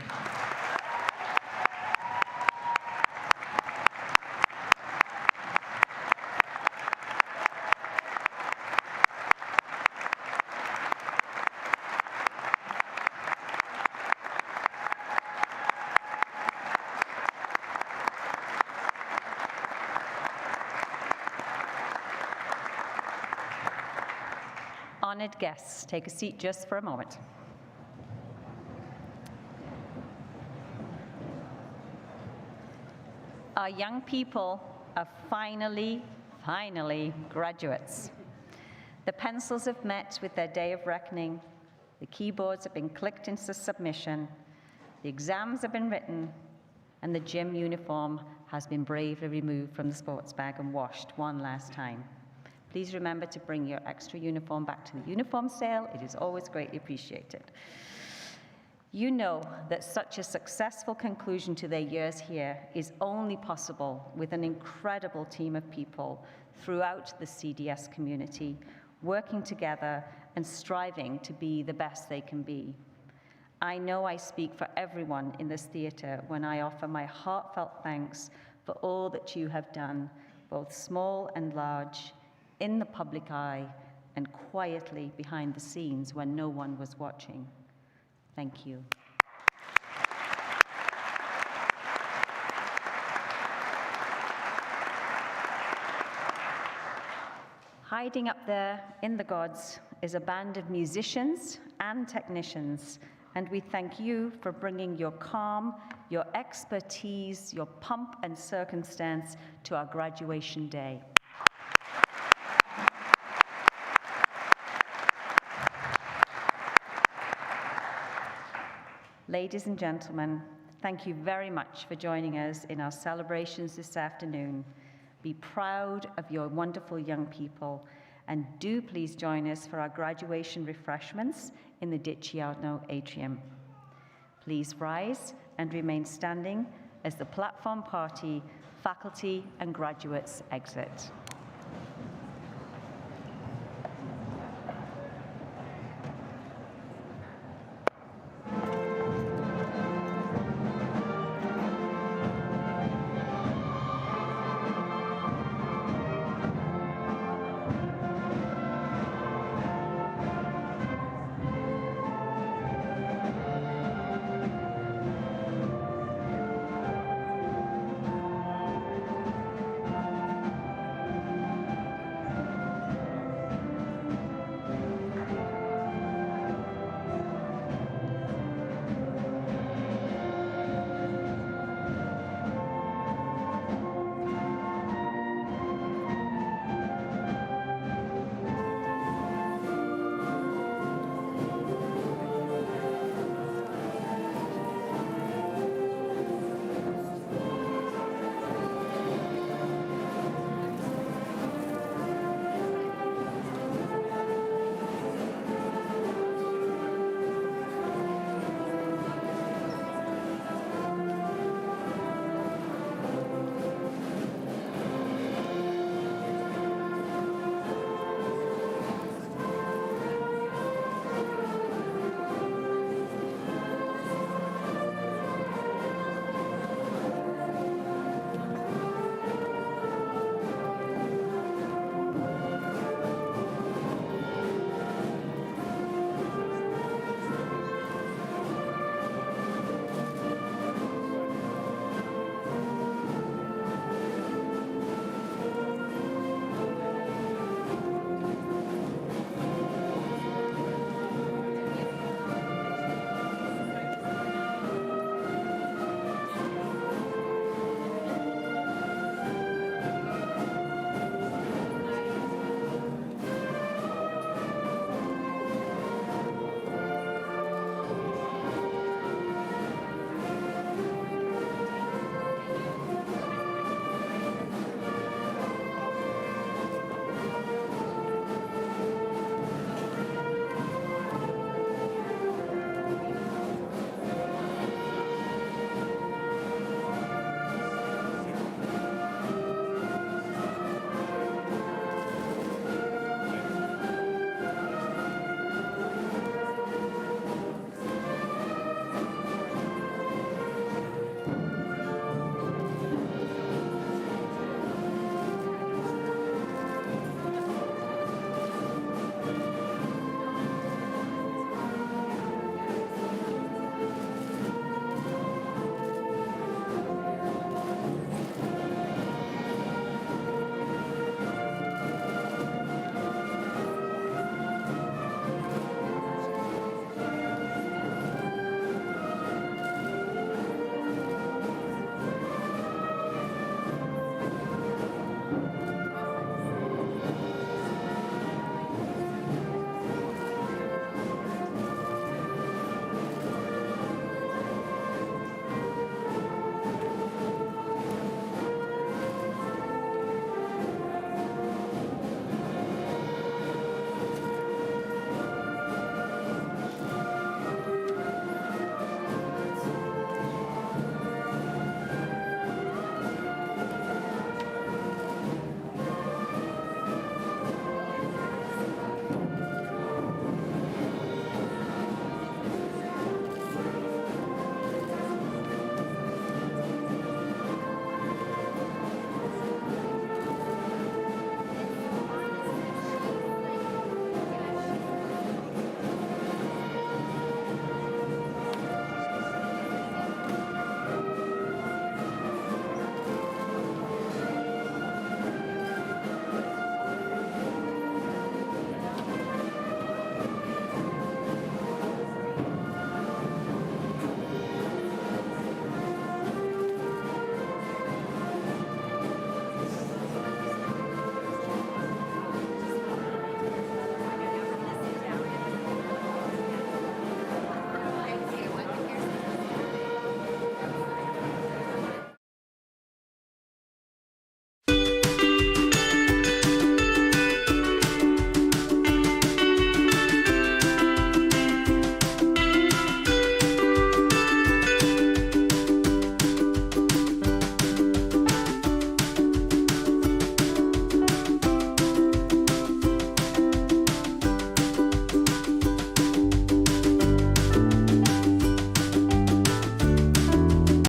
Honored guests, take a seat just for a moment. Our young people are finally graduates. The pencils have met with their day of reckoning. The keyboards have been clicked into submission. The exams have been written, and the gym uniform has been bravely removed from the sports bag and washed one last time. Please remember to bring your extra uniform back to the uniform sale. It is always greatly appreciated. You know that such a successful conclusion to their years here is only possible with an incredible team of people throughout the CDS community, working together and striving to be the best they can be. I know I speak for everyone in this theatre when I offer my heartfelt thanks for all that you have done, both small and large, in the public eye and quietly behind the scenes when no one was watching. Thank you. Hiding up there in the gods is a band of musicians and technicians, and we thank you for bringing your calm, your expertise, your pomp and circumstance to our graduation day. Ladies and gentlemen, thank you very much for joining us in our celebrations this afternoon. Be proud of your wonderful young people, and do please join us for our graduation refreshments in the Dicciano atrium. Please rise and remain standing as the platform party, faculty, and graduates exit.